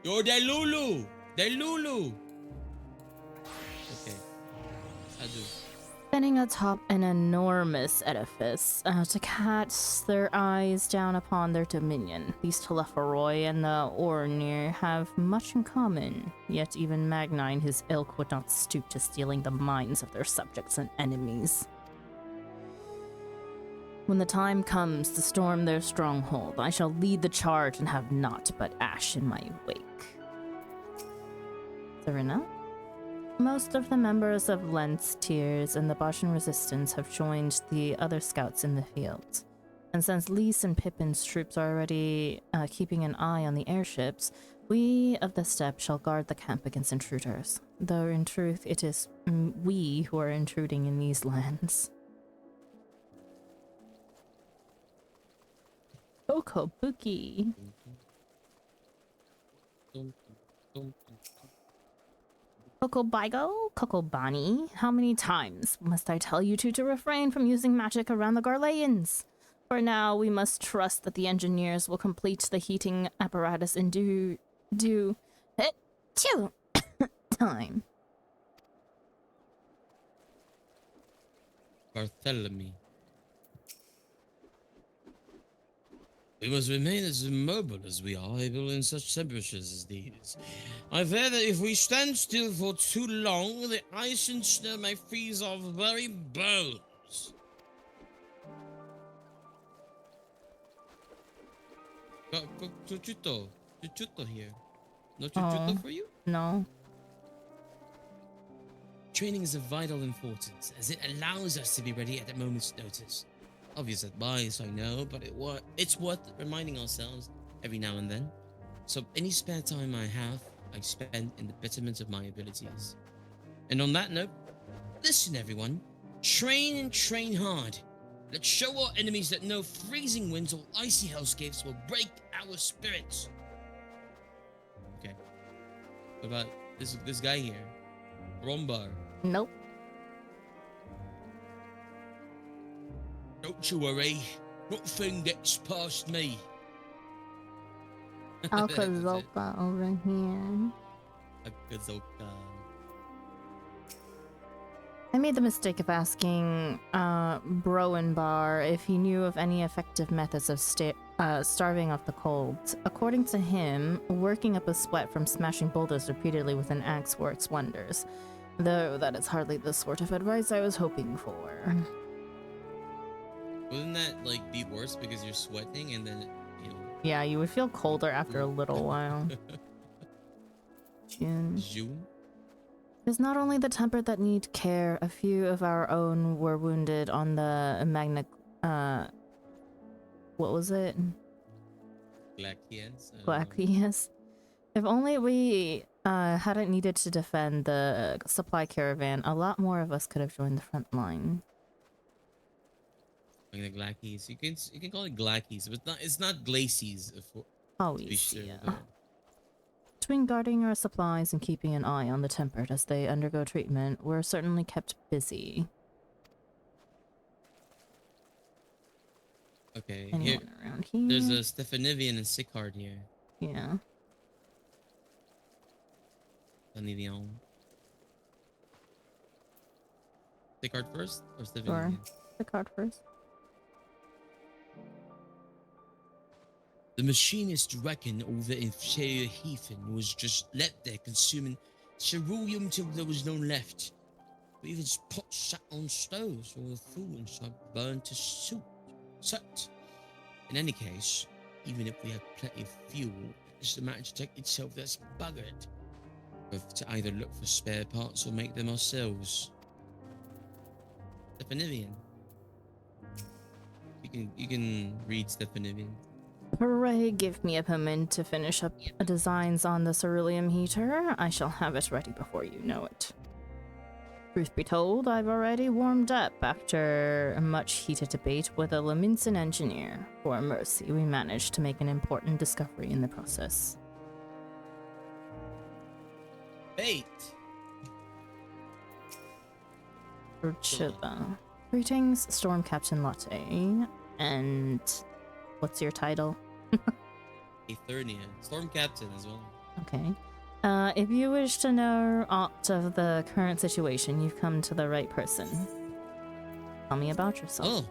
Yo, Delulu! Delulu! Okay. I do. Standing atop an enormous edifice, to cast their eyes down upon their dominion, these Telepharoi and the Ornir have much in common, yet even Magni and his ilk would not stoop to stealing the minds of their subjects and enemies. When the time comes to storm their stronghold, I shall lead the charge and have naught but ash in my wake. Serena? Most of the members of Lentz, Tears, and the Boshan Resistance have joined the other scouts in the field. And since Lys and Pippin's troops are already keeping an eye on the airships, we of the Steppe shall guard the camp against intruders. Though in truth, it is we who are intruding in these lands. Kokobuki. Kokobigo? Kokobani? How many times must I tell you two to refrain from using magic around the Garleans? For now, we must trust that the engineers will complete the heating apparatus in due time. Bartholomew. We must remain as immobile as we are able in such temperatures as these. I fear that if we stand still for too long, the ice and snow may freeze our very bones. Chuchuto here. No chuchuto for you? No. Training is of vital importance, as it allows us to be ready at a moment's notice. Obvious advice, I know, but it's worth reminding ourselves every now and then. So any spare time I have, I spend in the betterment of my abilities. And on that note, listen everyone, train and train hard. Let's show our enemies that no freezing winds or icy hellscapes will break our spirits. Okay. What about this guy here? Rombar. Nope. Don't you worry, nothing gets past me. Alkazoka over here. Alkazoka. I made the mistake of asking Broenbar if he knew of any effective methods of starving off the cold. According to him, working up a sweat from smashing boulders repeatedly with an axe works wonders. Though that is hardly the sort of advice I was hoping for. Wouldn't that like be worse because you're sweating and then Yeah, you would feel colder after a little while. June. It is not only the tempered that need care. A few of our own were wounded on the what was it? Glackians. If only we hadn't needed to defend the supply caravan, a lot more of us could have joined the front line. Like the Glackies. You can call it Glackies, but it's not Glacies. Oh, yeah. Between guarding our supplies and keeping an eye on the tempered as they undergo treatment, we're certainly kept busy. Okay, Anyone around here? There's a Stephanivian and Sicard here. Yeah. Stephanivian. Sicard first or Stephanivian? Sure. Sicard first. The machinist reckoned over in Heathen was just left there consuming ceruleum till there was none left. We even pots sat on stoves or the food inside burned to soot. In any case, even if we have plenty of fuel, it's the matter to take itself that's buggered. We have to either look for spare parts or make them ourselves. Stephanivian. You can read Stephanivian. Hooray, give me a moment to finish up designs on the ceruleum heater. I shall have it ready before you know it. Truth be told, I've already warmed up after a much heated debate with a Laminson engineer. For mercy, we managed to make an important discovery in the process. Fate! Urchilla. Greetings, Storm Captain Latte. And what's your title? Aethernia. Storm Captain as well. Okay. If you wish to know aught of the current situation, you've come to the right person. Tell me about yourself. Oh.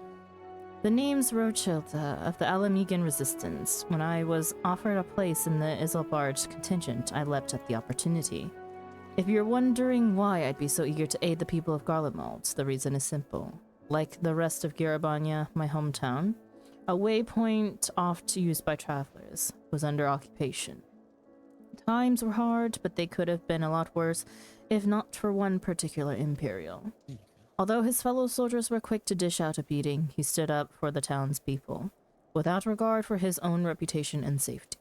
The name's Rochilda of the Alamegan Resistance. When I was offered a place in the Isilbard contingent, I leapt at the opportunity. If you're wondering why I'd be so eager to aid the people of Garlemald, the reason is simple. Like the rest of Garabanya, my hometown, a waypoint oft used by travelers was under occupation. Times were hard, but they could have been a lot worse, if not for one particular Imperial. Although his fellow soldiers were quick to dish out a beating, he stood up for the townspeople, without regard for his own reputation and safety.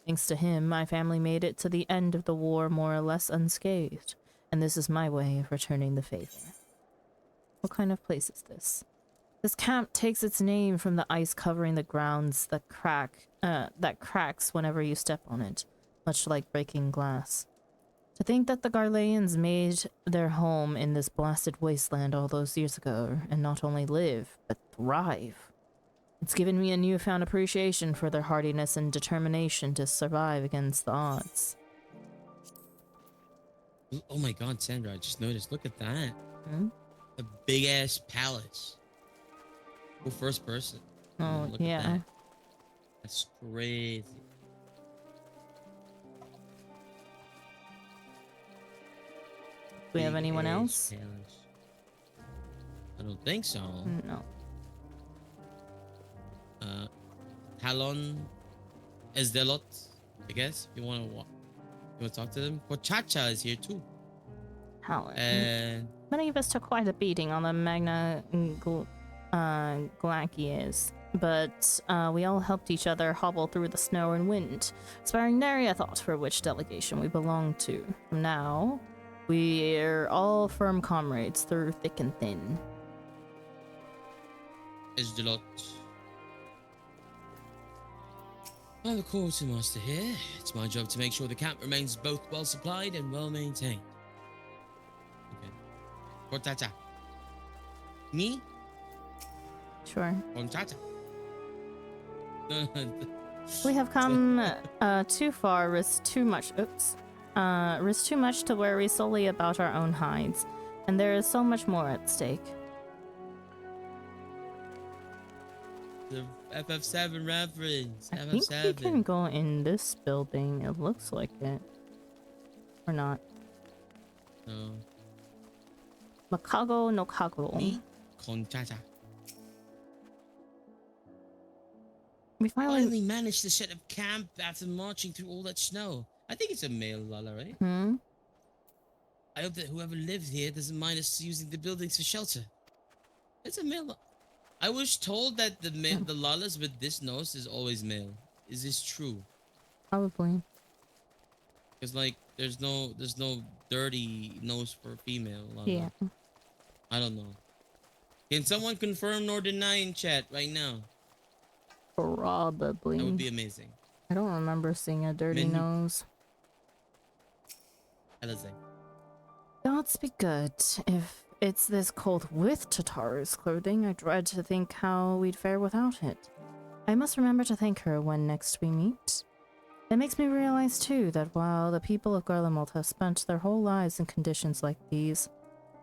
Thanks to him, my family made it to the end of the war more or less unscathed, and this is my way of returning the favor. What kind of place is this? This camp takes its name from the ice covering the grounds that cracks whenever you step on it, much like breaking glass. To think that the Garleans made their home in this blasted wasteland all those years ago, and not only live, but thrive. It's given me a newfound appreciation for their hardiness and determination to survive against the odds. Oh my god, Sandra, I just noticed. Look at that. Hmm? A big ass palace. Go first person. Oh, Look yeah. at that. That's crazy. Do we have anyone else? Palace. I don't think so. No. Talon Esdelot, I guess. If you want to talk to them. Kochacha is here too. Talon. And Many of us took quite a beating on the Magna Glaciers, but we all helped each other hobble through the snow and wind, sparing nary a thought for which delegation we belonged to. From now, we're all firm comrades through thick and thin. Esdelot. I'm the quartermaster here. It's my job to make sure the camp remains both well supplied and well maintained. Okay. Kochacha. Me? Sure. Kochacha. We have come too far, risked too much to worry solely about our own hides. And there is so much more at stake. The FF7 reference. I FF7. think we can go in this building. It looks like it. Or not. No. Makago no Kago. Me? Konchacha. We finally managed to set up camp after marching through all that snow. I think it's a male Lala, right? Hmm? I hope that whoever lives here doesn't mind us using the buildings for shelter. It's a male. I was told that the Lalas with this nose is always male. Is this true? Probably. Because like there's no dirty nose for female Lala. Yeah. I don't know. Can someone confirm nor deny in chat right now? Probably. That would be amazing. I don't remember seeing a dirty nose. Gods be good. If it's this cold with Tataru's clothing, I dread to think how we'd fare without it. I must remember to thank her when next we meet. It makes me realize too that while the people of Garlemald have spent their whole lives in conditions like these,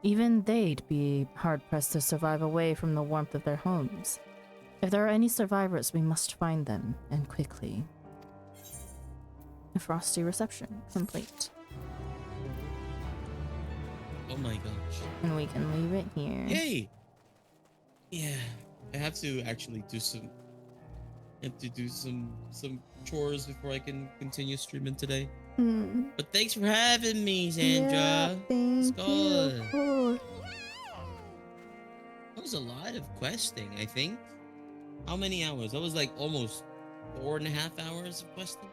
even they'd be hard-pressed to survive away from the warmth of their homes. If there are any survivors, we must find them, and quickly. A frosty reception complete. Oh my gosh. And we can leave it here. Yay! Yeah, I have to actually do some. I have to do some chores before I can continue streaming today. But thanks for having me, Sandra. Yeah, thank you. That was a lot of questing, I think. How many hours? That was like almost 4.5 hours of questing.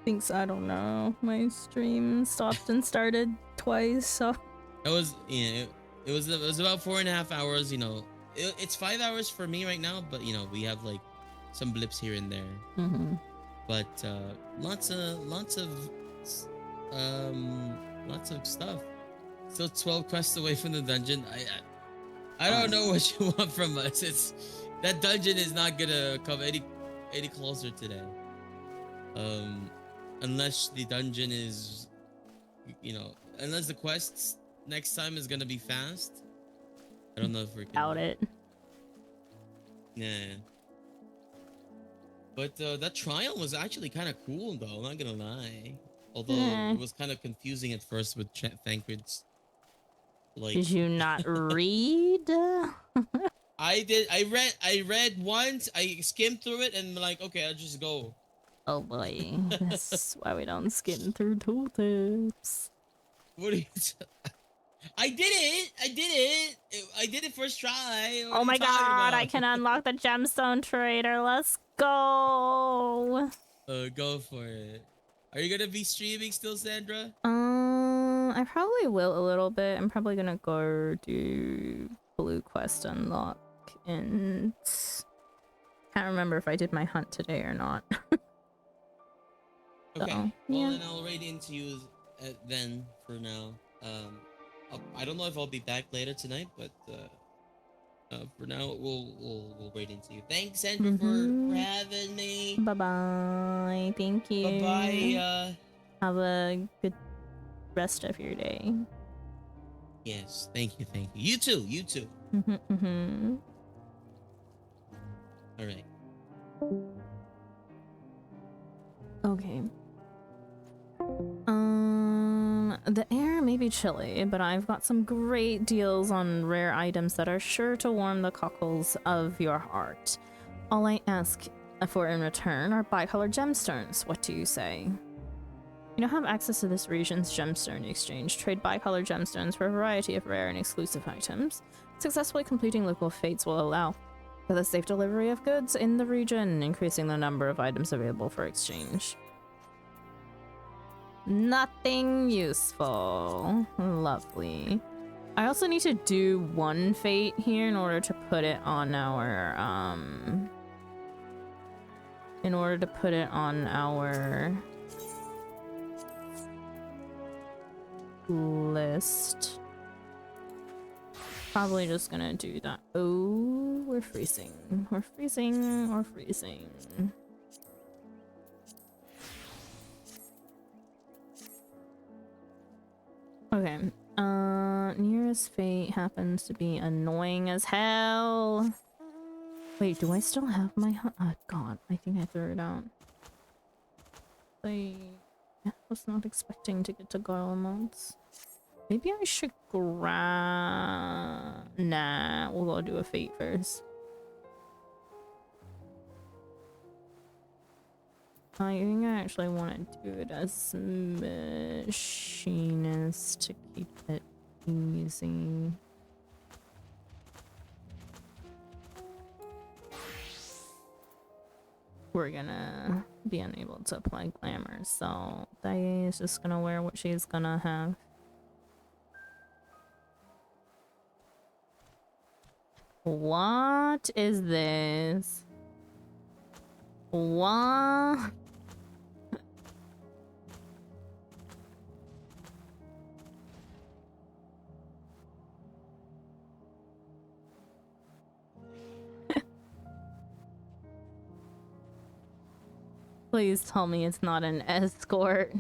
Thinks I don't know. My stream stopped and started twice, so It was it was about 4.5 hours. You know, it's 5 hours for me right now, but you know we have like some blips here and there. Mm-hmm. But lots of stuff. Still 12 quests away from the dungeon. I don't know what you want from us. It's that dungeon is not gonna come any closer today. Unless the dungeon is, you know, unless the quests next time is gonna be fast. I don't know if we can. Doubt it. Yeah. But that trial was actually kind of cool, though. I'm not gonna lie. Although it was kind of confusing at first with Thancred's. Like, did you not read? I did. I read once. I skimmed through it and like, okay, I'll just go. Oh boy, that's why we don't skim through tooltips. What are you? I did it. I did it first try. Oh my god, I can unlock the gemstone trader. Let's go. Go for it. Are you gonna be streaming still, Sandra? I probably will a little bit. I'm probably gonna go do Blue Quest unlock and can't remember if I did my hunt today or not. Okay. So, well, then I'll raid into you then for now. I don't know if I'll be back later tonight, but for now we'll raid into you. Thanks, Sandra, for having me. Bye bye. Thank you. Bye bye. Have a good rest of your day. Yes. Thank you. You too. All right. Okay. The air may be chilly, but I've got some great deals on rare items that are sure to warm the cockles of your heart. All I ask for in return are bicolored gemstones. What do you say? You now have access to this region's gemstone exchange. Trade bicolored gemstones for a variety of rare and exclusive items. Successfully completing local fates will allow for the safe delivery of goods in the region, increasing the number of items available for exchange. Nothing useful. Lovely. I also need to do one fate here in order to put it on our list. Probably just gonna do that. Oh, we're freezing. We're freezing. We're freezing. Okay. Nearest fate happens to be annoying as hell. Wait, do I still have my oh god, I think I threw it out. I was not expecting to get to Garlemald's. Maybe I should Nah, we'll go do a fate first. I think I actually want to do it as machinist to keep it easy. We're gonna be unable to apply glamour, so Daye is just gonna wear what she's gonna have. What is this? What? Please tell me it's not an escort.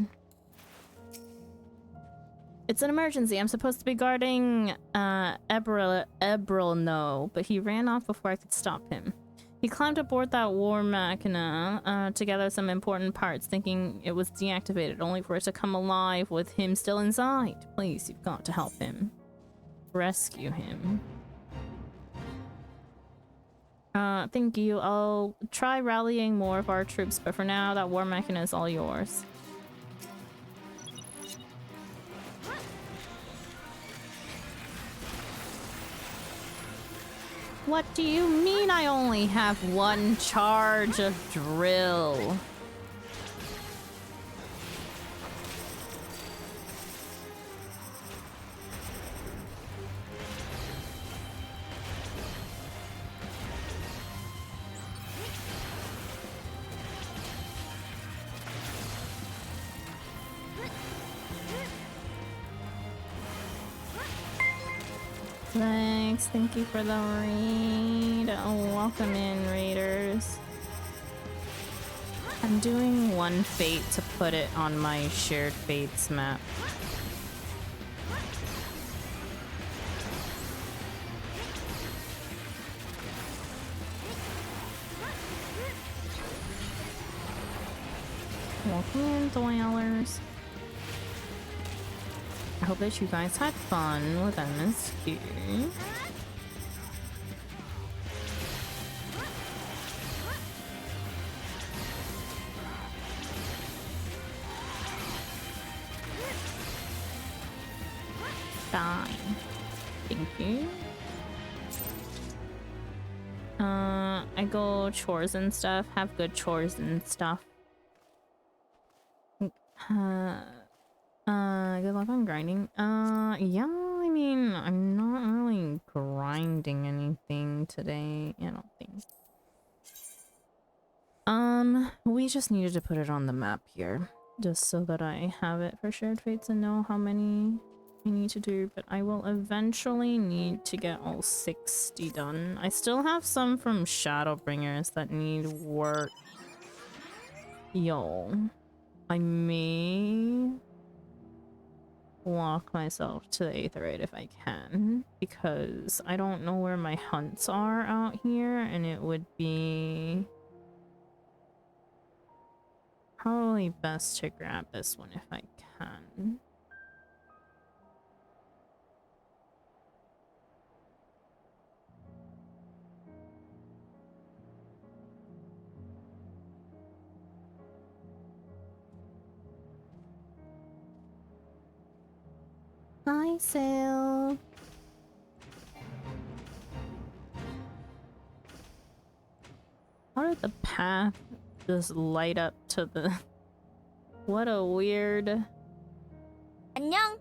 It's an emergency. I'm supposed to be guarding Ebril, no, but he ran off before I could stop him. He climbed aboard that war machina to gather some important parts, thinking it was deactivated, only for it to come alive with him still inside. Please, you've got to help him. Rescue him. Thank you. I'll try rallying more of our troops, but for now, that war machina is all yours. What do you mean I only have one charge of drill? Thanks, thank you for the raid. Oh, welcome in, raiders. I'm doing one fate to put it on my shared fates map. Welcome in, dwellers. I hope that you guys had fun with MSQ. Fine. Thank you. I go chores and stuff. Have good chores and stuff. Good luck on grinding. Yeah, I mean, I'm not really grinding anything today, I don't think. We just needed to put it on the map here, just so that I have it for shared fates and know how many I need to do, but I will eventually need to get all 60 done. I still have some from Shadowbringers that need work. Yo, I may walk myself to the Aetherite if I can, because I don't know where my hunts are out here, and it would be probably best to grab this one if I can. Hi, Sail. How did the path just light up to the... What a weird... 안녕.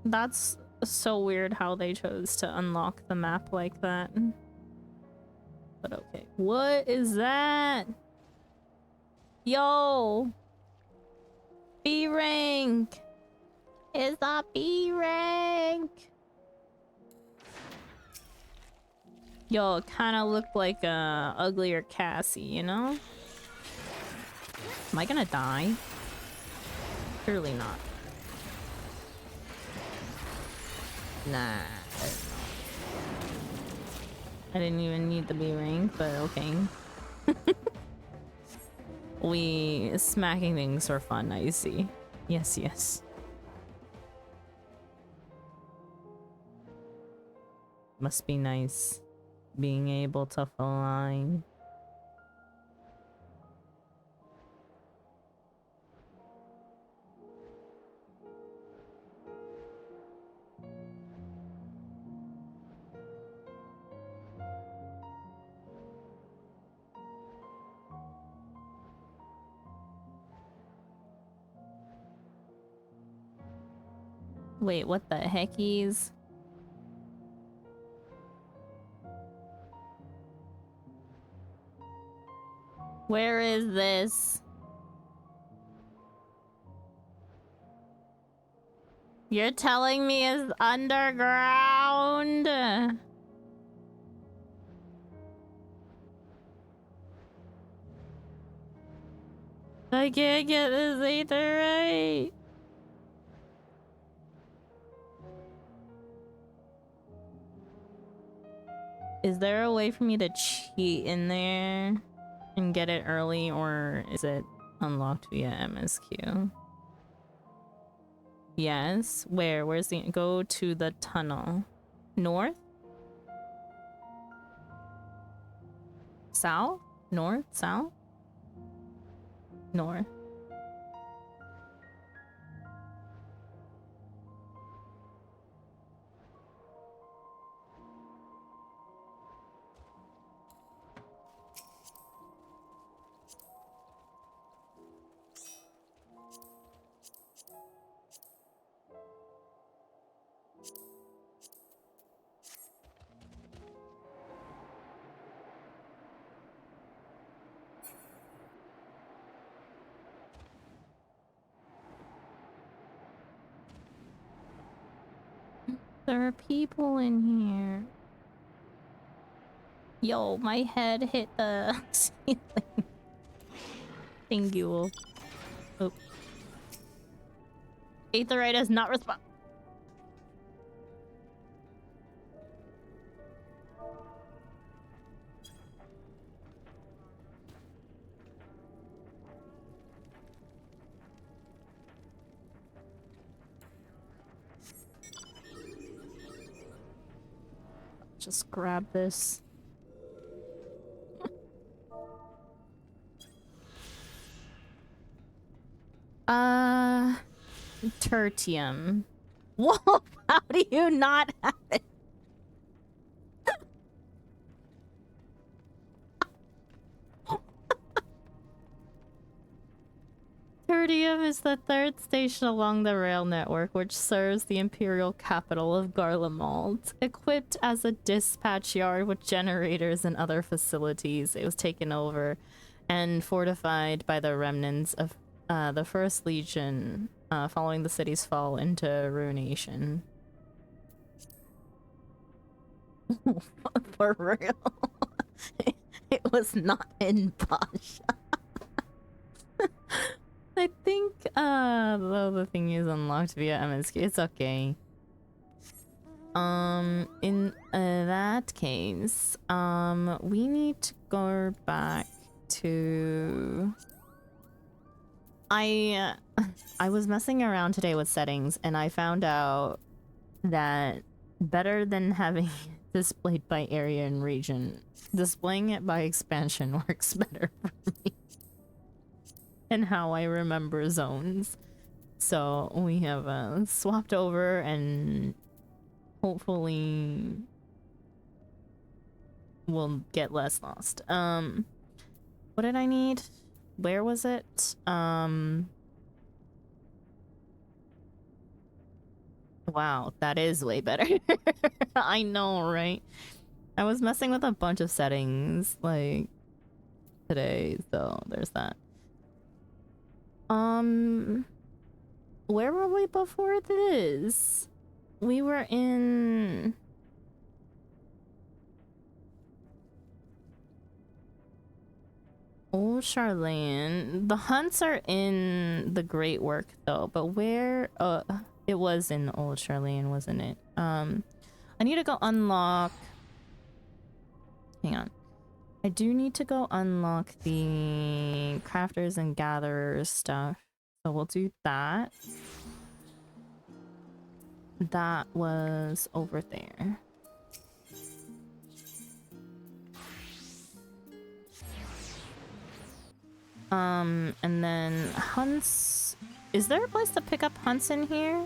That's so weird how they chose to unlock the map like that. But okay. What is that? Yo! B rank! Is that B rank? Yo, kind of look like a uglier Cassie, you know? Am I gonna die? Surely not. Nah. I didn't even need the B rank, but okay. We smacking things for fun, I see. Yes, yes. Must be nice being able to fly. Wait, what the heckies? Where is this? You're telling me it's underground? I can't get this either right. Is there a way for me to cheat in there and get it early, or is it unlocked via MSQ? Yes. Where? Where's the... Go to the tunnel. North? South? North? South? North. There are people in here. Yo, my head hit the ceiling. Thank you. Oh. Aetherite does not respond. Just grab this. Tertium. Whoa, how do you not have it? Tertium is the third station along the rail network, which serves the imperial capital of Garlemald. Equipped as a dispatch yard with generators and other facilities, it was taken over and fortified by the remnants of the First Legion following the city's fall into ruination. For real. It was not in Pasha. I think though the thing is unlocked via MSQ. It's okay. In that case, we need to go back to... I was messing around today with settings and I found out that better than having displayed by area and region, displaying it by expansion works better for me. And how I remember zones. So we have swapped over and hopefully we'll get less lost. What did I need? Where was it? Wow, that is way better. I know, right? I was messing with a bunch of settings like today, so there's that. Where were we before this? We were in... Old Charlene. The hunts are in the Great Work though, but where it was in Old Charlene, wasn't it? I need to go unlock. Hang on. I do need to go unlock the crafters and gatherers stuff. So we'll do that. That was over there. And then hunts. Is there a place to pick up hunts in here?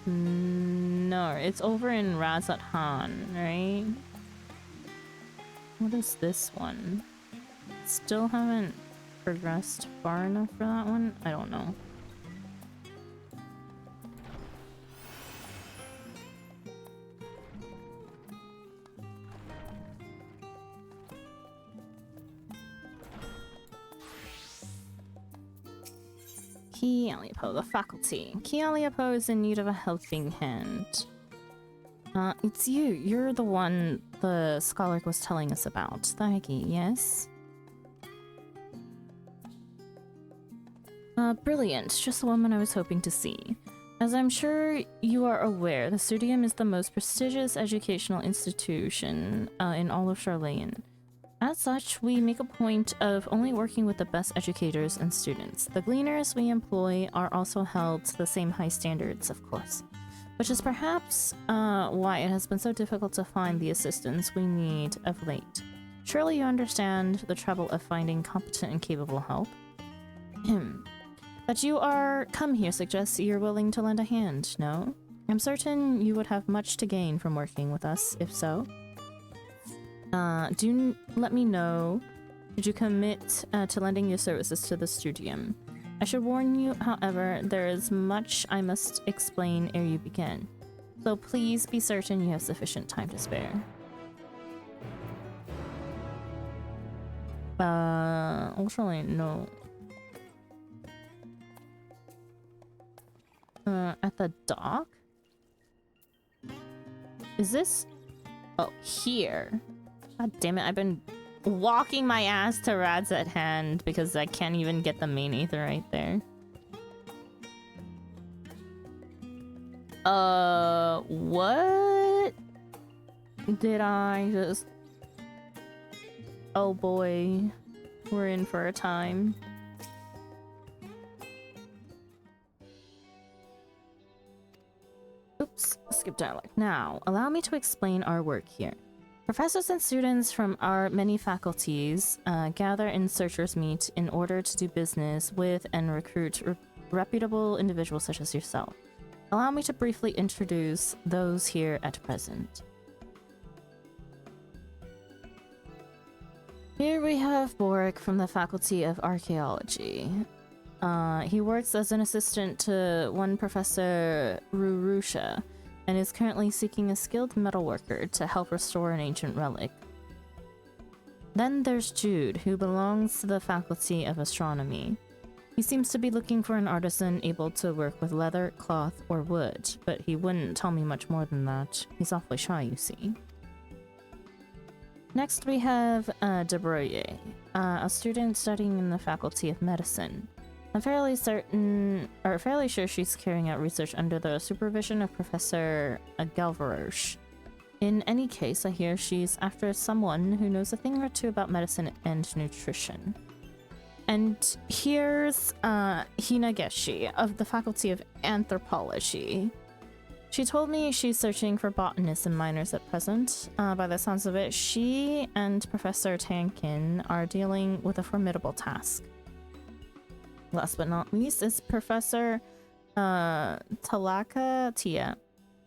No, it's over in Razat Han, right? What is this one? Still haven't progressed far enough for that one? I don't know. Kialiapo, the faculty. Kialiapo is in need of a helping hand. It's you. You're the one the scholar was telling us about. Thaiki, yes? Brilliant. Just the woman I was hoping to see. As I'm sure you are aware, the Studium is the most prestigious educational institution in all of Charlene. As such, we make a point of only working with the best educators and students. The gleaners we employ are also held to the same high standards, of course. Which is perhaps why it has been so difficult to find the assistance we need of late. Surely you understand the trouble of finding competent and capable help? That you are come here suggests you're willing to lend a hand, no? I'm certain you would have much to gain from working with us, if so. Do let me know should you commit to lending your services to the Studium. I should warn you, however, there is much I must explain ere you begin. So please be certain you have sufficient time to spare. Actually, no. At the dock? Is this... Oh, here. God damn it, I've been walking my ass to Razat Hand because I can't even get the main ether right there. What? Did I just... Oh boy. We're in for a time. Oops, skip dialogue. Now, allow me to explain our work here. Professors and students from our many faculties gather in Searchers' Meet in order to do business with and recruit reputable individuals such as yourself. Allow me to briefly introduce those here at present. Here we have Boric from the Faculty of Archaeology. He works as an assistant to one Professor Rurusha, and is currently seeking a skilled metalworker to help restore an ancient relic. Then there's Jude, who belongs to the Faculty of Astronomy. He seems to be looking for an artisan able to work with leather, cloth, or wood, but he wouldn't tell me much more than that. He's awfully shy, you see. Next we have Debroye, a student studying in the Faculty of Medicine. I'm fairly sure she's carrying out research under the supervision of Professor Galvaroche. In any case, I hear she's after someone who knows a thing or two about medicine and nutrition. And here's Hinageshi of the Faculty of Anthropology. She told me she's searching for botanists and miners at present. By the sounds of it, she and Professor Tankin are dealing with a formidable task. Last but not least is Professor Talaka Tia,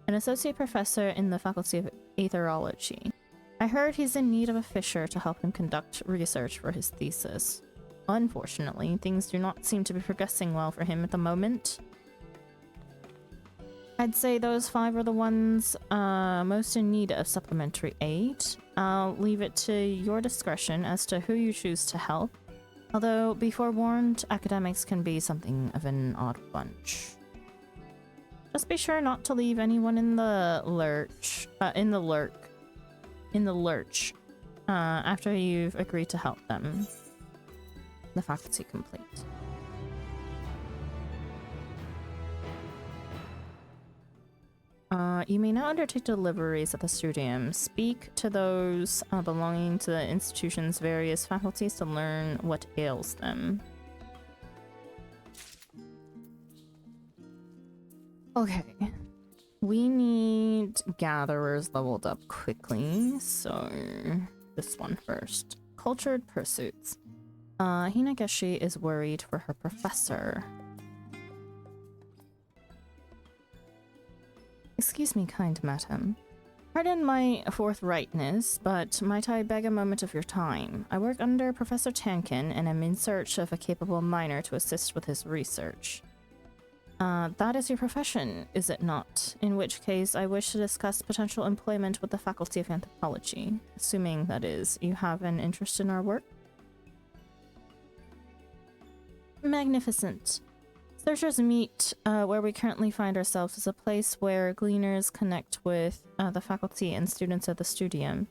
an associate professor in the Faculty of Aetherology. I heard he's in need of a fisher to help him conduct research for his thesis. Unfortunately, things do not seem to be progressing well for him at the moment. I'd say those 5 are the ones most in need of supplementary aid. I'll leave it to your discretion as to who you choose to help. Although, be forewarned, academics can be something of an odd bunch. Just be sure not to leave anyone in the lurch. after you've agreed to help them. The faculty complete. You may now undertake deliveries at the studium. Speak to those belonging to the institution's various faculties to learn what ails them. Okay. We need gatherers leveled up quickly, so this one first. Cultured pursuits. Hinageshi is worried for her professor. Excuse me, kind madam. Pardon my forthrightness, but might I beg a moment of your time? I work under Professor Tankin and am in search of a capable miner to assist with his research. That is your profession, is it not? In which case, I wish to discuss potential employment with the Faculty of Anthropology. Assuming, that is, you have an interest in our work? Magnificent. Searchers Meet, where we currently find ourselves, is a place where gleaners connect with the faculty and students of the studium.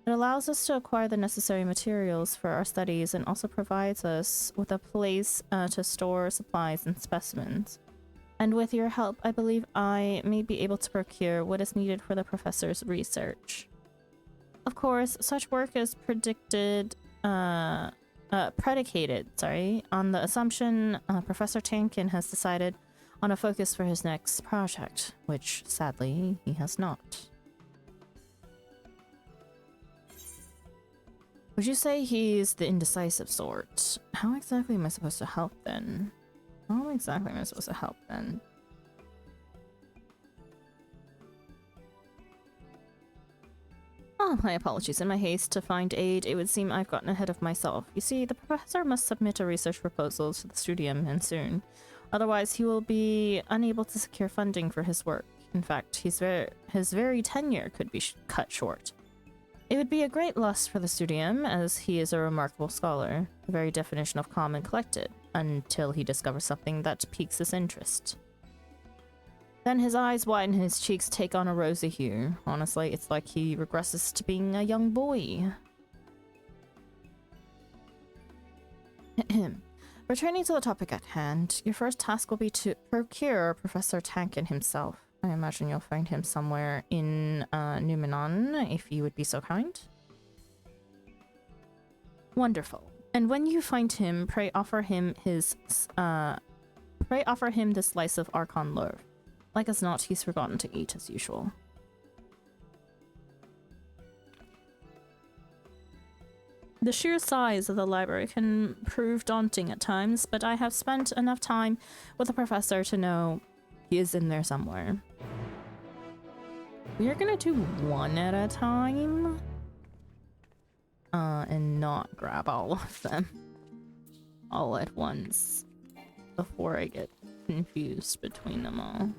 It allows us to acquire the necessary materials for our studies and also provides us with a place to store supplies and specimens. And with your help, I believe I may be able to procure what is needed for the professor's research. Of course, such work is predicated on the assumption Professor Tankin has decided on a focus for his next project, which, sadly, he has not. Would you say he's the indecisive sort? How exactly am I supposed to help then? How exactly am I supposed to help then? Oh, my apologies. In my haste to find aid, it would seem I've gotten ahead of myself. You see, the professor must submit a research proposal to the studium, and soon. Otherwise, he will be unable to secure funding for his work. In fact, his very tenure could be cut short. It would be a great loss for the studium, as he is a remarkable scholar, the very definition of calm and collected, until he discovers something that piques his interest. Then his eyes widen and his cheeks take on a rosy hue. Honestly, it's like he regresses to being a young boy. Returning to the topic at hand, your first task will be to procure Professor Tankin himself. I imagine you'll find him somewhere in Numenon, if you would be so kind. Wonderful. And when you find him, pray offer him this slice of Archon loaf. Like as not, he's forgotten to eat as usual. The sheer size of the library can prove daunting at times, but I have spent enough time with the professor to know he is in there somewhere. We are gonna do one at a time. And not grab all of them all at once before I get confused between them all.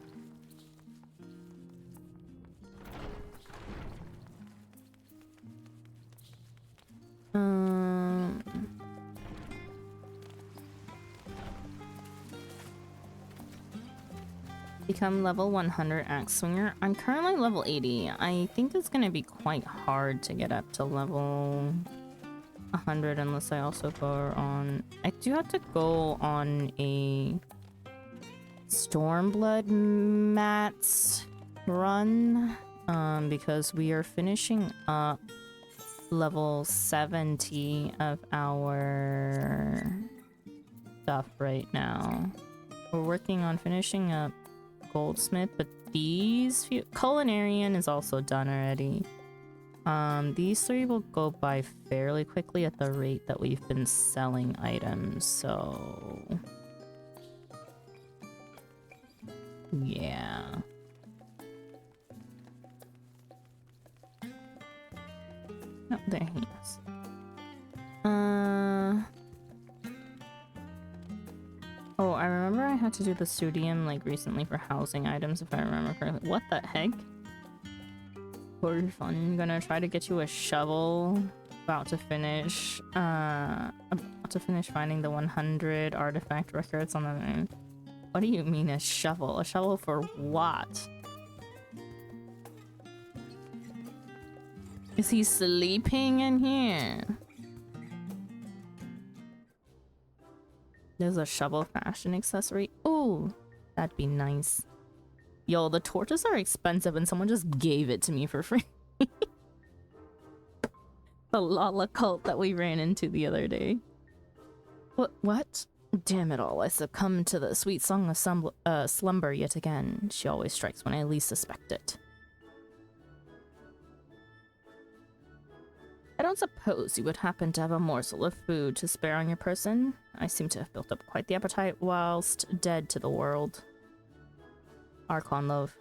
Become level 100 axe swinger. I'm currently level 80. I think it's gonna be quite hard to get up to level 100 unless I also go on... I do have to go on a Stormblood mats run because we are finishing up level 70 of our stuff right now. We're working on finishing up Goldsmith, but these few... Culinarian is also done already. These three will go by fairly quickly at the rate that we've been selling items, so... yeah. Oh, there he is. Oh, I remember I had to do the studium, like, recently for housing items, if I remember correctly. What the heck? For fun, gonna try to get you a shovel. About to finish finding the 100 artifact records on the moon. What do you mean a shovel? A shovel for what? Is he sleeping in here? There's a shovel fashion accessory. Ooh, that'd be nice. Yo, the torches are expensive and someone just gave it to me for free. The Lala cult that we ran into the other day. What? Damn it all, I succumbed to the sweet song of slumber yet again. She always strikes when I least suspect it. I don't suppose you would happen to have a morsel of food to spare on your person? I seem to have built up quite the appetite whilst dead to the world. Archon love.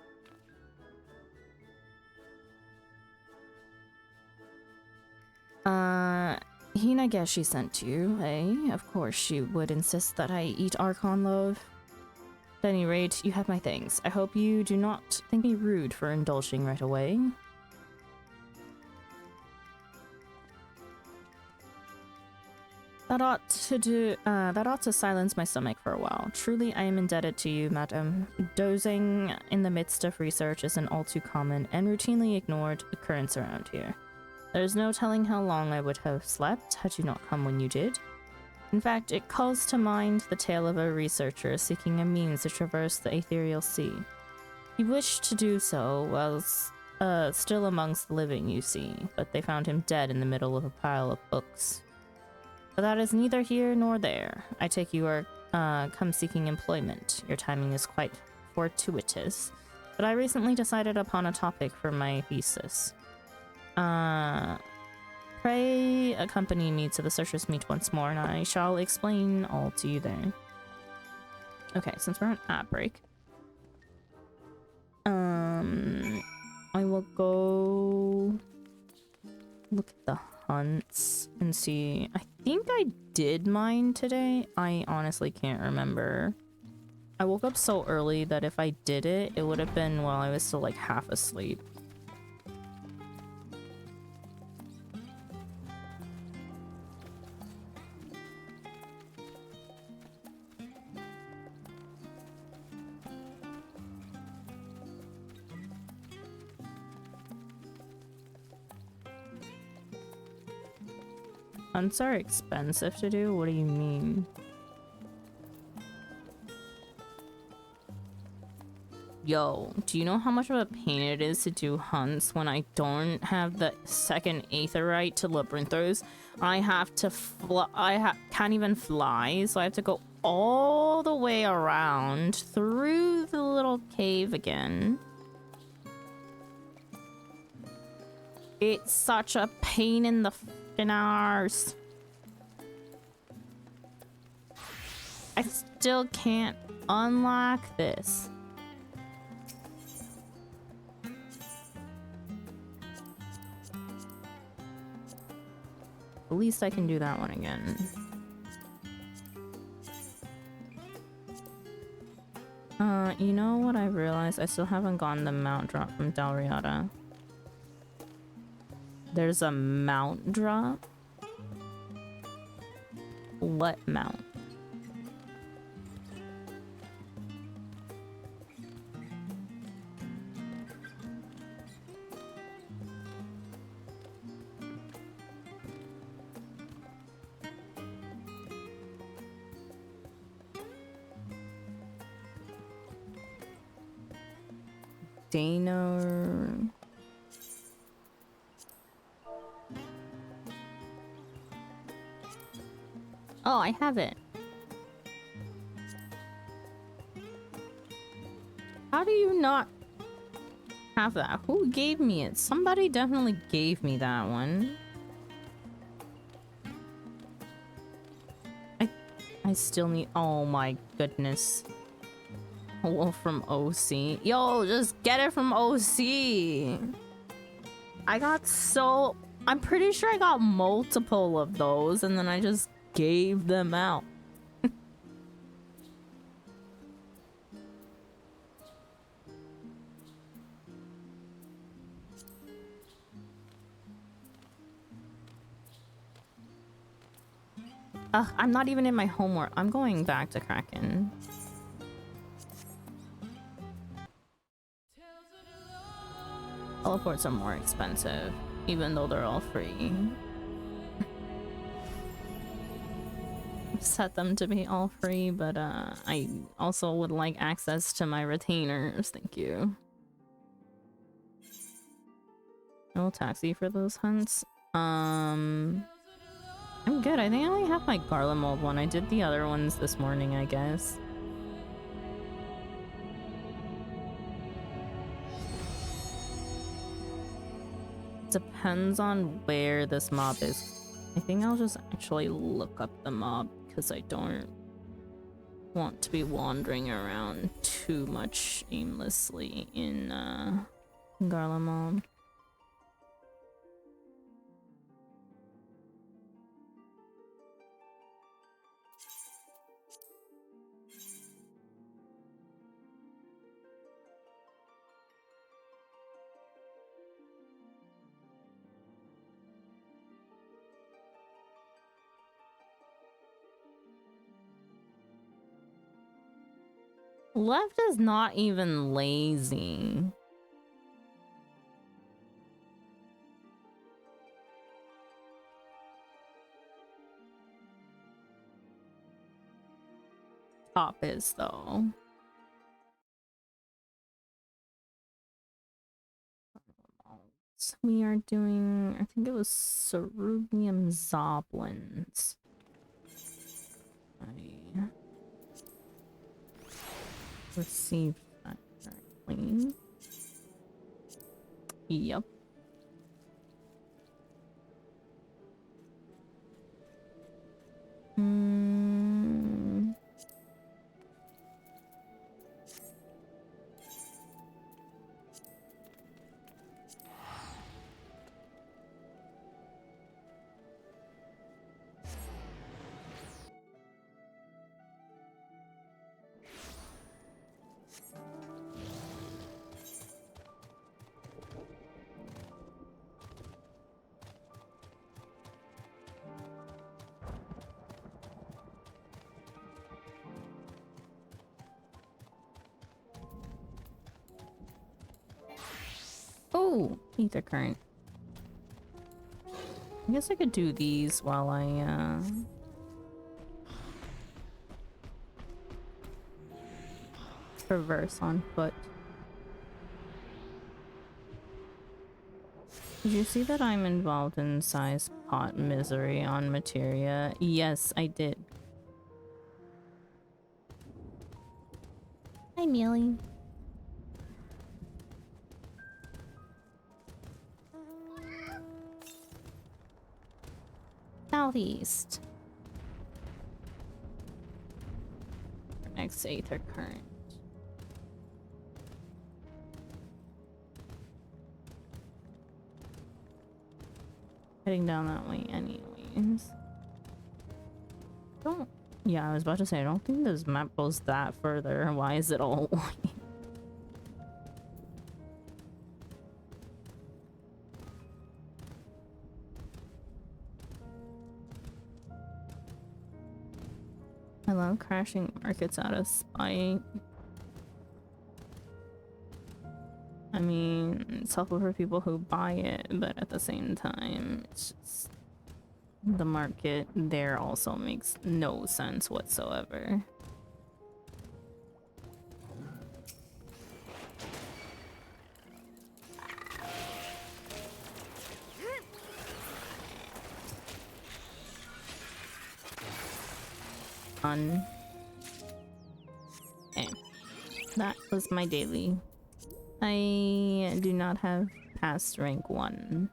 Hina guess she sent you, eh? Of course she would insist that I eat Archon love. At any rate, you have my thanks. I hope you do not think me rude for indulging right away. That ought to silence my stomach for a while. Truly, I am indebted to you, madam. Dozing in the midst of research is an all too common and routinely ignored occurrence around here. There's no telling how long I would have slept had you not come when you did. In fact, it calls to mind the tale of a researcher seeking a means to traverse the ethereal sea. He wished to do so whilst still amongst the living, you see, but they found him dead in the middle of a pile of books. But that is neither here nor there. I take you are come seeking employment. Your timing is quite fortuitous, but I recently decided upon a topic for my thesis. Pray accompany me to the Searcher's Meet once more, and I shall explain all to you there. Okay, since we're on ad break, I will go look at the hunts and see. I think I did mine today. I honestly can't remember. I woke up so early that if I did it, it would have been while I was still like half asleep. Hunts are expensive to do? What do you mean? Yo, do you know how much of a pain it is to do hunts when I don't have the second aetherite to labyrinthos? I have to can't even fly, so I have to go all the way around through the little cave again. It's such a pain in the arse. I still can't unlock this. At least I can do that one again. You know what I realized? I still haven't gotten the mount drop from Dalriada. There's a mount drop? What mount? Dano. Oh, I have it. How do you not have that? Who gave me it? Somebody definitely gave me that one. I still need... Oh my goodness. Wolf from OC. Yo, just get it from OC. I got so... I'm pretty sure I got multiple of those and then I just gave them out. Ugh, I'm not even in my homework. I'm going back to Kraken. Teleports are more expensive. even though they're all free. Set them to be all free, but I also would like access to my retainers. Thank you. No taxi for those hunts. I'm good. I think I only have my Garlemald one. I did the other ones this morning, I guess. Depends on where this mob is. I think I'll just actually look up the mob because I don't want to be wandering around too much aimlessly in Garlemald. Left is not even lazy. Top is though. We are doing, I think it was Ceruleum Zoblins. I received that correctly. Yep. Oh, ether current. I guess I could do these while I traverse on foot. Did you see that I'm involved in size pot misery on materia? Yes, I did. Hi, Mealy. Southeast. Next aether current. Heading down that way anyways. Don't. Yeah, I was about to say, I don't think this map goes that further. Why is it all white? I love crashing markets out of spite. I mean, it's helpful for people who buy it, but at the same time, it's just the market there also makes no sense whatsoever. Okay, that was my daily. I do not have past rank 1.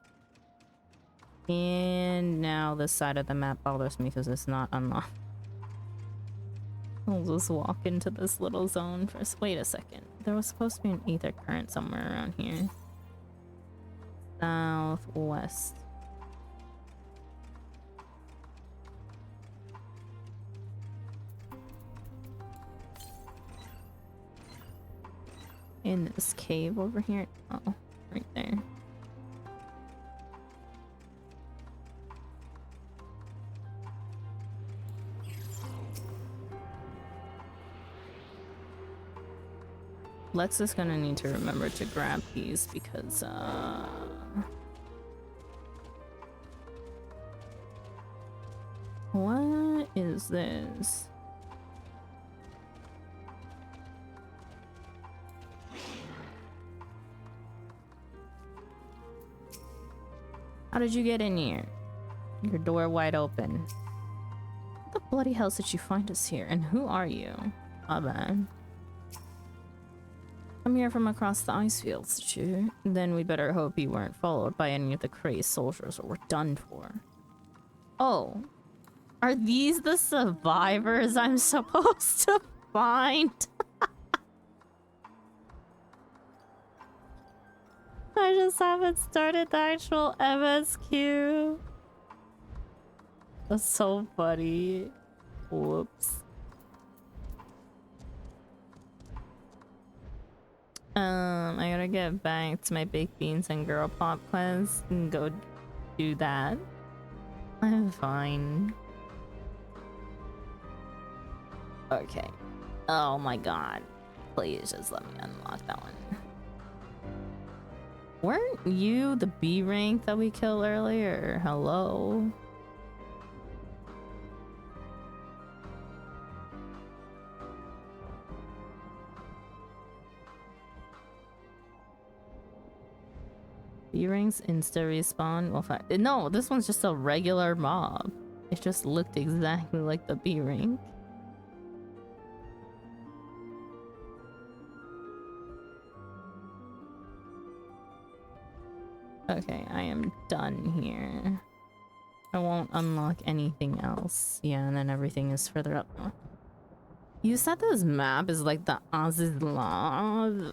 And now this side of the map bothers me because it's not unlocked. I'll just walk into this little zone first. Wait a second. There was supposed to be an ether current somewhere around here. Southwest. In this cave over here. Oh, right there. Lex is gonna need to remember to grab these because is this? How did you get in here? Your door wide open. What the bloody hell did you find us here? And who are you? Oh man. I'm here from across the ice fields, did you? Then we better hope you weren't followed by any of the crazed soldiers or we're done for. Oh. Are these the survivors I'm supposed to find? I just haven't started the actual MSQ. That's so funny. Whoops. I gotta get back to my baked beans and girl pop quest and go do that. I'm fine. Okay. Oh my god. Please just let me unlock that one. Weren't you the B rank that we killed earlier? Hello? B ranks insta respawn. Well, no, this one's just a regular mob. It just looked exactly like the B rank. Okay, I am done here. I won't unlock anything else. Yeah, and then everything is further up now. You said this map is like the Azizlav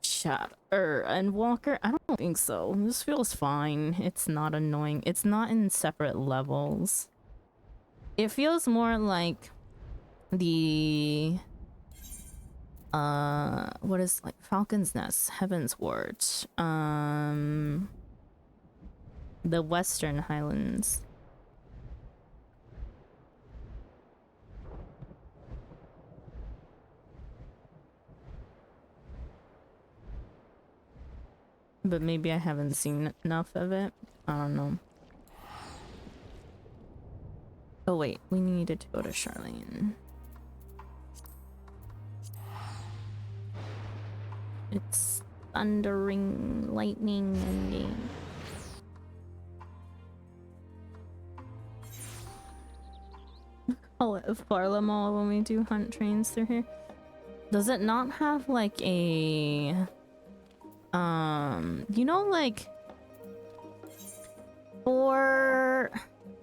Shatter and Walker? I don't think so. This feels fine. It's not annoying. It's not in separate levels. It feels more like the what is like Falcon's Nest, Heaven's Ward, the Western Highlands. But maybe I haven't seen enough of it. I don't know. Oh wait, we needed to go to Charlene. It's thundering, lightning, and call it a Farlamall when we do hunt trains through here. Does it not have like a you know, like for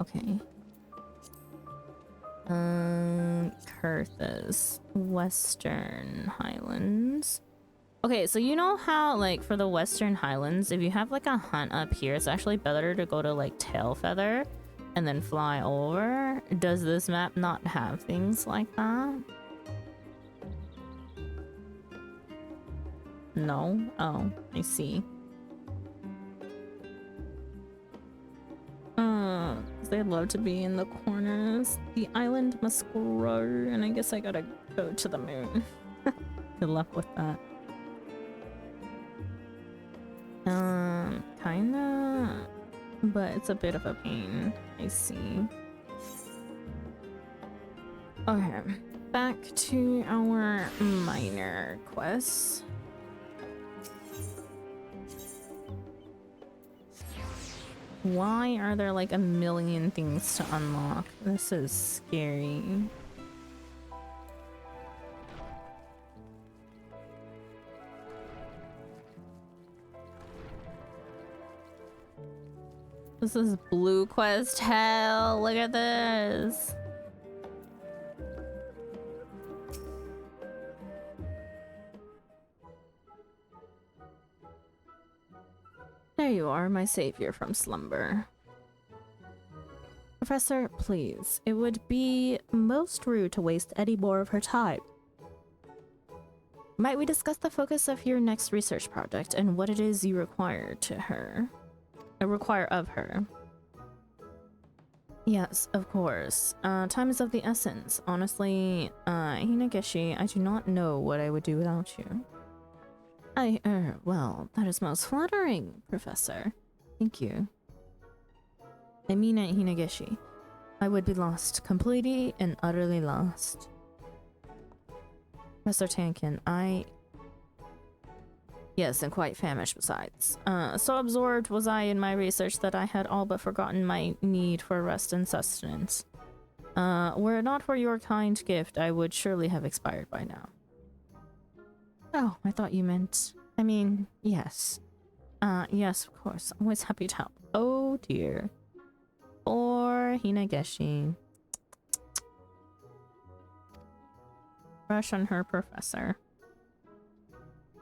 okay, Kurthus, Western Highlands. Okay, so you know how like for the Western Highlands, if you have like a hunt up here, it's actually better to go to like Tailfeather and then fly over. Does this map not have things like that? No? Oh, I see. They'd love to be in the corners. The island must grow, and I guess I gotta go to the moon. Good luck with that. Kinda, but it's a bit of a pain. I see. Okay, back to our minor quests. Why are there like a million things to unlock? This is scary. This is blue quest hell. Look at this. There you are, my savior from slumber. Professor, please. It would be most rude to waste any more of her time. Might we discuss the focus of your next research project and what it is you require of her? Yes, of course. Time is of the essence. Honestly, Hinageshi, I do not know what I would do without you. Well, that is most flattering, Professor. Thank you. I mean it, Hinageshi. I would be lost. Completely and utterly lost. Professor Tankin, Yes, and quite famished besides. So absorbed was I in my research that I had all but forgotten my need for rest and sustenance. Were it not for your kind gift, I would surely have expired by now. Oh, I thought you meant... I mean, yes. Yes, of course. Always happy to help. Oh dear. Poor Hinageshi. Crush on her professor.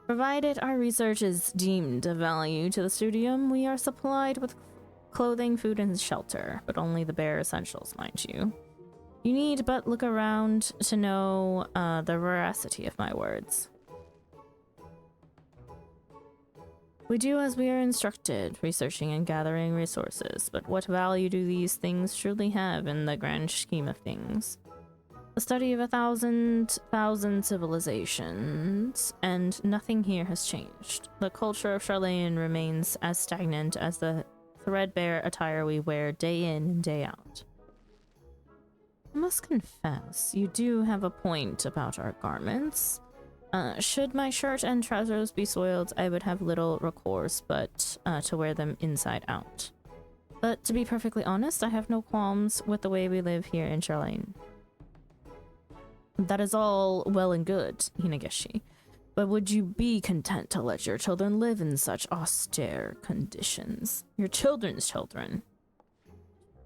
Provided our research is deemed of value to the studium, we are supplied with clothing, food, and shelter, but only the bare essentials, mind you. You need but look around to know the veracity of my words. We do as we are instructed, researching and gathering resources, but what value do these things truly have in the grand scheme of things? The study of 1,000 civilizations, and nothing here has changed. The culture of Charlene remains as stagnant as the threadbare attire we wear day in and day out. I must confess, you do have a point about our garments. Should my shirt and trousers be soiled, I would have little recourse but to wear them inside out. But to be perfectly honest, I have no qualms with the way we live here in Charlene. That is all well and good, Hinageshi, but would you be content to let your children live in such austere conditions? Your children's children.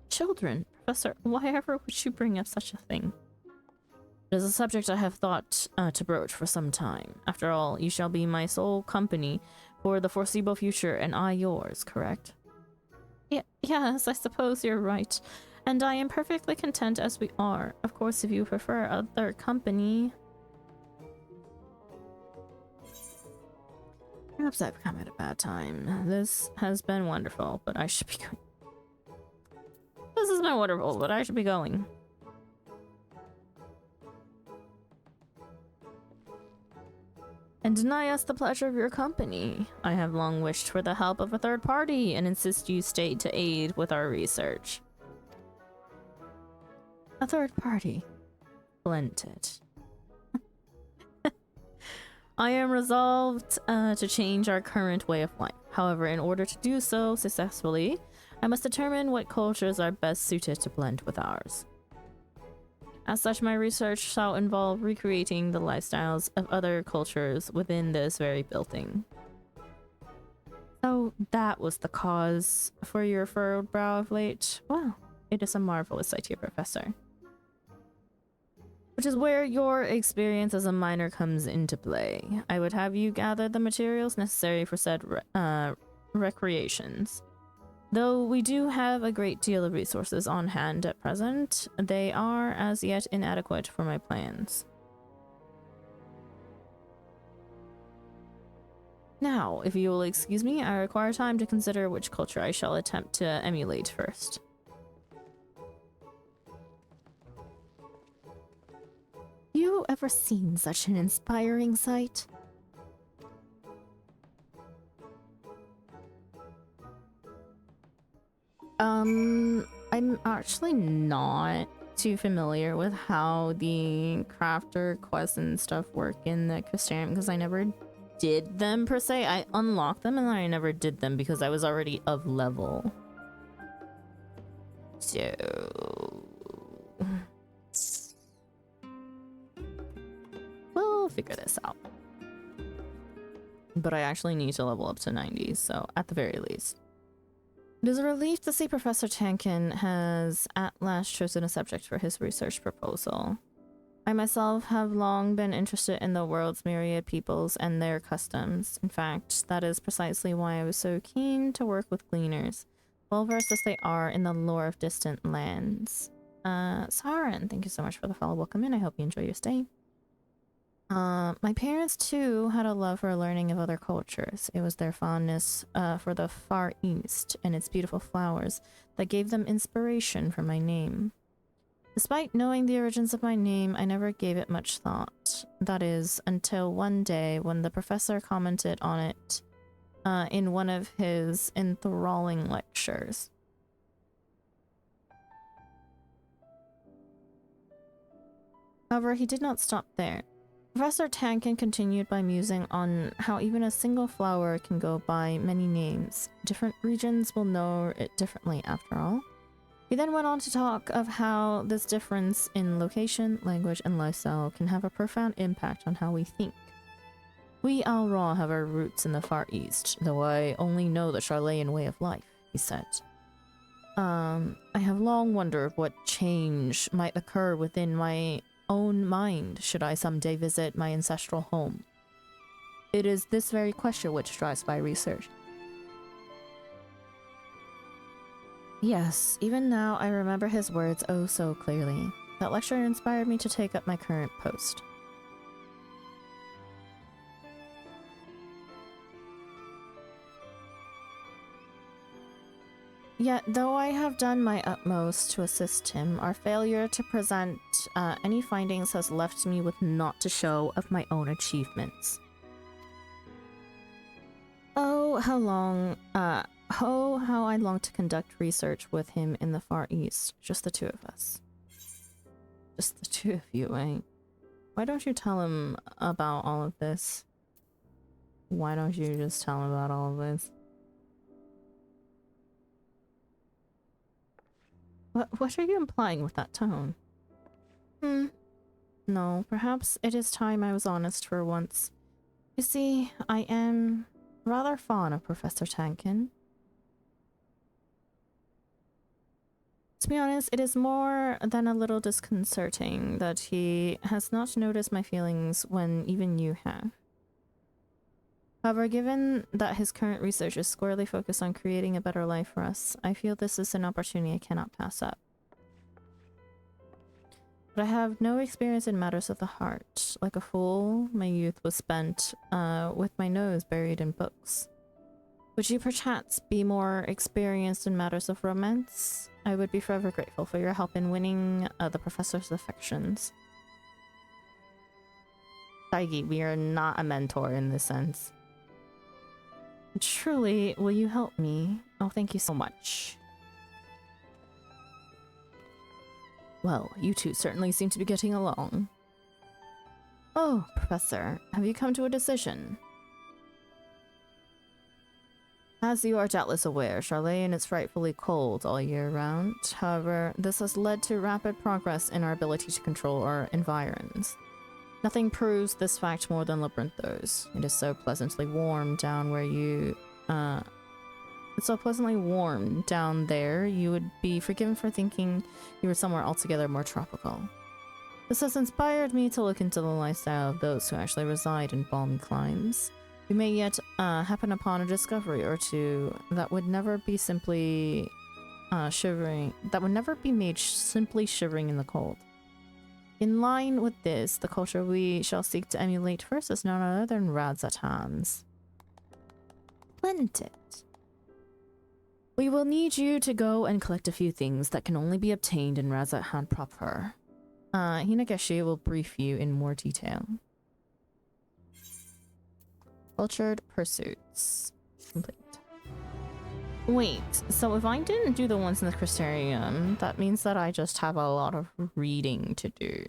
Children? Professor, why ever would you bring up such a thing? It is a subject I have thought to broach for some time. After all, you shall be my sole company for the foreseeable future, and I yours, correct? Yes, I suppose you're right. And I am perfectly content as we are. Of course, if you prefer other company... Perhaps I've come at a bad time. This has been wonderful, but I should be going. This has been wonderful, but I should be going. And deny us the pleasure of your company. I have long wished for the help of a third party and insist you stay to aid with our research. A third party. Splendid. I am resolved to change our current way of life. However, in order to do so successfully, I must determine what cultures are best suited to blend with ours. As such, my research shall involve recreating the lifestyles of other cultures within this very building. So that was the cause for your furrowed brow of late? Well, it is a marvelous sight, dear Professor. Which is where your experience as a miner comes into play. I would have you gather the materials necessary for said recreations. Though we do have a great deal of resources on hand at present, they are as yet inadequate for my plans. Now, if you will excuse me, I require time to consider which culture I shall attempt to emulate first. You ever seen such an inspiring sight? I'm actually not too familiar with how the crafter quests and stuff work in the Crystarium because I never did them per se. I unlocked them and then I never did them because I was already of level. So... we'll figure this out. But I actually need to level up to 90, so at the very least. It is a relief to see Professor Tankin has at last chosen a subject for his research proposal. I myself have long been interested in the world's myriad peoples and their customs. In fact, that is precisely why I was so keen to work with gleaners, well-versed as they are in the lore of distant lands. Saren, thank you so much for the follow. Welcome in. I hope you enjoy your stay. My parents too had a love for learning of other cultures. It was their fondness for the Far East and its beautiful flowers that gave them inspiration for my name. Despite knowing the origins of my name, I never gave it much thought. That is, until one day when the professor commented on it in one of his enthralling lectures. However, he did not stop there. Professor Tankin continued by musing on how even a single flower can go by many names. Different regions will know it differently after all. He then went on to talk of how this difference in location, language, and lifestyle can have a profound impact on how we think. We Al Ra have our roots in the Far East, though I only know the Charlayan way of life, he said. I have long wondered what change might occur within my own mind should I someday visit my ancestral home. It is this very question which drives my research. Yes, even now I remember his words oh so clearly. That lecture inspired me to take up my current post. Yet, though I have done my utmost to assist him, our failure to present any findings has left me with naught to show of my own achievements. Oh, how I long to conduct research with him in the Far East. Just the two of us. Just the two of you, eh? Why don't you tell him about all of this? Why don't you just tell him about all of this? What are you implying with that tone? No, perhaps it is time I was honest for once. You see, I am rather fond of Professor Tankin. To be honest, it is more than a little disconcerting that he has not noticed my feelings when even you have. However, given that his current research is squarely focused on creating a better life for us, I feel this is an opportunity I cannot pass up. But I have no experience in matters of the heart. Like a fool, my youth was spent with my nose buried in books. Would you perchance be more experienced in matters of romance? I would be forever grateful for your help in winning the professor's affections. Taigi, we are not a mentor in this sense. Truly, will you help me? Oh, thank you so much. Well, you two certainly seem to be getting along. Oh, Professor, have you come to a decision? As you are doubtless aware, Charlayan is frightfully cold all year round. However, this has led to rapid progress in our ability to control our environs. Nothing proves this fact more than Labyrinthos. It is so pleasantly warm down where you, it's so pleasantly warm down there, you would be forgiven for thinking you were somewhere altogether more tropical. This has inspired me to look into the lifestyle of those who actually reside in balmy climes. We may yet happen upon a discovery or two that would never be simply shivering, that would never be made simply shivering in the cold. In line with this, the culture we shall seek to emulate first is none other than Radzatans. Splendid. We will need you to go and collect a few things that can only be obtained in Radzatan proper. Hinageshi will brief you in more detail. Cultured pursuits. Complete. Wait, so if I didn't do the ones in the Crystarium, that means that I just have a lot of reading to do.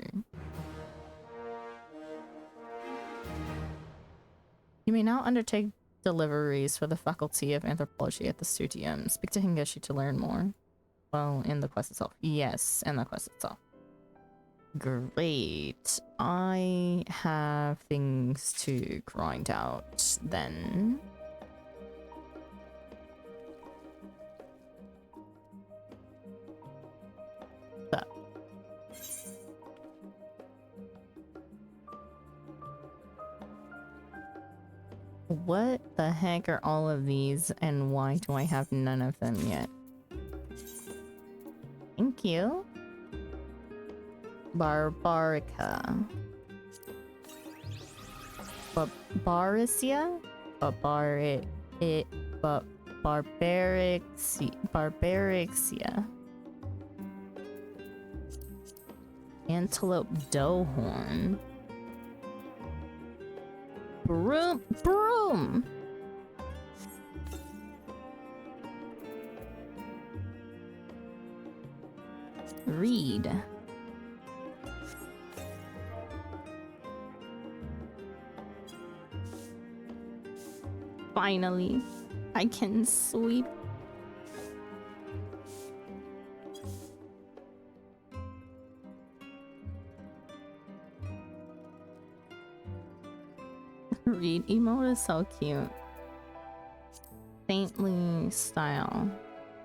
You may now undertake deliveries for the Faculty of Anthropology at the Studium. Speak to Hingeshi to learn more. Well, in the quest itself. Yes, in the quest itself. Great. I have things to grind out then. What the heck are all of these, and why do I have none of them yet? Thank you. Barbarica. Barbaricia? Barbarixia. Antelope Doughhorn. Broom! Reed. Finally, I can sweep. Read emote is so cute. Saintly style.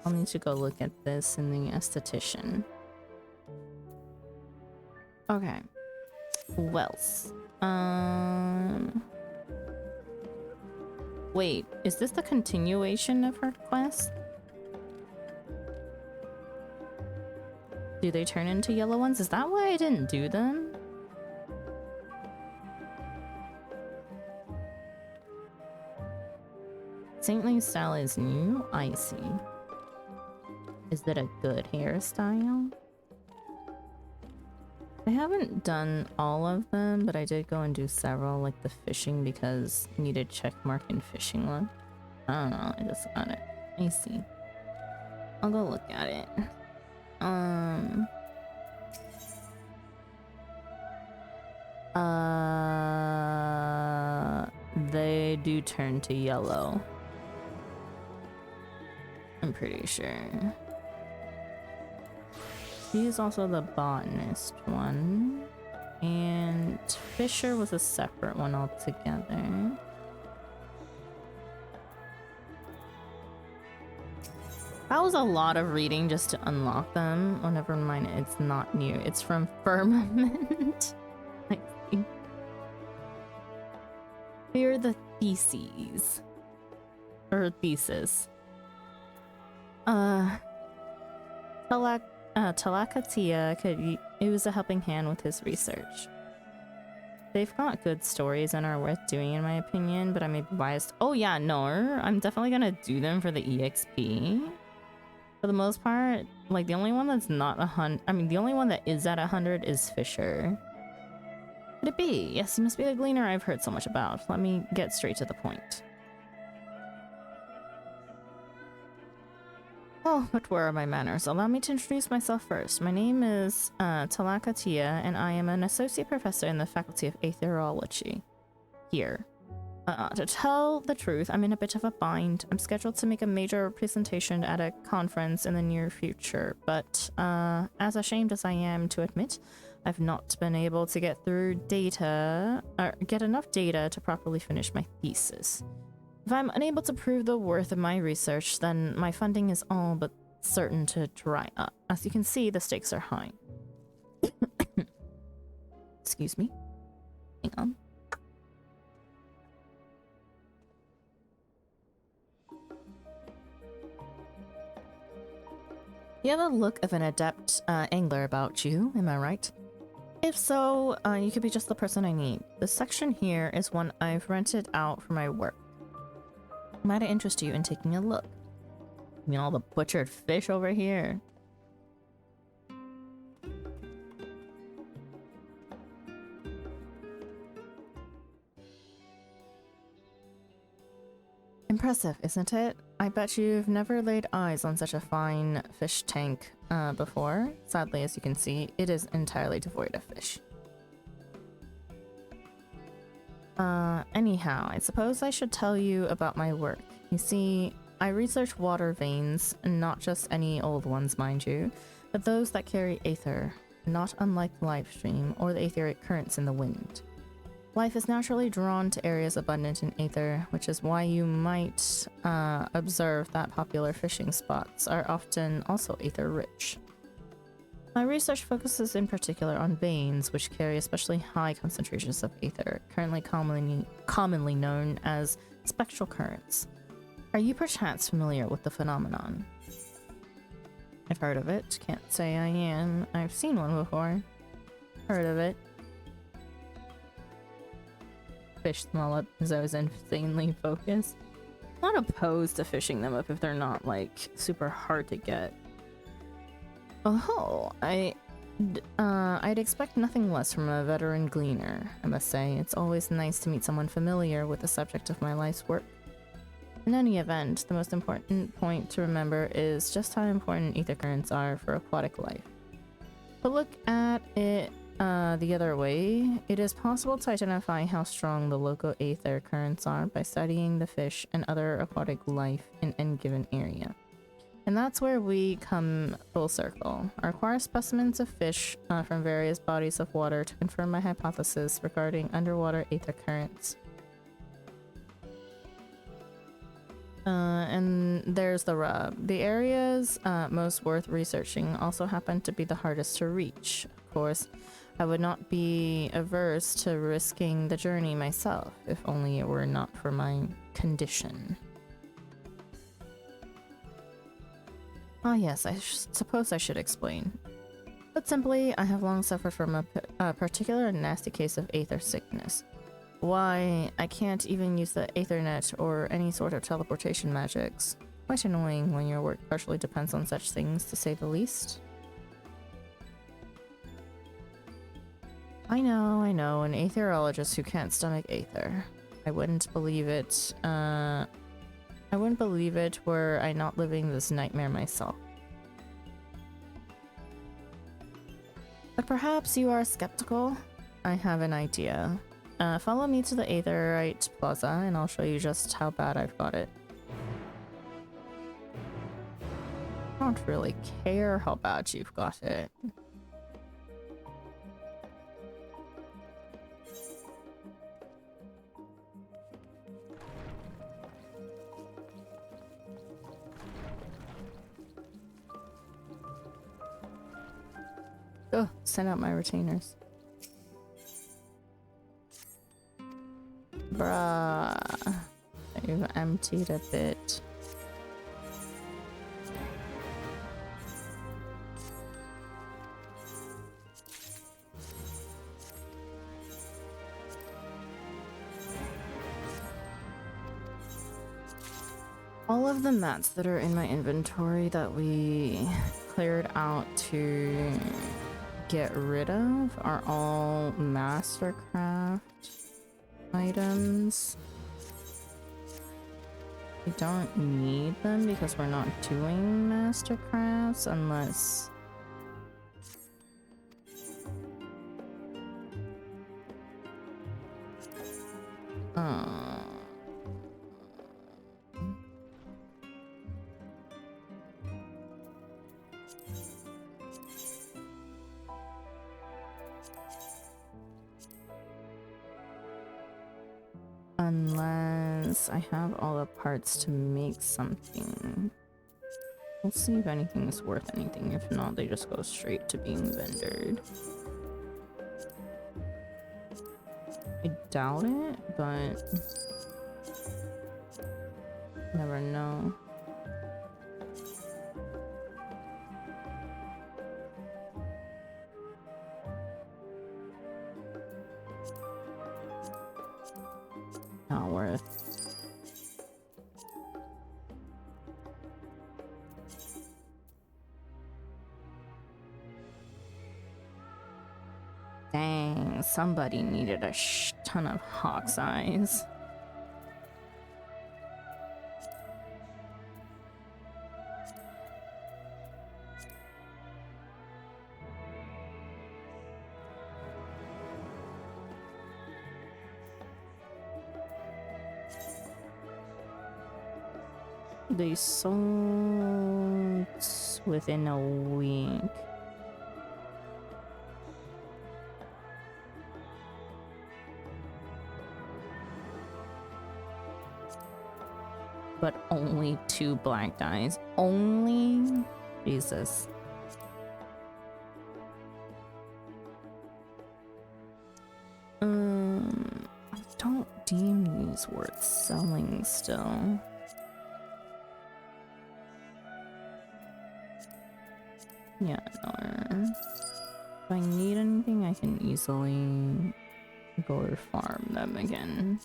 I'll need to go look at this in the esthetician. Okay. Who else? Wait, is this the continuation of her quest? Do they turn into yellow ones? Is that why I didn't do them? Saintly style is new? I see. Is that a good hairstyle? I haven't done all of them, but I did go and do several, like the fishing, because I needed check mark in fishing one. I don't know, I just got it. I see. I'll go look at it. They do turn to yellow. I'm pretty sure. She is also the botanist one. And Fisher was a separate one altogether. That was a lot of reading just to unlock them. Oh, never mind. It's not new. It's from Firmament. I see. Here are the theses. Or thesis. Talakatia could use a helping hand with his research. They've got good stories and are worth doing in my opinion, but I may be biased. Oh yeah, no, I'm definitely gonna do them for the EXP. For the most part, like the only one that's not 100, I mean the only one that is at 100 is Fisher. Could it be? Yes, he must be the gleaner I've heard so much about. Let me get straight to the point. Oh, but where are my manners? Allow me to introduce myself first. My name is Talakatia, and I am an associate professor in the Faculty of Aetherology here. To tell the truth, I'm in a bit of a bind. I'm scheduled to make a major presentation at a conference in the near future, but as ashamed as I am to admit, I've not been able to get enough data to properly finish my thesis. If I'm unable to prove the worth of my research, then my funding is all but certain to dry up. As you can see, the stakes are high. Excuse me. Hang on. You have a look of an adept angler about you, am I right? If so, you could be just the person I need. This section here is one I've rented out for my work. Might it interest you in taking a look? I mean, all the butchered fish over here. Impressive, isn't it? I bet you've never laid eyes on such a fine fish tank before. Sadly, as you can see, it is entirely devoid of fish. Anyhow, I suppose I should tell you about my work. You see, I research water veins, not just any old ones, mind you, but those that carry aether, not unlike the live stream or the etheric currents in the wind. Life is naturally drawn to areas abundant in aether, which is why you might observe that popular fishing spots are often also aether-rich. My research focuses in particular on veins, which carry especially high concentrations of aether, currently commonly known as spectral currents. Are you perchance familiar with the phenomenon? I've heard of it. Can't say I am. I've seen one before. Heard of it. Fish them all up because I was insanely focused. Not opposed to fishing them up if they're not, like, super hard to get. Oh, I'd expect nothing less from a veteran gleaner, I must say. It's always nice to meet someone familiar with the subject of my life's work. In any event, the most important point to remember is just how important ether currents are for aquatic life. To look at it the other way. It is possible to identify how strong the local aether currents are by studying the fish and other aquatic life in any given area. And that's where we come full circle. I acquire specimens of fish from various bodies of water to confirm my hypothesis regarding underwater aether currents. And there's the rub. The areas most worth researching also happen to be the hardest to reach. Of course, I would not be averse to risking the journey myself, if only it were not for my condition. Ah yes, I suppose I should explain. But simply, I have long suffered from a particular and nasty case of aether sickness. Why, I can't even use the Aethernet or any sort of teleportation magics. Quite annoying when your work partially depends on such things, to say the least. I know, an aetherologist who can't stomach aether. I wouldn't believe it, were I not living this nightmare myself. But perhaps you are skeptical? I have an idea. Follow me to the Aetherite Plaza and I'll show you just how bad I've got it. I don't really care how bad you've got it. Oh, send out my retainers. Bruh. You've emptied a bit. All of the mats that are in my inventory that we cleared out to get rid of are all Mastercraft items. We don't need them because we're not doing Mastercrafts unless... Unless I have all the parts to make something. We'll see if anything is worth anything. If not, they just go straight to being vendored. I doubt it, but never know. Not worth. Dang, somebody needed a ton of hawk's eyes. They sold within a week. But only 2 black dies. Only? Jesus. I don't deem these worth selling still. Yeah, no. If I need anything, I can easily go farm them again.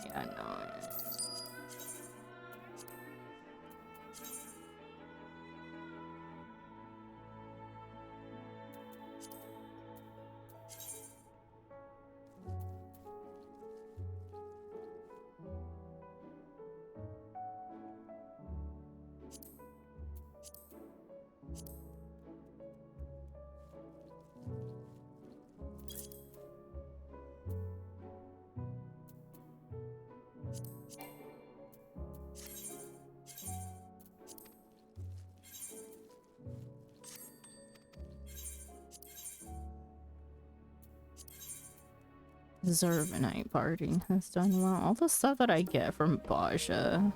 Yeah, no. Zervanite Barding has done well. All the stuff that I get from Baja.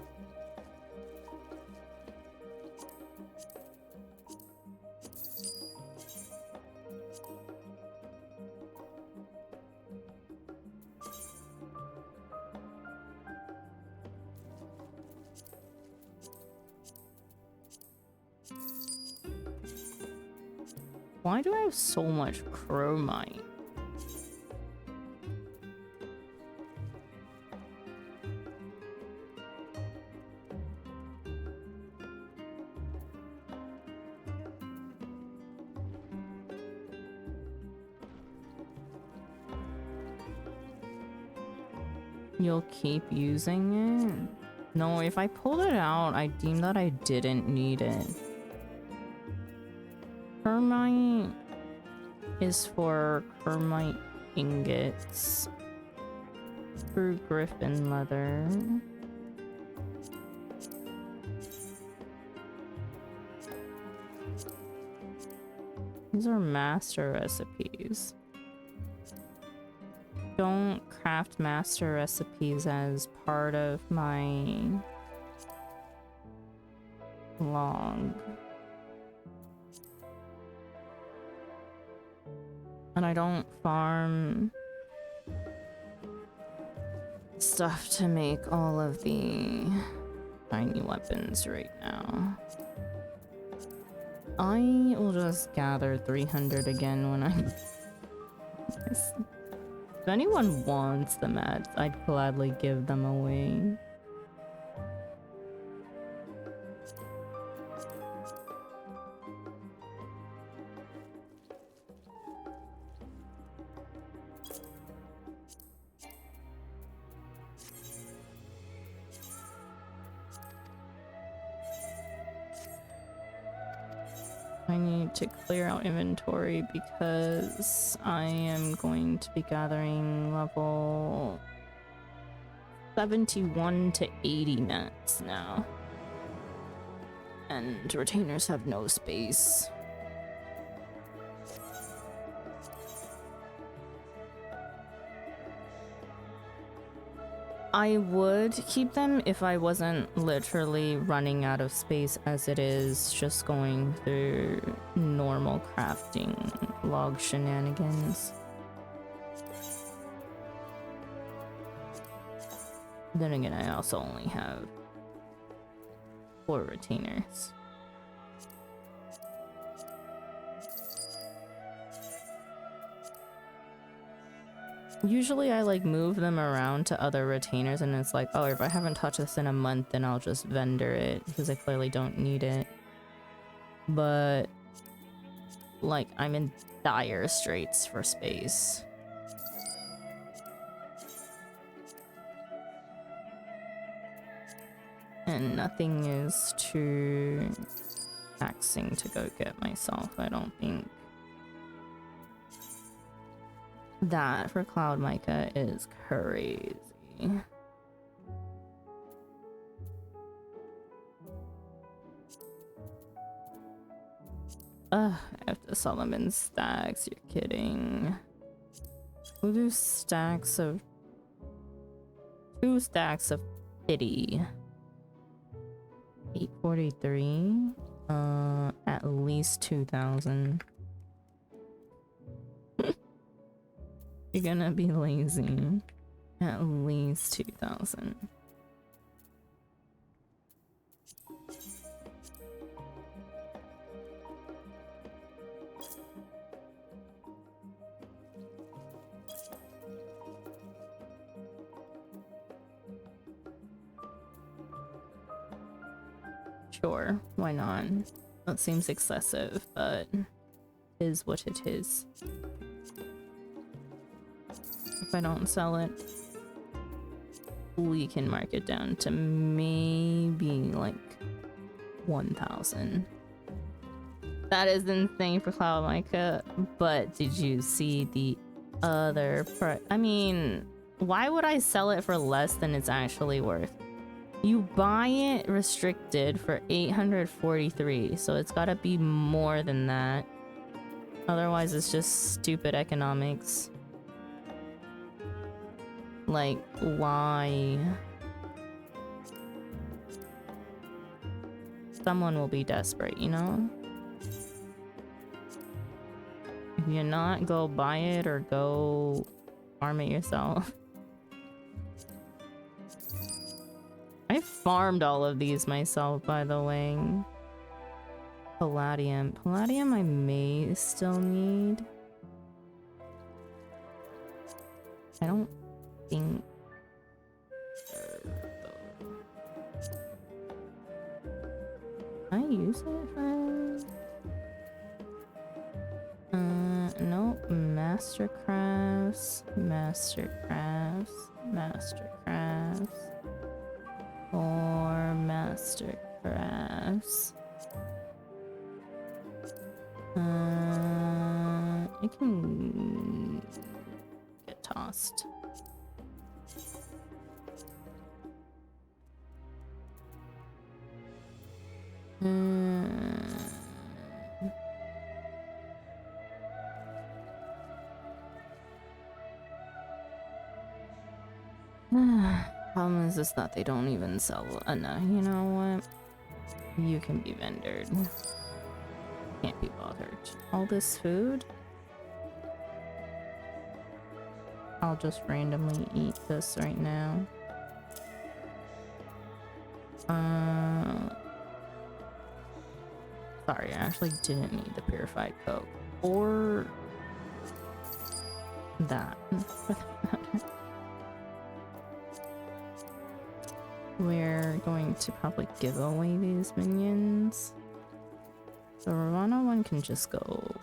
Why do I have so much chromite? You'll keep using it? No, if I pulled it out, I deemed that I didn't need it. Chromite is for chromite ingots. True griffin leather. These are master recipes. Don't craft master recipes as part of my log. And I don't farm stuff to make all of the tiny weapons right now. I will just gather 300 again when I'm... If anyone wants the mats, I'd gladly give them away. I need to clear out inventory because I am going to be gathering level 71 to 80 mats now. And retainers have no space. I would keep them if I wasn't literally running out of space as it is just going through normal crafting log shenanigans. Then again, I also only have 4 retainers. Usually I like move them around to other retainers and it's like, oh, if I haven't touched this in a month, then I'll just vendor it because I clearly don't need it. But like I'm in dire straits for space. And nothing is too taxing to go get myself, I don't think. That for Cloud Mica is crazy. I have to sell them in stacks, you're kidding. We'll do stacks of... 2 stacks of pity. 843? At least 2,000. You're gonna be lazy. At least 2,000. Sure, why not? That seems excessive, but is what it is. If I don't sell it, we can mark it down to maybe like 1,000. That is insane for Cloud Mica, but did you see the other price? I mean, why would I sell it for less than it's actually worth? You buy it restricted for 843, so it's gotta be more than that. Otherwise, it's just stupid economics. Like, why? Someone will be desperate, you know? If you're not, go buy it or go farm it yourself. I farmed all of these myself, by the way. Palladium. Palladium I may still need. I don't think... Can I use it for... nope. Mastercrafts. Mastercrafts. Mastercrafts. Or Mastercrafts. It can get tossed. Problem is just that they don't even sell enough. You know what? You can be vendored. Can't be bothered. All this food? I'll just randomly eat this right now. Sorry, I actually didn't need the purified coke. Or... that. We're going to probably give away these minions. The Ravana one can just go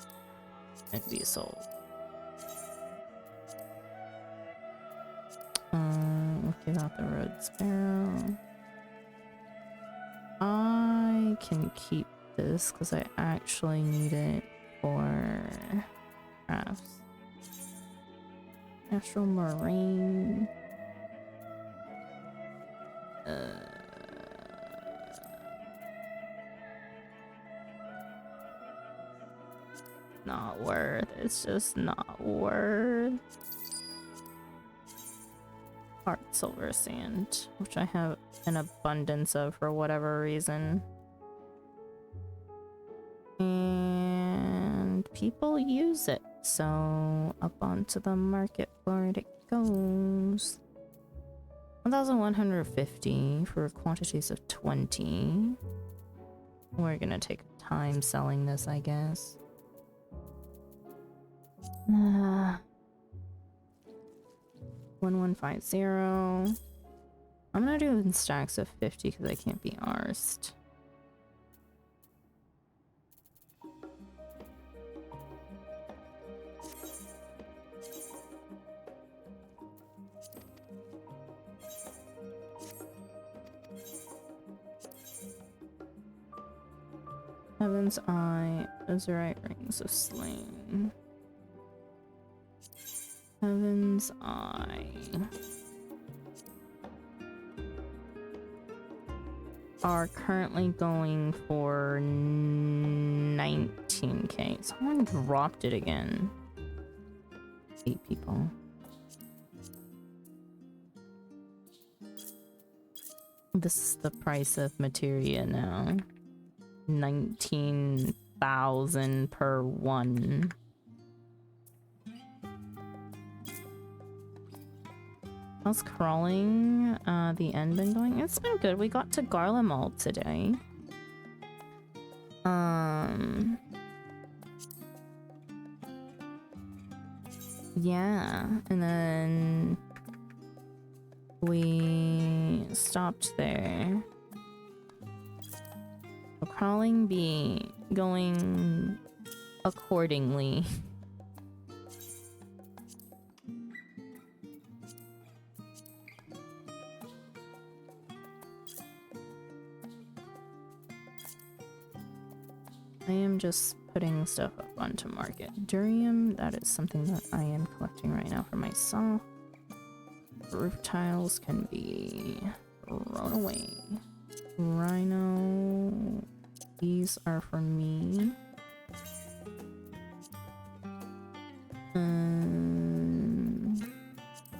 and be sold. We'll give out the Red Sparrow. I can keep this because I actually need it for crafts. Astral Marine. Not worth. It's just not worth. Hard silver sand, which I have an abundance of for whatever reason. And people use it, so up onto the market floor it goes. 1,150 for quantities of 20. We're gonna take time selling this, I guess. 1150. I'm gonna do it in stacks of 50 because I can't be arsed. Heaven's Eye, Azurite Rings of Slain. Heaven's Eye. Are currently going for 19k. Someone dropped it again. 8 people. This is the price of materia now. 19,000 per one. How's crawling the end been going? It's been good. We got to Garlemald today. Yeah, and then we stopped there. Will crawling be going accordingly? I am just putting stuff up onto market. Durium, that is something that I am collecting right now for myself. Roof tiles can be thrown away. Rhino, these are for me.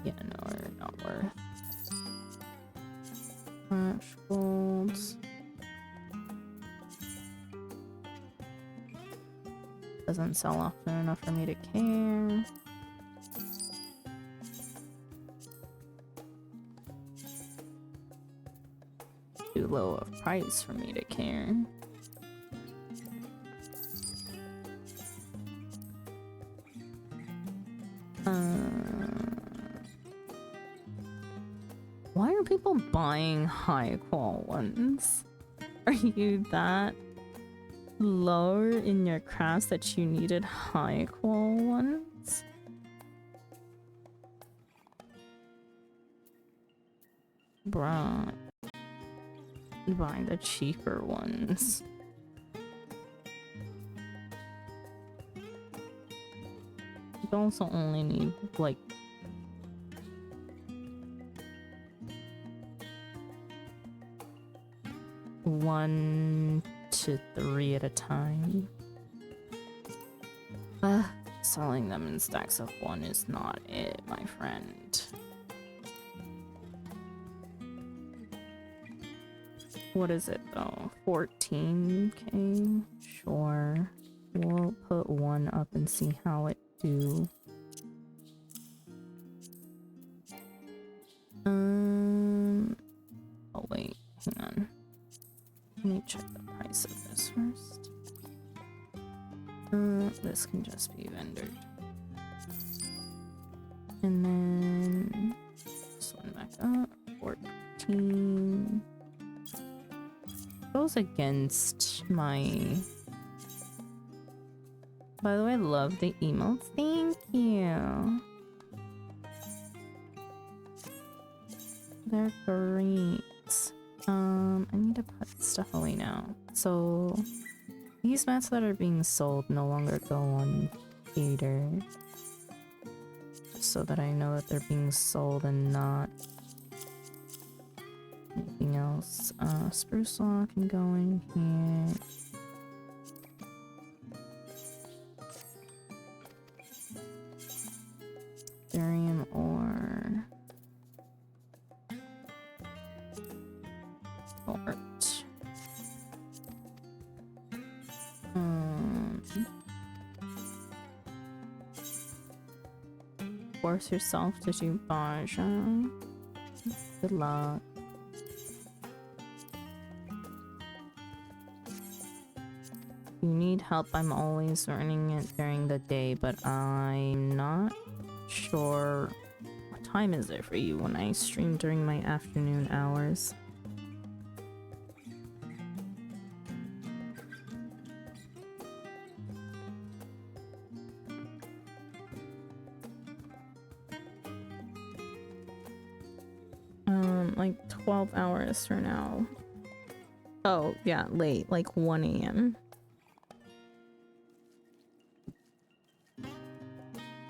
Yeah, no, we're not Cash gold. Doesn't sell often enough for me to care. Too low of price for me to care. Why are people buying high qual ones? Are you that lower in your crafts that you needed high qual ones? Bruh. Buying the cheaper ones. You also only need like 1 to 3 at a time. Selling them in stacks of 1 is not it, my friend. What is it though? 14k? Sure. We'll put 1 up and see how it do. Oh wait, hang on. Let me check the price of this first. This can just be vendored. And then this one back up. 14. Goes against my... By the way, I love the emotes. Thank you. They're great. I need to put stuff away now. So these mats that are being sold no longer go on theater. So that I know that they're being sold and not anything else. Spruce law can go in here. Therium ore. Art. Force yourself to do Baja. Good luck. You need help, I'm always learning it during the day, but I'm not sure what time is it for you when I stream during my afternoon hours. Like 12 hours for now. Oh, yeah, late, like 1 AM.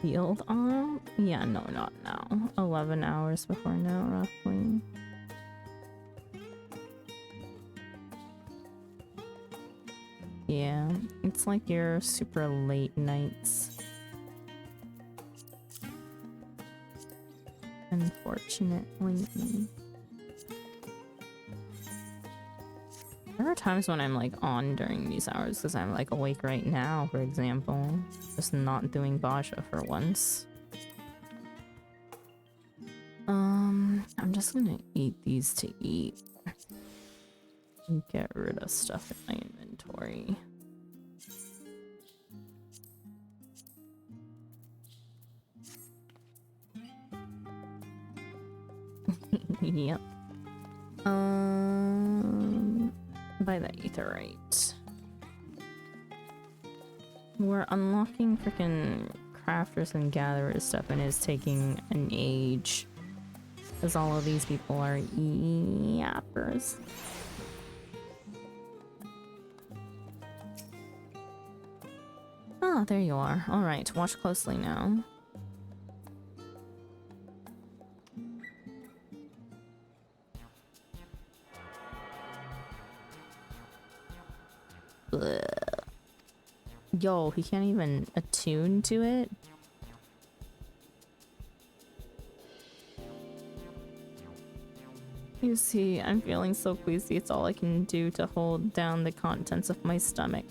Field on? Yeah, no, not now. 11 hours before now, roughly. Yeah, it's like your super late nights. Unfortunately. There are times when I'm like on during these hours because I'm like awake right now, for example. Just not doing Baja for once. I'm just gonna eat these to eat. And get rid of stuff in my inventory. Yep. Buy the aetherite. We're unlocking freaking crafters and gatherers stuff and it's taking an age. Because all of these people are yappers. Ah, there you are. Alright, watch closely now. Ugh. Yo, he can't even attune to it? You see, I'm feeling so queasy, it's all I can do to hold down the contents of my stomach.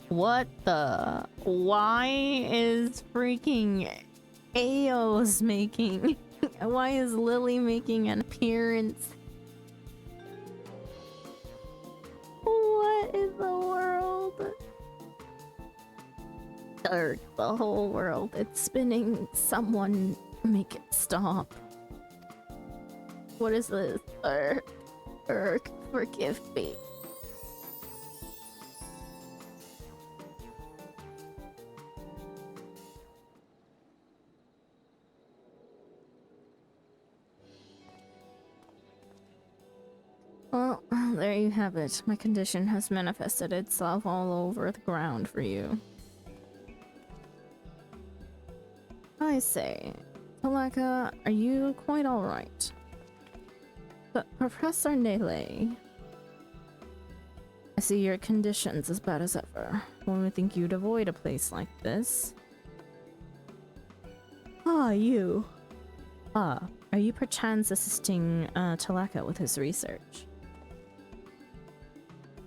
What the? Why is freaking Ao's making? Why is Lily making an appearance? What in the world? Dark, the whole world. It's spinning. Someone make it stop. What is this? Forgive me. Well, there you have it. My condition has manifested itself all over the ground for you. I say, Talaka, are you quite alright? But Professor Nele, I see your condition's as bad as ever. One would think you'd avoid a place like this. You. Are you perchance assisting Talaka with his research?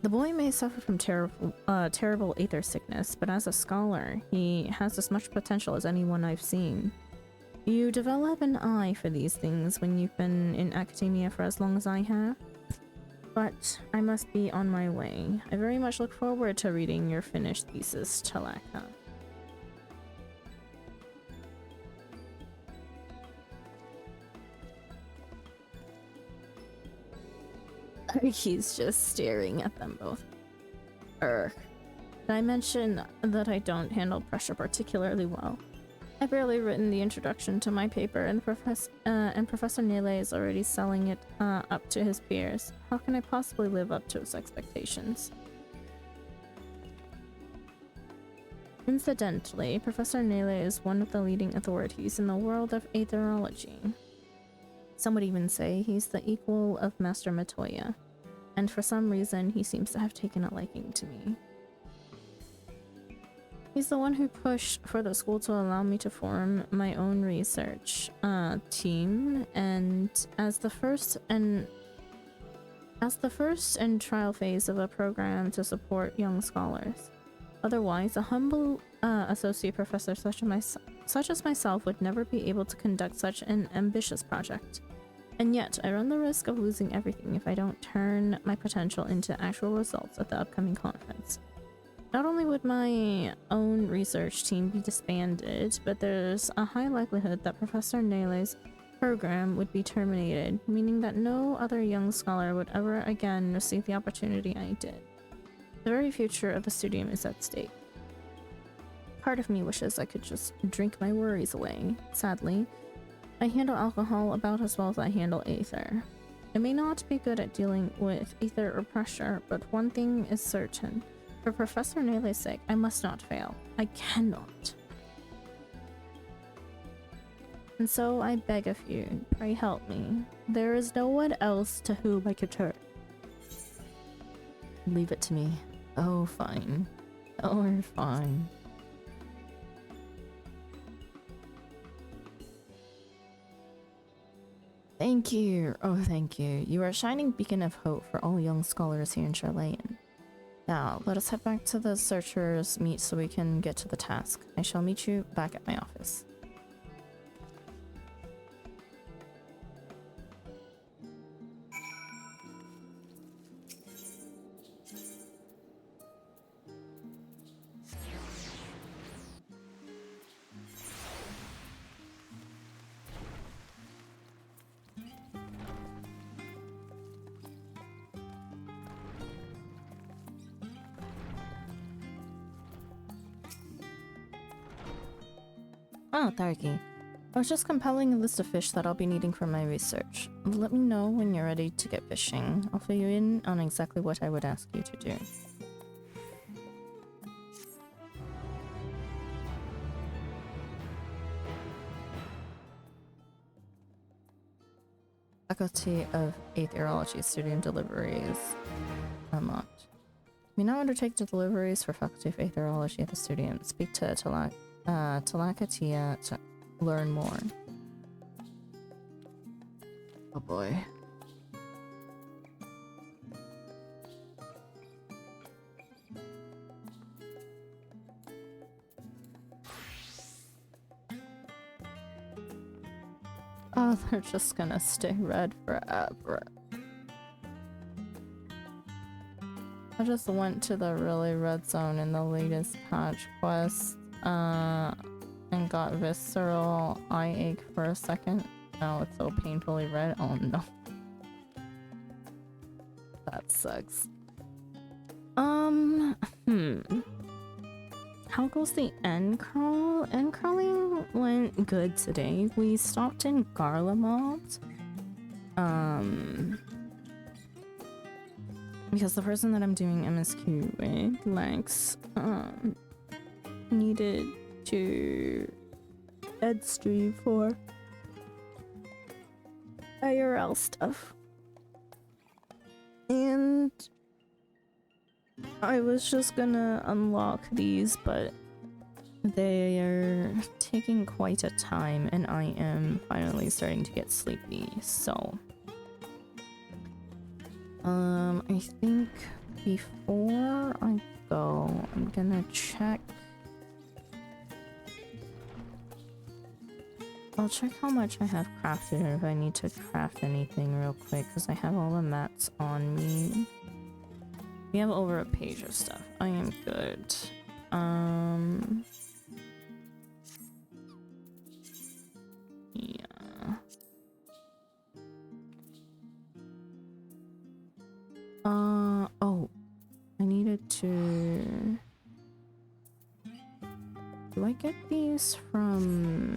The boy may suffer from terrible aether sickness, but as a scholar, he has as much potential as anyone I've seen. You develop an eye for these things when you've been in academia for as long as I have. But I must be on my way. I very much look forward to reading your finished thesis, Talaka. He's just staring at them both. Did I mention that I don't handle pressure particularly well? I've barely written the introduction to my paper, and Professor Nele is already selling it up to his peers. How can I possibly live up to his expectations? Incidentally, Professor Nele is one of the leading authorities in the world of aetherology. Some would even say he's the equal of Master Matoya, and for some reason he seems to have taken a liking to me. He's the one who pushed for the school to allow me to form my own research team, and as the first and trial phase of a program to support young scholars. Otherwise, a humble associate professor such as myself would never be able to conduct such an ambitious project. And yet, I run the risk of losing everything if I don't turn my potential into actual results at the upcoming conference. Not only would my own research team be disbanded, but there's a high likelihood that Professor Nele's program would be terminated, meaning that no other young scholar would ever again receive the opportunity I did. The very future of the studium is at stake. Part of me wishes I could just drink my worries away. Sadly, I handle alcohol about as well as I handle aether. I may not be good at dealing with aether or pressure, but one thing is certain. For Professor Nele's sake, I must not fail. I cannot. And so I beg of you, pray help me. There is no one else to whom I could turn. Leave it to me. Oh, fine. Oh, we're fine. Thank you. Oh, thank you. You are a shining beacon of hope for all young scholars here in Charlayan. Now, let us head back to the Searchers' meet so we can get to the task. I shall meet you back at my office. Oh, Tarki. I was just compiling a list of fish that I'll be needing for my research. Let me know when you're ready to get fishing. I'll fill you in on exactly what I would ask you to do. Faculty of Aetherology student deliveries unlocked. We now undertake the deliveries for Faculty of Aetherology at the studium. Speak to Talakatia to learn more. Oh boy. Oh, they're just gonna stay red forever. I just went to the really red zone in the latest patch quest, and got visceral eye ache for a second. Now it's so painfully red. Oh no. That sucks. How goes the end crawl? End crawling went good today. We stopped in Garlemald. Because the person that I'm doing MSQ with, Lex, needed to ed stream for IRL stuff. And I was just gonna unlock these, but they are taking quite a time and I am finally starting to get sleepy, so I think before I go, I'm gonna check. I'll check how much I have crafted and if I need to craft anything real quick, because I have all the mats on me. We have over a page of stuff. I am good. Yeah. Oh, I needed to... Do I get these from...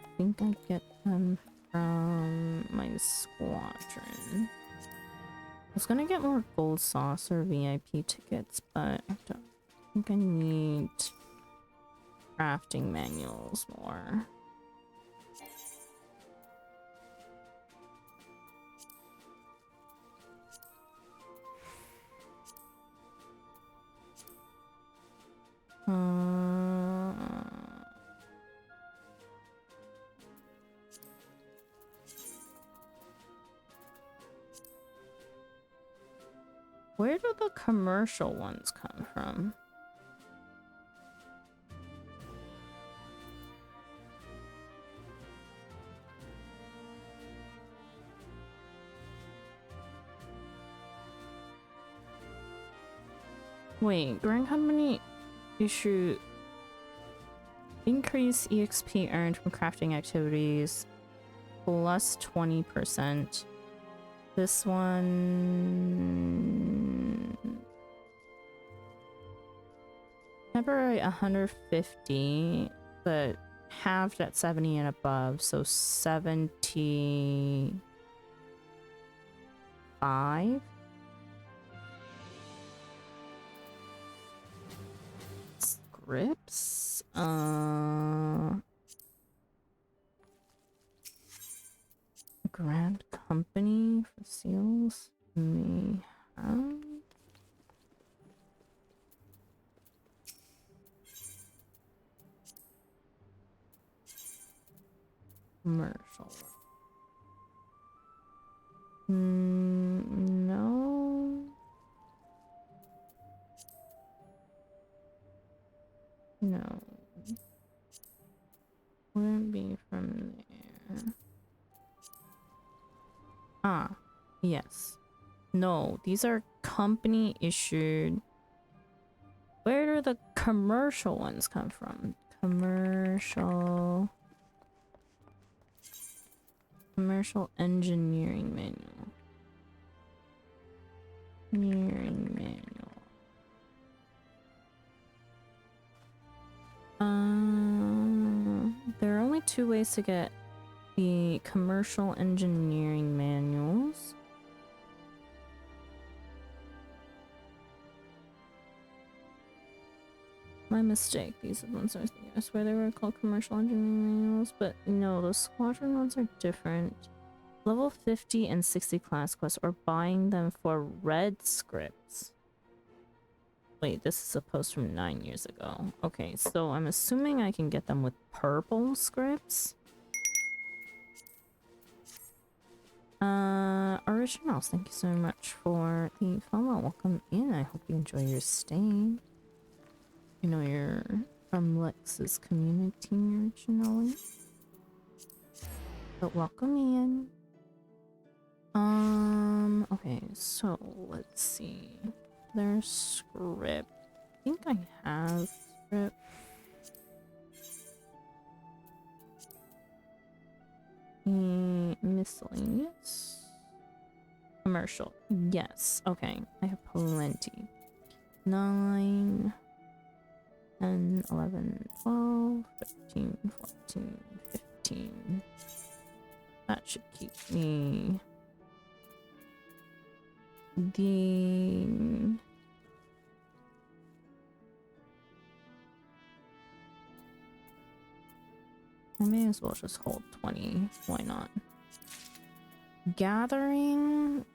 I think I get them from my squadron. I was gonna get more gold saucer VIP tickets, but I don't think I need crafting manuals more. Where do the commercial ones come from? Wait, Grand Company issue increase EXP earned from crafting activities plus 20%. This one... Temporary 150, but halved at 70 and above, so 75? Scripts? Grand Company for seals may have. Commercial. No. No. Wouldn't be from there. Ah, yes. No, these are company issued. Where do the commercial ones come from? Commercial engineering manual. Engineering manual. There are only two ways to get the commercial engineering manuals. My mistake. These are the ones I swear they were called commercial engineering manuals, but no, the squadron ones are different. Level 50 and 60 class quests or buying them for red scripts. Wait, this is a post from 9 years ago. Okay, so I'm assuming I can get them with purple scripts. Originals, thank you so much for the follow. Welcome in. I hope you enjoy your stay. You know you're from Lex's community originally. But welcome in. Okay, so let's see. There's script. I think I have script. Miscellaneous. Commercial. Yes. Okay. I have plenty. 9, 10, 11, 12, 13, 14, 15. That should keep me. I may as well just hold 20. Why not? Gathering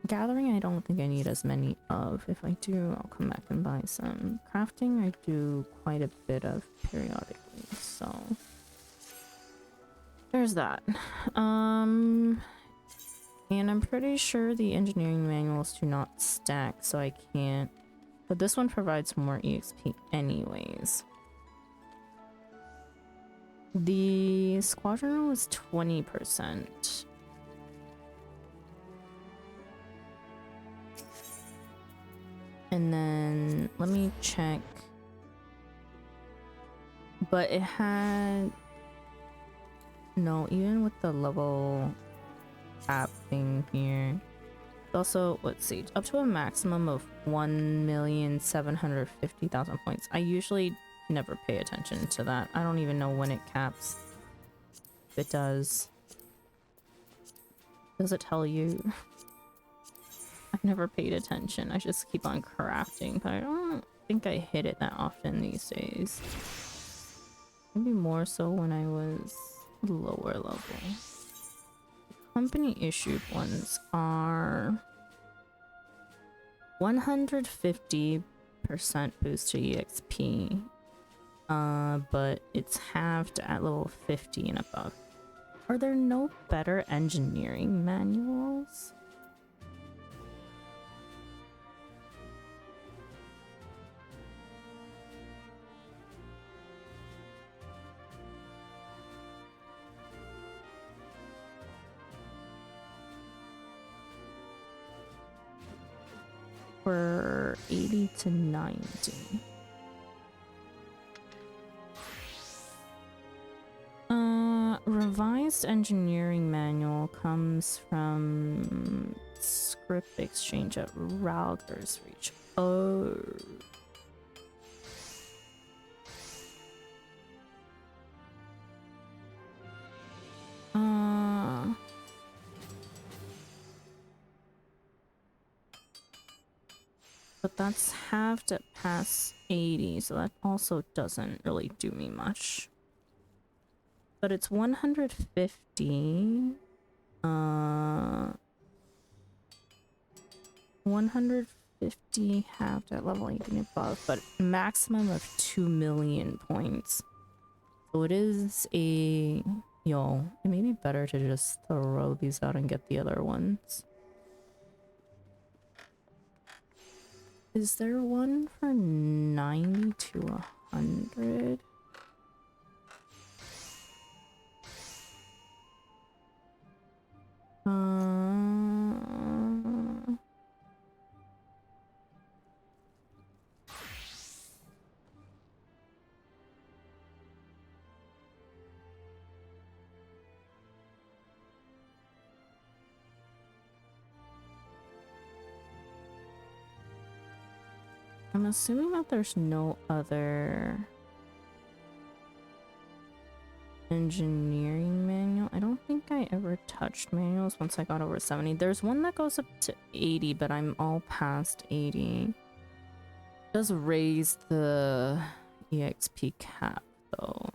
I don't think I need as many of. If I do, I'll come back and buy some. Crafting I do quite a bit of periodically, so there's that. And I'm pretty sure the engineering manuals do not stack, so I can't. But this one provides more EXP anyways. The squadron was 20%. And then let me check. But it had no, even with the level app thing here. Also, let's see, up to a maximum of 1,750,000 points. I usually never pay attention to that. I don't even know when it caps. If it does. Does it tell you? I've never paid attention. I just keep on crafting, but I don't think I hit it that often these days. Maybe more so when I was lower level. Company issued ones are 150% boost to EXP, but it's halved at level 50 and above. Are there no better engineering manuals? For 80 to 90. Revised engineering manual comes from script exchange at Ralger's Reach. Oh. But that's halved at past 80, so that also doesn't really do me much. But it's 150. 150 halved at level 80 and above, but maximum of 2 million points. So it is a... Yo, it may be better to just throw these out and get the other ones. Is there one for 90 to 100? I'm assuming that there's no other engineering manual. I don't think I ever touched manuals once I got over 70. There's one that goes up to 80, but I'm all past 80. It does raise the EXP cap though.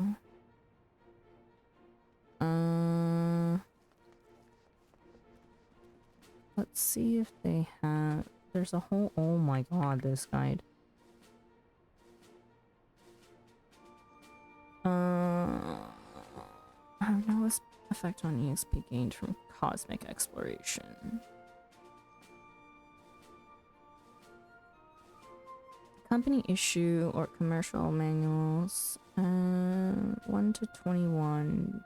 let's see if they have... There's a whole... Oh my god, this guide. Have no effect on EXP gained from cosmic exploration. Company issue or commercial manuals. 1 to 21.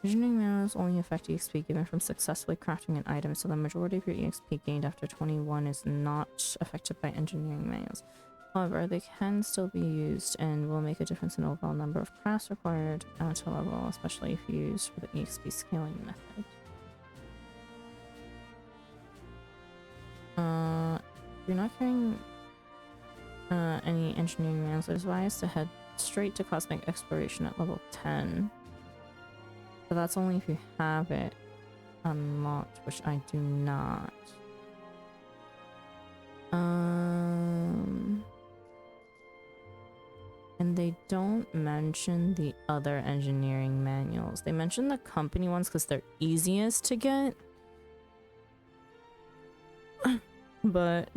Engineering manuals only affect EXP given from successfully crafting an item, so the majority of your EXP gained after 21 is not affected by engineering manuals. However, they can still be used and will make a difference in overall number of crafts required at a level, especially if used for the EXP scaling method. If you're not carrying any engineering manuals, it is wise to head straight to cosmic exploration at level 10. But that's only if you have it unlocked, which I do not. And they don't mention the other engineering manuals. They mention the company ones because they're easiest to get. But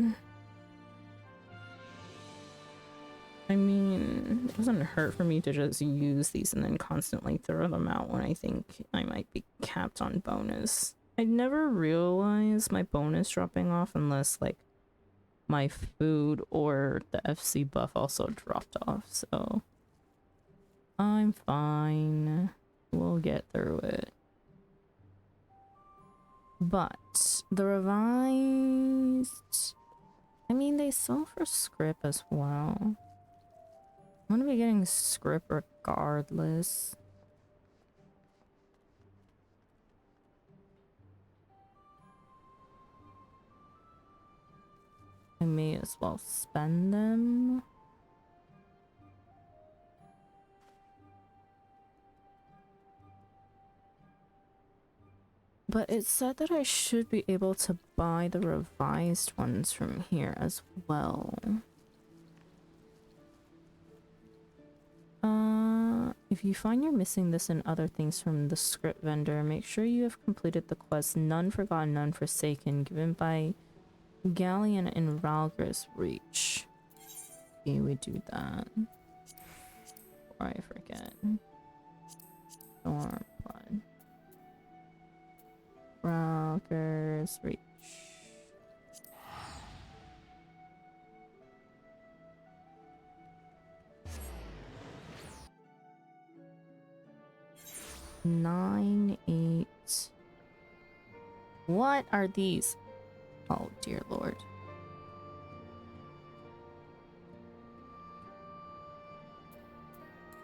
I mean, it doesn't hurt for me to just use these and then constantly throw them out when I think I might be capped on bonus. I never realized my bonus dropping off unless like my food or the FC buff also dropped off, so I'm fine. We'll get through it. But the revised... I mean, they sell for script as well. I'm gonna be getting script regardless. I may as well spend them. But it said that I should be able to buy the revised ones from here as well. If you find you're missing this and other things from the script vendor, make sure you have completed the quest None Forgotten, None Forsaken, given by Galleon in Ralgris Reach. Okay, we do that. Before I forget. Stormblood. Ralgris Reach. Nine, 8. What are these? Oh dear lord.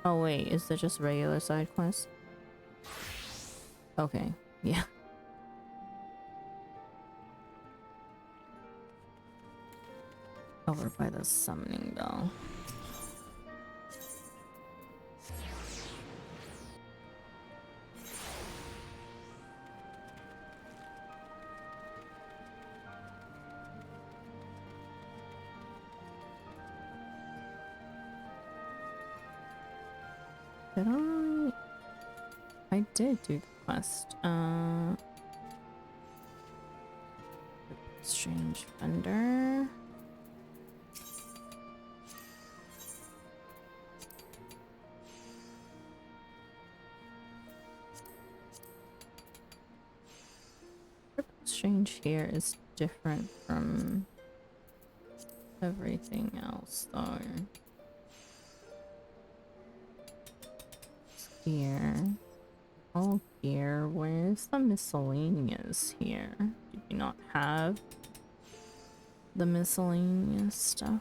Oh wait, is it just regular side quests? Okay, yeah. Over by the summoning bell. Did I did do the quest. Strange vendor. Strange here is different from everything else though. Here. Oh here, where's the miscellaneous here? Do we not have the miscellaneous stuff?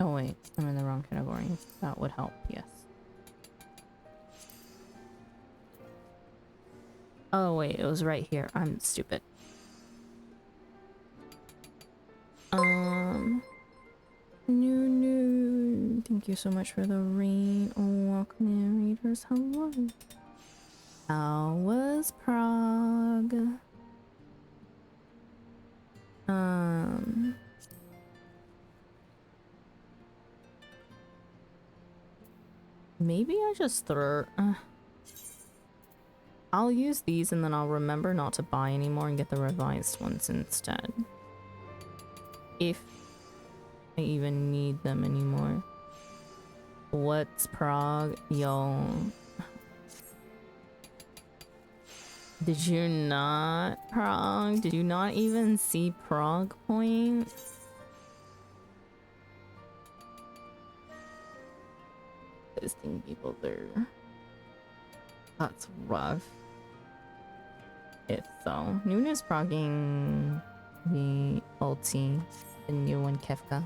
Oh wait, I'm in the wrong category. That would help, yes. Oh wait, it was right here. I'm stupid. No. Thank you so much for the rain. Oh, welcome in, readers. Hello. How was Prague? Maybe I just throw... I'll use these and then I'll remember not to buy anymore and get the revised ones instead. If I even need them anymore. What's Prague? Yo. Did you not, Prague? Did you not even see Prague Point? Posting people there. That's rough. If so. Nuna's progging the ulti, the new one, Kefka.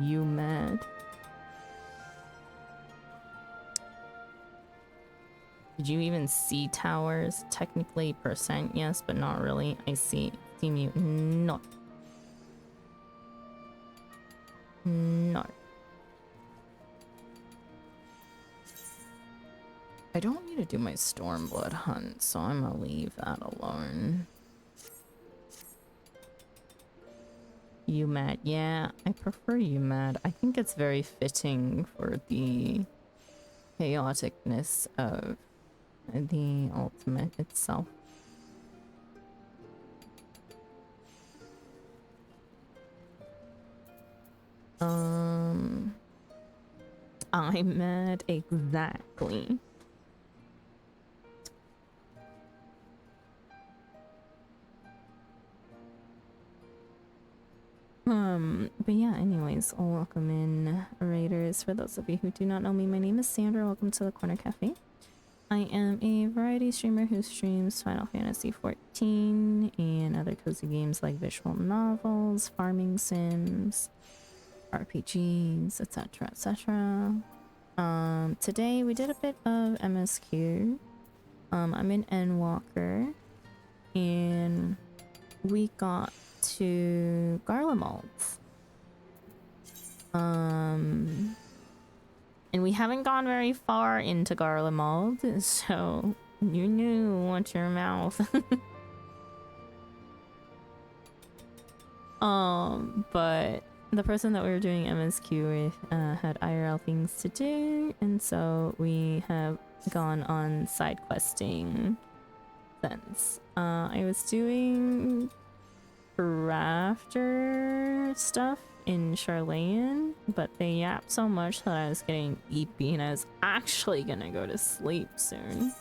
You mad? Did you even see towers? Technically percent yes, but not really. I see you. No. No. I don't need to do my Stormblood hunt, so I'm gonna leave that alone. You mad? Yeah, I prefer you mad. I think it's very fitting for the chaoticness of the ultimate itself. I'm mad, exactly. But yeah, anyways, welcome in, Raiders. For those of you who do not know me, my name is Sandra. Welcome to the Corner Cafe. I am a variety streamer who streams Final Fantasy XIV and other cozy games like visual novels, farming sims, RPGs, etc, etc. Today we did a bit of MSQ. I'm in Endwalker, and we got to Garlemald. And we haven't gone very far into Garlemald, so you knew watch your mouth. But the person that we were doing MSQ with had IRL things to do, and so we have gone on side questing since. I was doing crafter stuff in Charlayan, but they yapped so much that I was getting eepy and I was actually gonna go to sleep soon.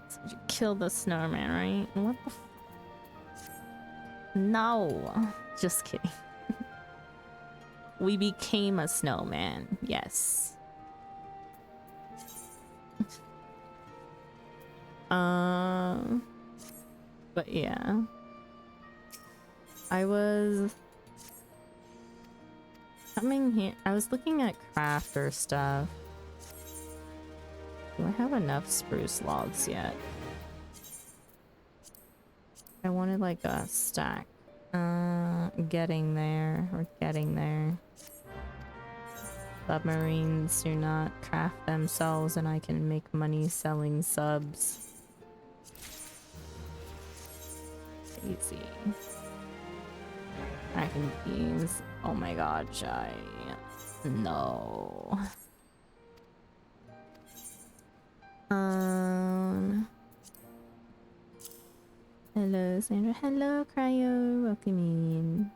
So you killed the snowman, right? What the No! Just kidding. We became a snowman, yes. But yeah. I was coming here. I was looking at crafter stuff. Do I have enough spruce logs yet? I wanted like a stack. Getting there. We're getting there. Submarines do not craft themselves, and I can make money selling subs. Easy. Cracking beams. Oh my god, Jai. No. Hello, Sandra. Hello, Cryo. Welcome in.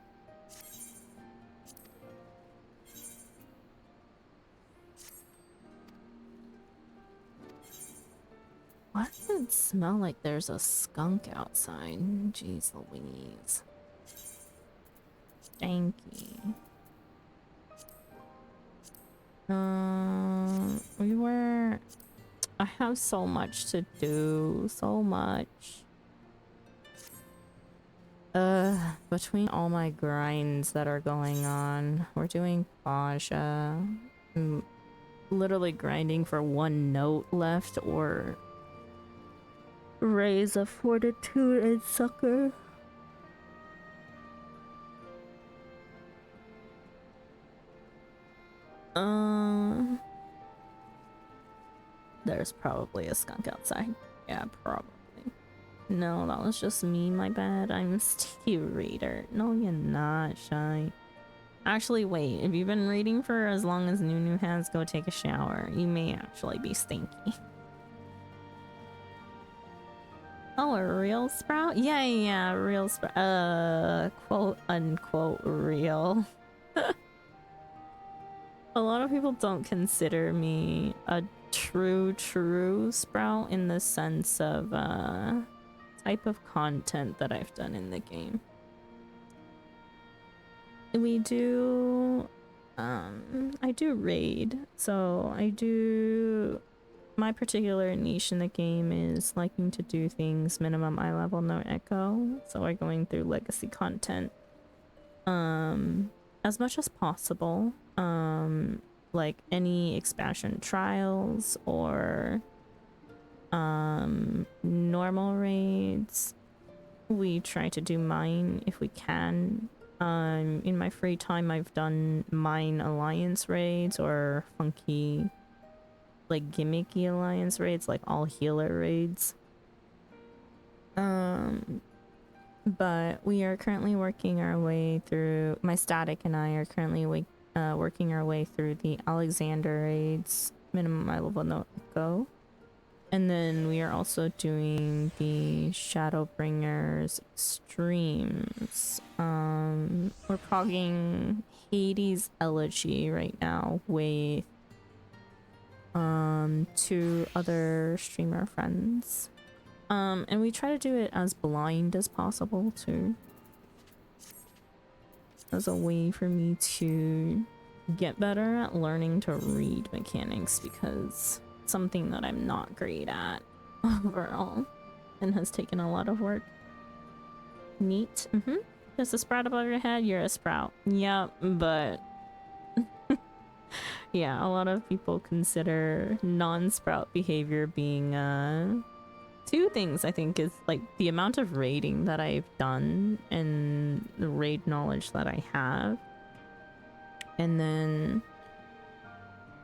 Why does it smell like there's a skunk outside? Jeez Louise. Stanky. I have so much to do. So much. Between all my grinds that are going on, we're doing Baja. I'm literally grinding for one note left, or raise a fortitude and sucker. There's probably a skunk outside. Yeah, probably. No, that was just me, my bad. I'm Sticky Reader. No, you're not, Shy. Actually, wait, if you've been reading for as long as Nunu has, go take a shower. You may actually be stinky. Oh, a real sprout? Yeah, real sprout. Quote unquote real. A lot of people don't consider me a true sprout in the sense of type of content that I've done in the game. We do I do raid, so my particular niche in the game is liking to do things minimum eye level, no echo, so we're going through legacy content as much as possible, like any expansion trials or normal raids. We try to do mine if we can. In my free time I've done mine alliance raids or funky like gimmicky alliance raids, like all healer raids. But we are currently working our way through, my static and I are currently working our way through the Alexander raids, minimum eye level no go. And then we are also doing the Shadowbringers extremes. We're progging Hades Elegy right now with 2 other streamer friends. And we try to do it as blind as possible too. As a way for me to get better at learning to read mechanics, because it's something that I'm not great at overall and has taken a lot of work. Neat. There's a sprout above your head, you're a sprout. Yep, but yeah, a lot of people consider non-sprout behavior being 2 things. I think is like the amount of raiding that I've done and the raid knowledge that I have, and then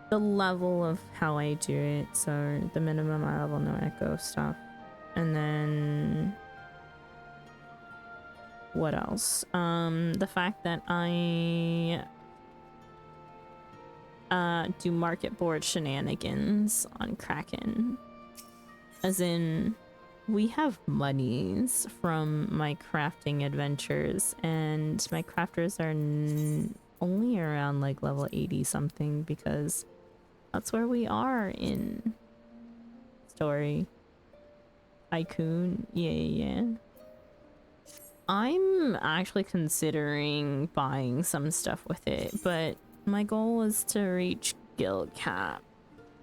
the level of how I do it, so the minimum eye level no echo stuff. And then what else? The fact that I do market board shenanigans on Kraken. As in, we have monies from my crafting adventures, and my crafters are only around like level 80 something, because that's where we are in story. Tycoon, yeah. I'm actually considering buying some stuff with it, but my goal is to reach guild cap.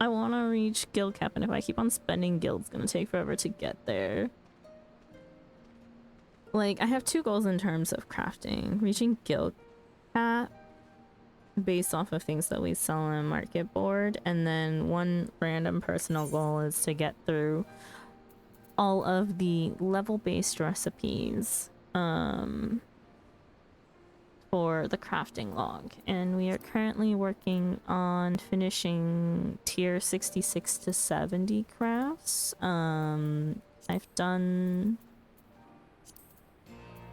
I want to reach guild cap, and if I keep on spending guild, it's gonna take forever to get there. Like, I have 2 goals in terms of crafting. Reaching guild cap based off of things that we sell on a market board, and then one random personal goal is to get through all of the level-based recipes for the crafting log, and we are currently working on finishing tier 66 to 70 crafts. I've done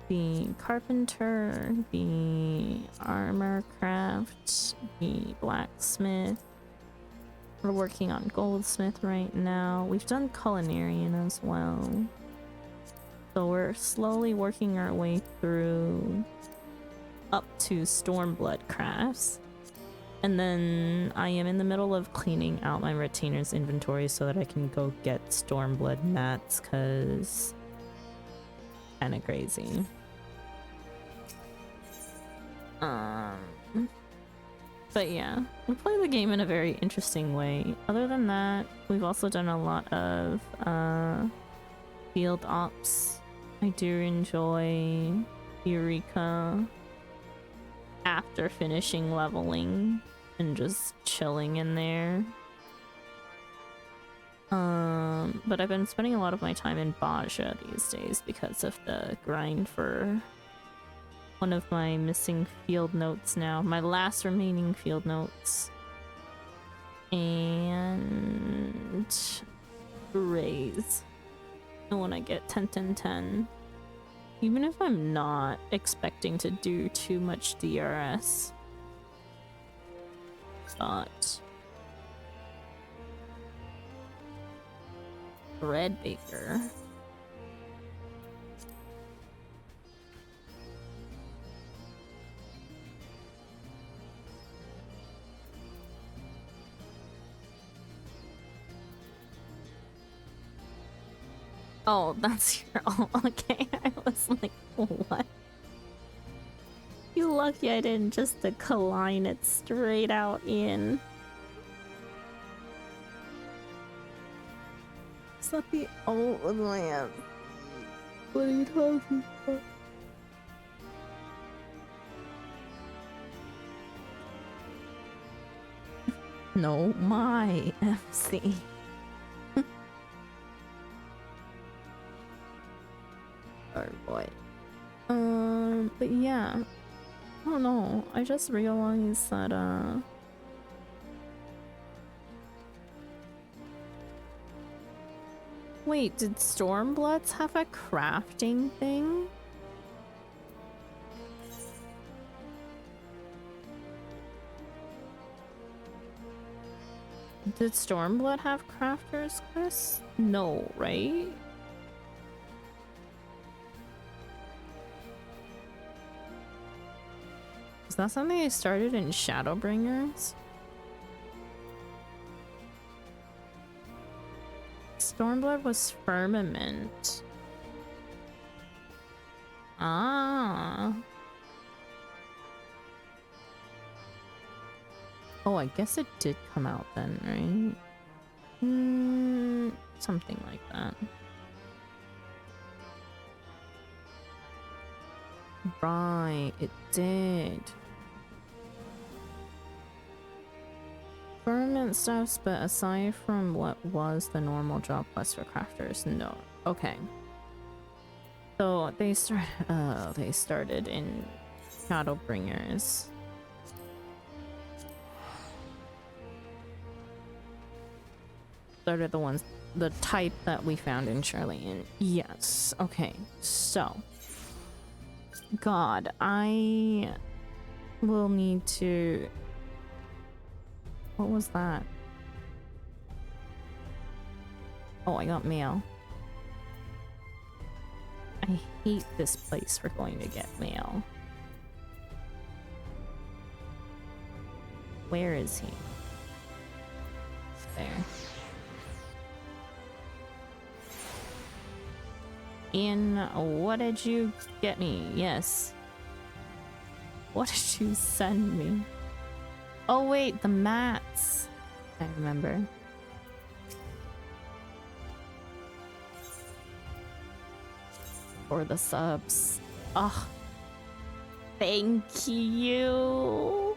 the carpenter, the armor craft, the blacksmith. We're working on goldsmith right now. We've done culinarian as well. So we're slowly working our way through up to Stormblood crafts. And then I am in the middle of cleaning out my retainer's inventory so that I can go get Stormblood mats, cause kinda crazy. But yeah, we play the game in a very interesting way. Other than that, we've also done a lot of field ops. I do enjoy Eureka after finishing leveling and just chilling in there. But I've been spending a lot of my time in Baja these days because of the grind for one of my missing field notes now. My last remaining field notes. And raise. when I get 10, 10, 10. Even if I'm not expecting to do too much DRS. But Bread Baker. Oh, that's your... Oh, okay. I was like, what? You lucky I didn't just decline it straight out in. Is that the... Oh, man. What are you talking about? No, my FC. Oh boy. But yeah. I don't know. I just realized that, wait, did Stormbloods have a crafting thing? Did Stormblood have crafters, Chris? No, right? Is that something I started in Shadowbringers? Stormblood was Firmament. Ah. Oh, I guess it did come out then, right? Something like that. Right, it did. Firmament stuffs, but aside from what was the normal job quest for crafters, no. Okay. So they started in Shadowbringers. Started the type that we found in Charlene. Yes. Okay. So, God, I will need to... What was that? Oh, I got mail. I hate this place for going to get mail. Where is he? There. What did you get me? Yes. What did you send me? Oh wait, the mats. I remember. Or the subs. Oh, thank you.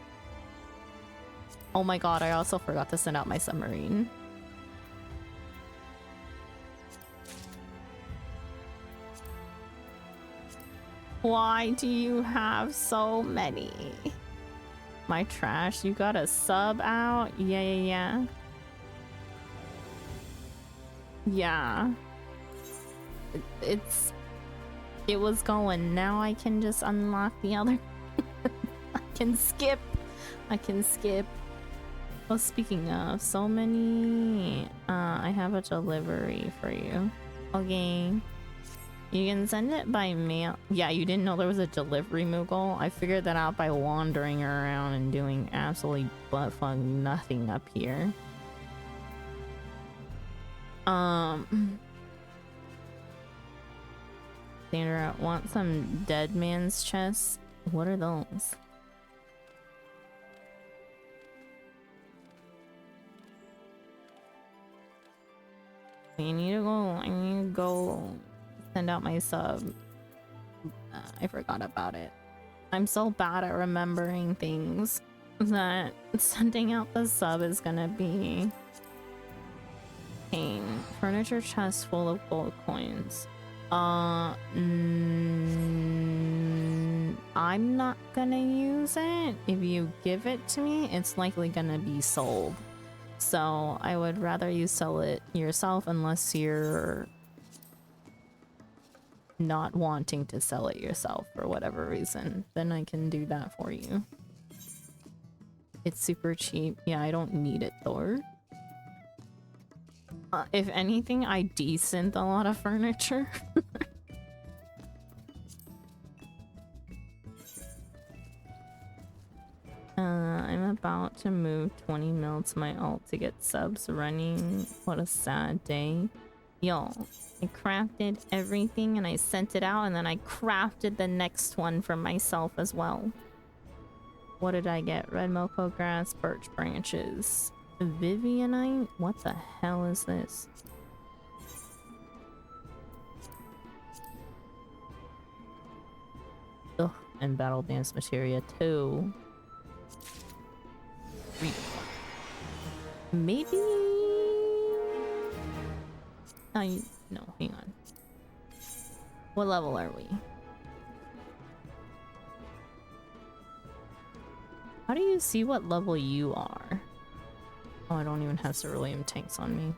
Oh my god, I also forgot to send out my submarine. Why do you have so many? My trash, you got a sub out? Yeah. Yeah. It was going. Now I can just unlock the other. I can skip. Well, speaking of, so many, I have a delivery for you. Okay. You can send it by mail. Yeah, you didn't know there was a delivery, Moogle? I figured that out by wandering around and doing absolutely buttfuck nothing up here. Sandra, want some dead man's chests? What are those? I need to go send out my sub. I forgot about it. I'm so bad at remembering things that sending out the sub is gonna be pain. Furniture chest full of gold coins. I'm not gonna use it. If you give it to me, it's likely gonna be sold. So I would rather you sell it yourself unless you're not wanting to sell it yourself for whatever reason, then I can do that for you. It's super cheap. Yeah, I don't need it though. If anything, I desynth a lot of furniture. I'm about to move 20 mil to my alt to get subs running. What a sad day. Yo, I crafted everything and I sent it out, and then I crafted the next one for myself as well. What did I get? Red Moko grass, birch branches. Vivianite? What the hell is this? Ugh, and battle dance materia too. Maybe... No, hang on. What level are we? How do you see what level you are? Oh, I don't even have cerulean tanks on me.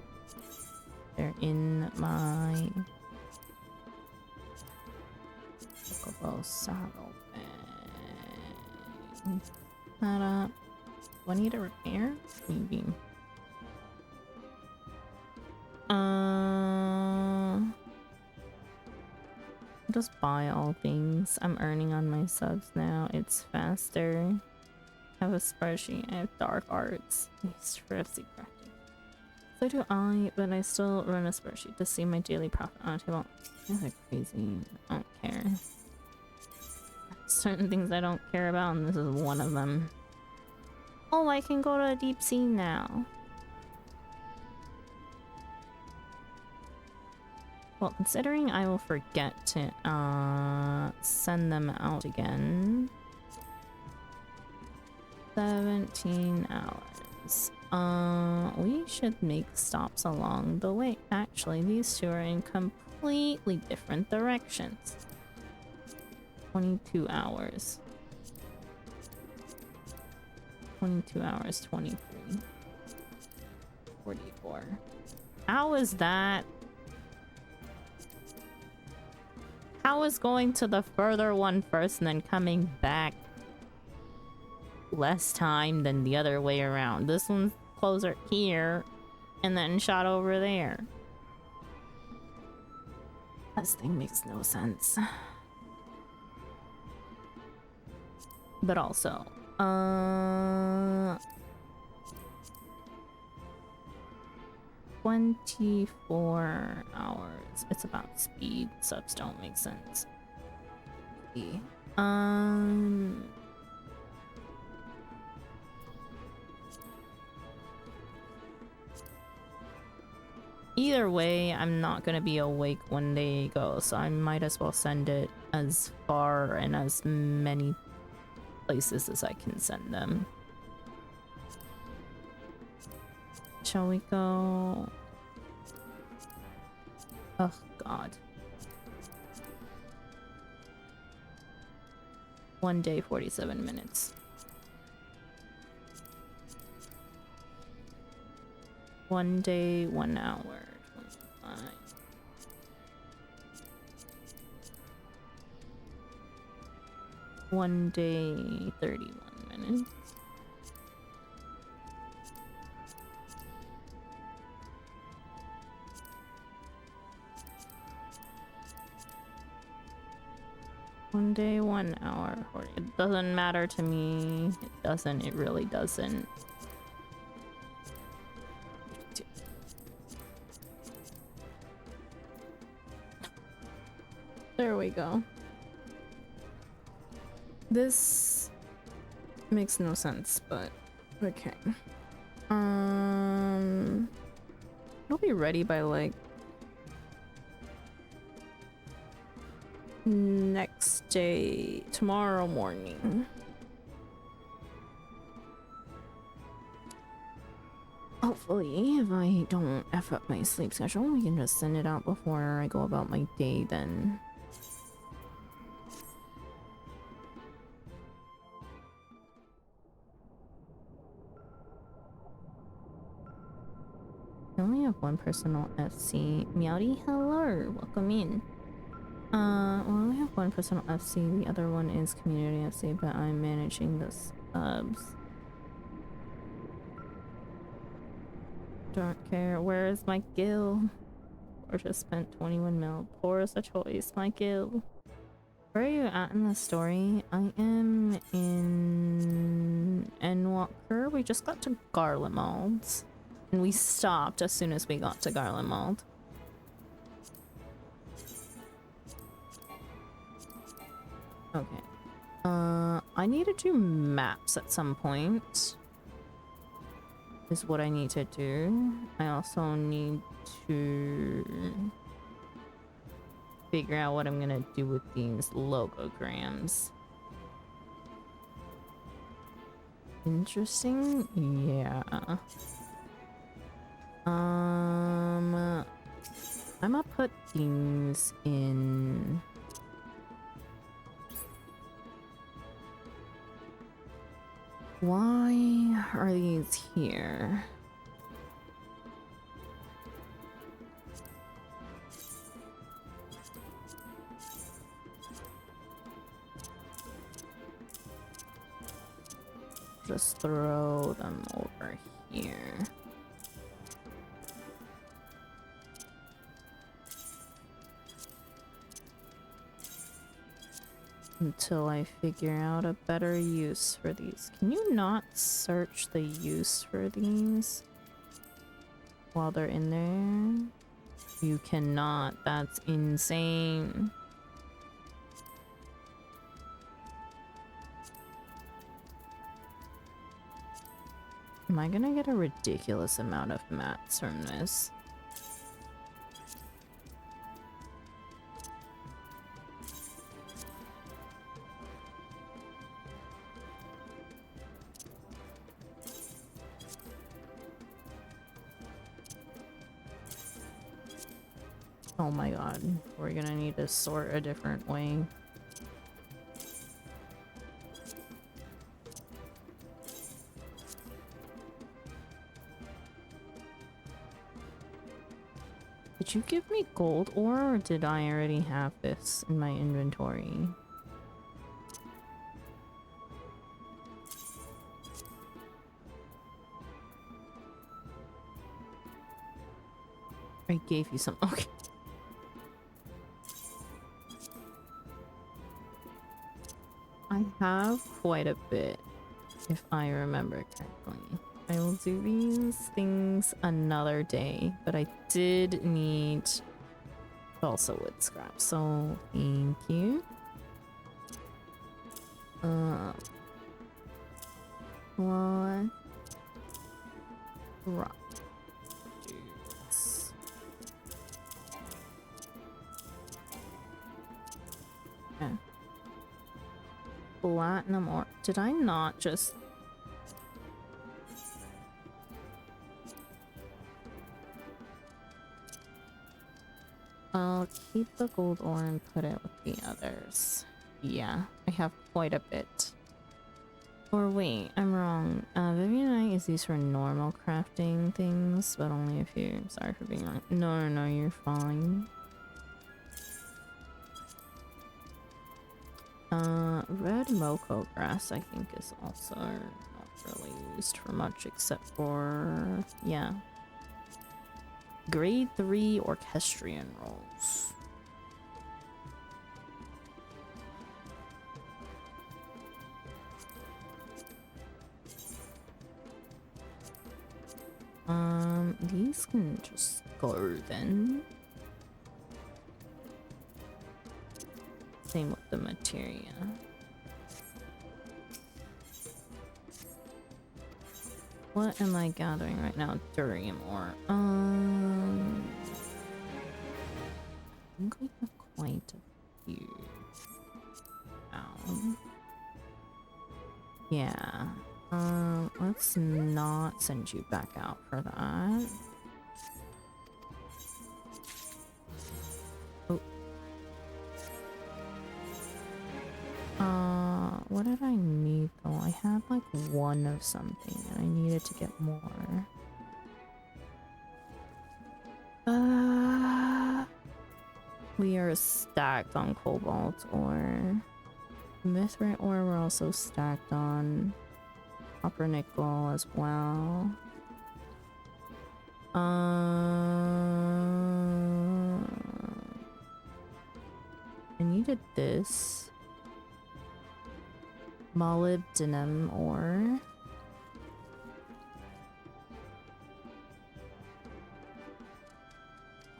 They're in my... Chocobo saddle bag. That up. Do I need a repair? Maybe. I'll just buy all things. I'm earning on my subs now. It's faster. I have a spreadsheet. I have dark arts. Used for FC crafting. So do I, but I still run a spreadsheet to see my daily profit on a table. These are crazy. I don't care. Certain things I don't care about, and this is one of them. Oh, I can go to a deep sea now. Well, considering I will forget to send them out again. 17 hours. We should make stops along the way. Actually, these two are in completely different directions. 22 hours. 22 hours, 23. 44. How is that? How is going to the further one first and then coming back less time than the other way around? This one's closer here and then shot over there. This thing makes no sense. But also, 24 hours. It's about speed. Subs don't make sense. Either way, I'm not gonna be awake when they go, so I might as well send it as far and as many places as I can send them. Shall we go? Oh god. 1 day, 47 minutes. 1 day, 1 hour, 25. One day, 31 minutes. One day, 1 hour. It doesn't matter to me. It doesn't. It really doesn't. There we go. This makes no sense, but okay. It'll be ready by like next day, tomorrow morning. Hopefully, if I don't F up my sleep schedule, we can just send it out before I go about my day then. I only have one personal FC. Meowdy, hello, welcome in. have one personal FC, the other one is community FC, but I'm managing the subs. Don't care. Where is my guild? Or just spent 21 mil. Poor is a choice, my guild. Where are you at in the story? I am in Endwalker. We just got to Garlemald. And we stopped as soon as we got to Garlemald. Okay. I need to do maps at some point. Is what I need to do. I also need to figure out what I'm gonna do with these logograms. Interesting? Yeah. I'm gonna put these in. Why are these here? Just throw them over here. Until I figure out a better use for these. Can you not search the use for these while they're in there? You cannot. That's insane. Am I gonna get a ridiculous amount of mats from this? Oh my god, we're gonna need to sort a different way. Did you give me gold ore, or did I already have this in my inventory? I gave you some. Okay. I have quite a bit, if I remember correctly. I will do these things another day, but I did need balsa wood scrap, so thank you. What? Rock. Juice. Yeah. Platinum ore. Did I not just... I'll keep the gold ore and put it with the others. Yeah, I have quite a bit. Or wait, I'm wrong. Vivianite is used for normal crafting things, but only if you... Sorry for being wrong. No, you're fine. Red Moko grass, I think, is also not really used for much except for... yeah. Grade 3 orchestrion rolls. These can just go then. Same with the materia. What am I gathering right now? Durium ore. I think we have quite a few. Ow. Yeah. Let's not send you back out for that. Oh. What did I need though? I had like one of something and I needed to get more. We are stacked on cobalt ore. Mithrite ore we're also stacked on. Copper nickel as well. I needed this. Molybdenum ore.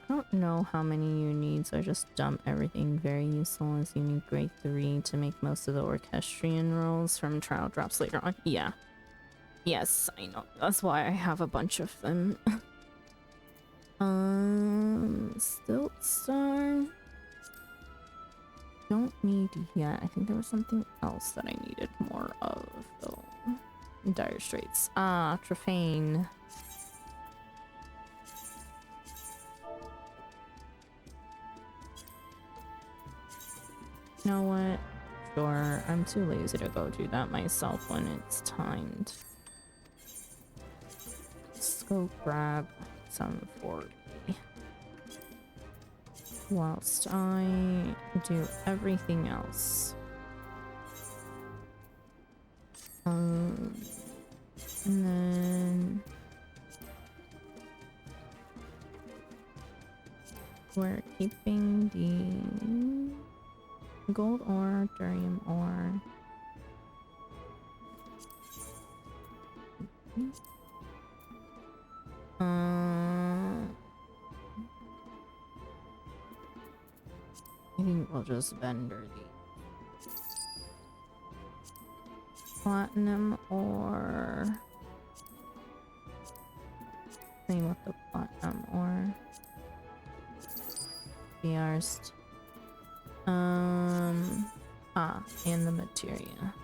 I don't know how many you need, so I just dump everything very useful as you need grade 3 to make most of the orchestrion rolls from trial drops later on. Yeah. Yes, I know. That's why I have a bunch of them. Stilt star. Don't need yet. I think there was something else that I needed more of though. Dire Straits. Ah, Trifane. You know what? Sure, I'm too lazy to go do that myself when it's timed. Let's go grab some 40. Whilst I do everything else. And then we're keeping the gold ore, durium ore. I think we'll just vendor the platinum ore. Same with the platinum ore. Bearst. And the materia.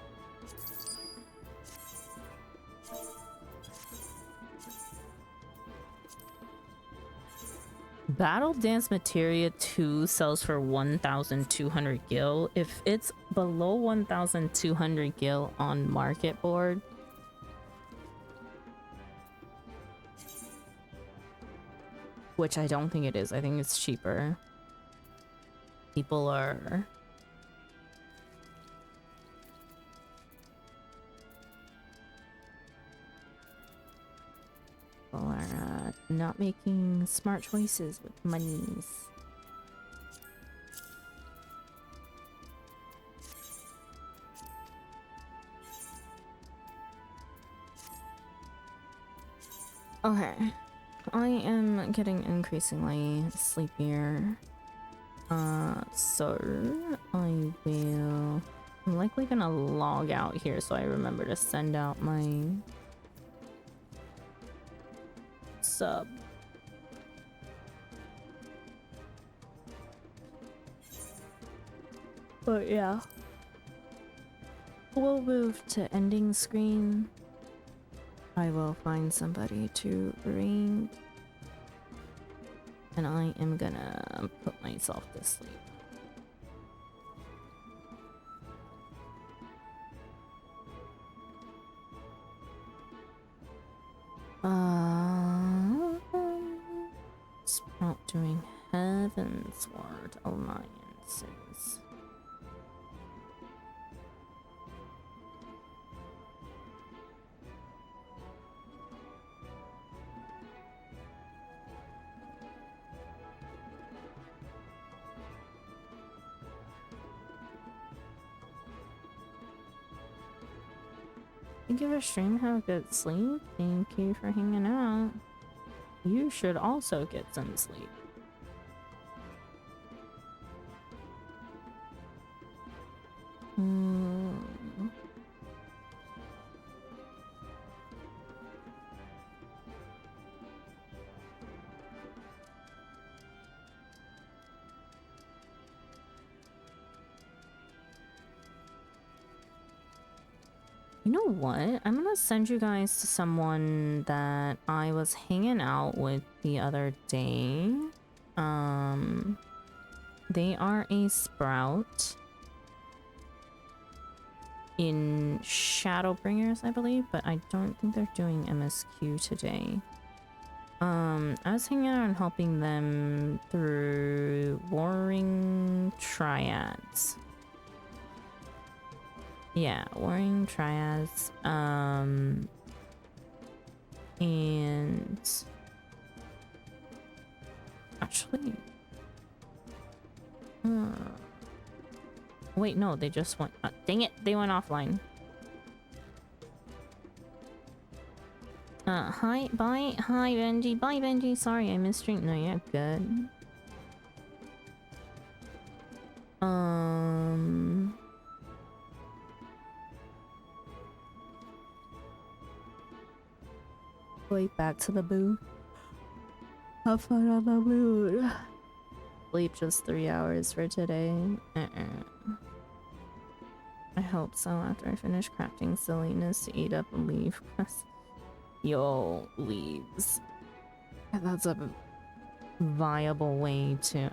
Battle Dance Materia 2 sells for 1,200 gil. If it's below 1,200 gil on market board, which I don't think it is, I think it's cheaper. People are not making smart choices with monies. Okay, I am getting increasingly sleepier. So I'm likely gonna log out here so I remember to send out my sub. But yeah, we'll move to ending screen. I will find somebody to ring, and I am gonna put myself to sleep. Sprout doing Heavensward alliances. Thank you for stream. Have a good sleep. Thank you for hanging out. You should also get some sleep. You know what? I'm gonna send you guys to someone that I was hanging out with the other day. They are a sprout in Shadowbringers, I believe, but I don't think they're doing MSQ today. I was hanging out and helping them through Warring Triads. Yeah, Warring Triads. And actually, wait, no, they just went. Dang it, they went offline. Hi, bye, hi Benji, bye Benji. Sorry, I missed you. No, you're good. Wait, back to the booth. Have fun on the mood. Sleep just 3 hours for today. I hope so after I finish crafting silliness to eat up a leaf. Yo, leaves. That's a viable way to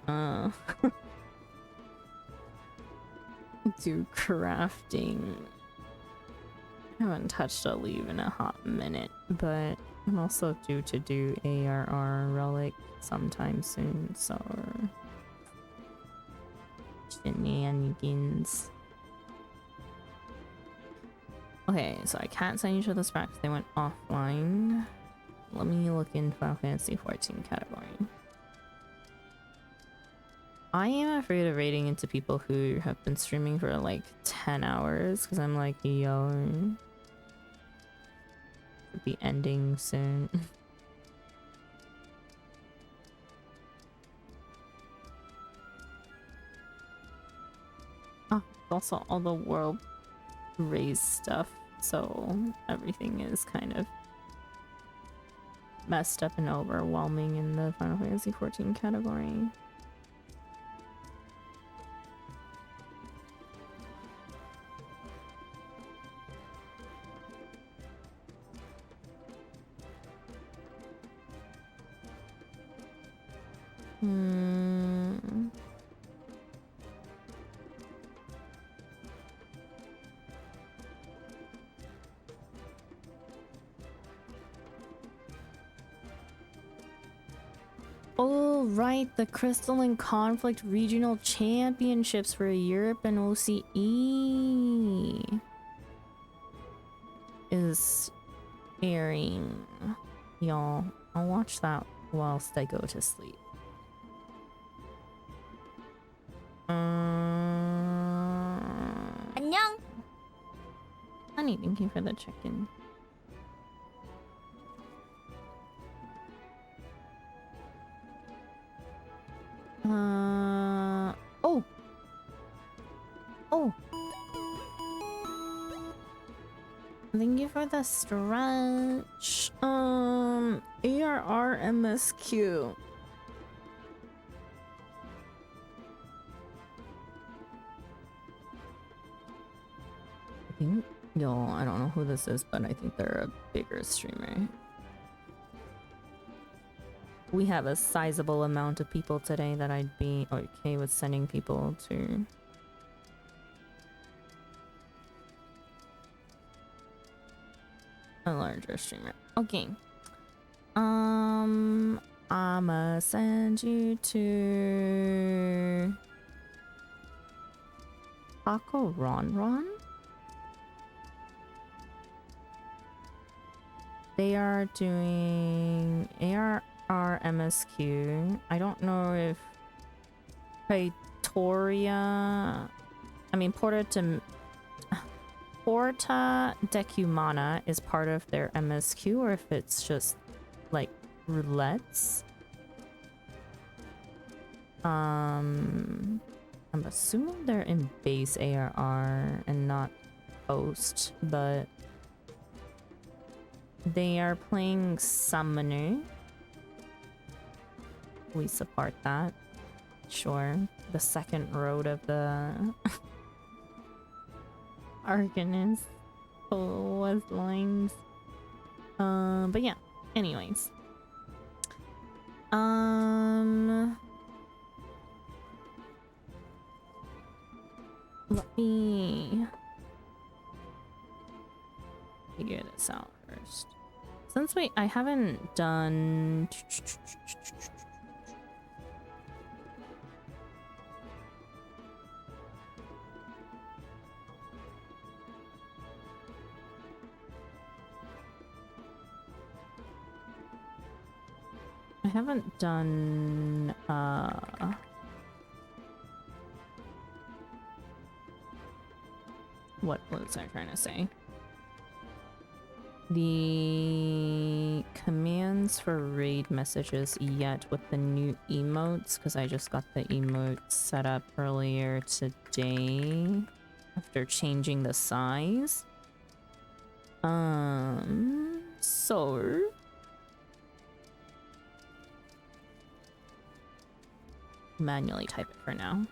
do crafting. I haven't touched a leaf in a hot minute, but I'm also due to do ARR relic sometime soon, so shenanigans. Okay, so I can't send you to the spec because they went offline. Let me look in Final Fantasy 14 category. I am afraid of raiding into people who have been streaming for like 10 hours because I'm like, yo, it'll be ending soon. Ah, also all the world raise stuff, so everything is kind of messed up and overwhelming in the Final Fantasy 14 category. Oh, right, the Crystal and Conflict Regional Championships for Europe and OCE is airing. Y'all, I'll watch that whilst I go to sleep. 안녕. Honey, thank you for the check-in. Oh. Oh. Thank you for the stretch. ARR MSQ. I think, yo, I don't know who this is, but I think they're a bigger streamer. We have a sizable amount of people today that I'd be okay with sending people to. A larger streamer. Okay. I'ma send you to Taco Ron Ron. They are doing ARR MSQ. I don't know if Porta Decumana is part of their MSQ, or if it's just like roulettes. I'm assuming they're in base ARR and not post, but they are playing Summoner. We support that. Sure. The second road of the Arcanist was lines. But yeah, anyways. Let me figure this out first. Since I haven't done... I haven't done, what was I trying to say? The commands for raid messages yet with the new emotes, because I just got the emotes set up earlier today after changing the size. So... manually type it for now.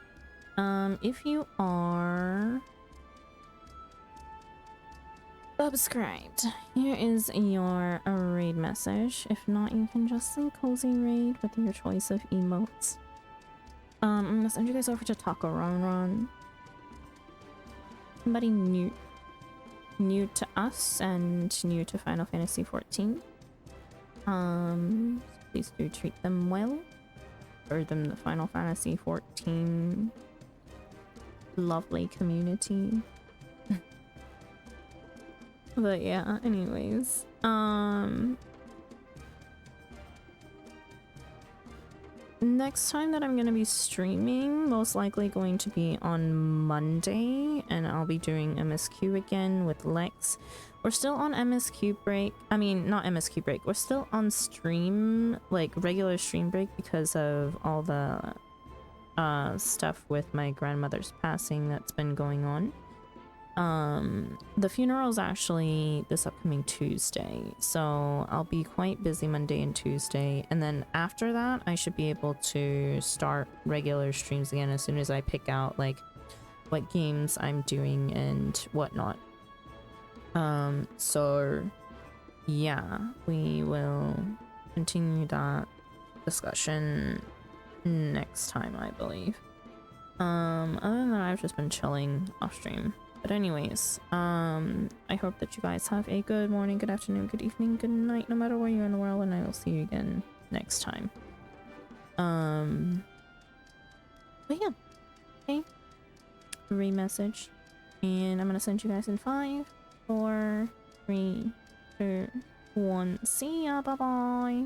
If you are subscribed, here is your raid message. If not, you can just say cozy raid with your choice of emotes. I'm gonna send you guys over to Taco Ron. Somebody new to us and new to Final Fantasy 14. Please do treat them well. Or them the Final Fantasy 14 lovely community. But yeah, anyways, next time that I'm gonna be streaming, most likely going to be on Monday, and I'll be doing MSQ again with Lex. We're still on MSQ break. I mean, not MSQ break. We're still on stream, like regular stream break, because of all the stuff with my grandmother's passing that's been going on. The funeral's actually this upcoming Tuesday, so I'll be quite busy Monday and Tuesday, and then after that I should be able to start regular streams again as soon as I pick out like what games I'm doing and whatnot. So yeah, we will continue that discussion next time, I believe. Other than that, I've just been chilling off stream. But anyways, I hope that you guys have a good morning, good afternoon, good evening, good night, no matter where you're in the world, and I will see you again next time. But yeah, okay, re-message, and I'm gonna send you guys in 5, 4, 3, 2, 1. See ya, bye bye.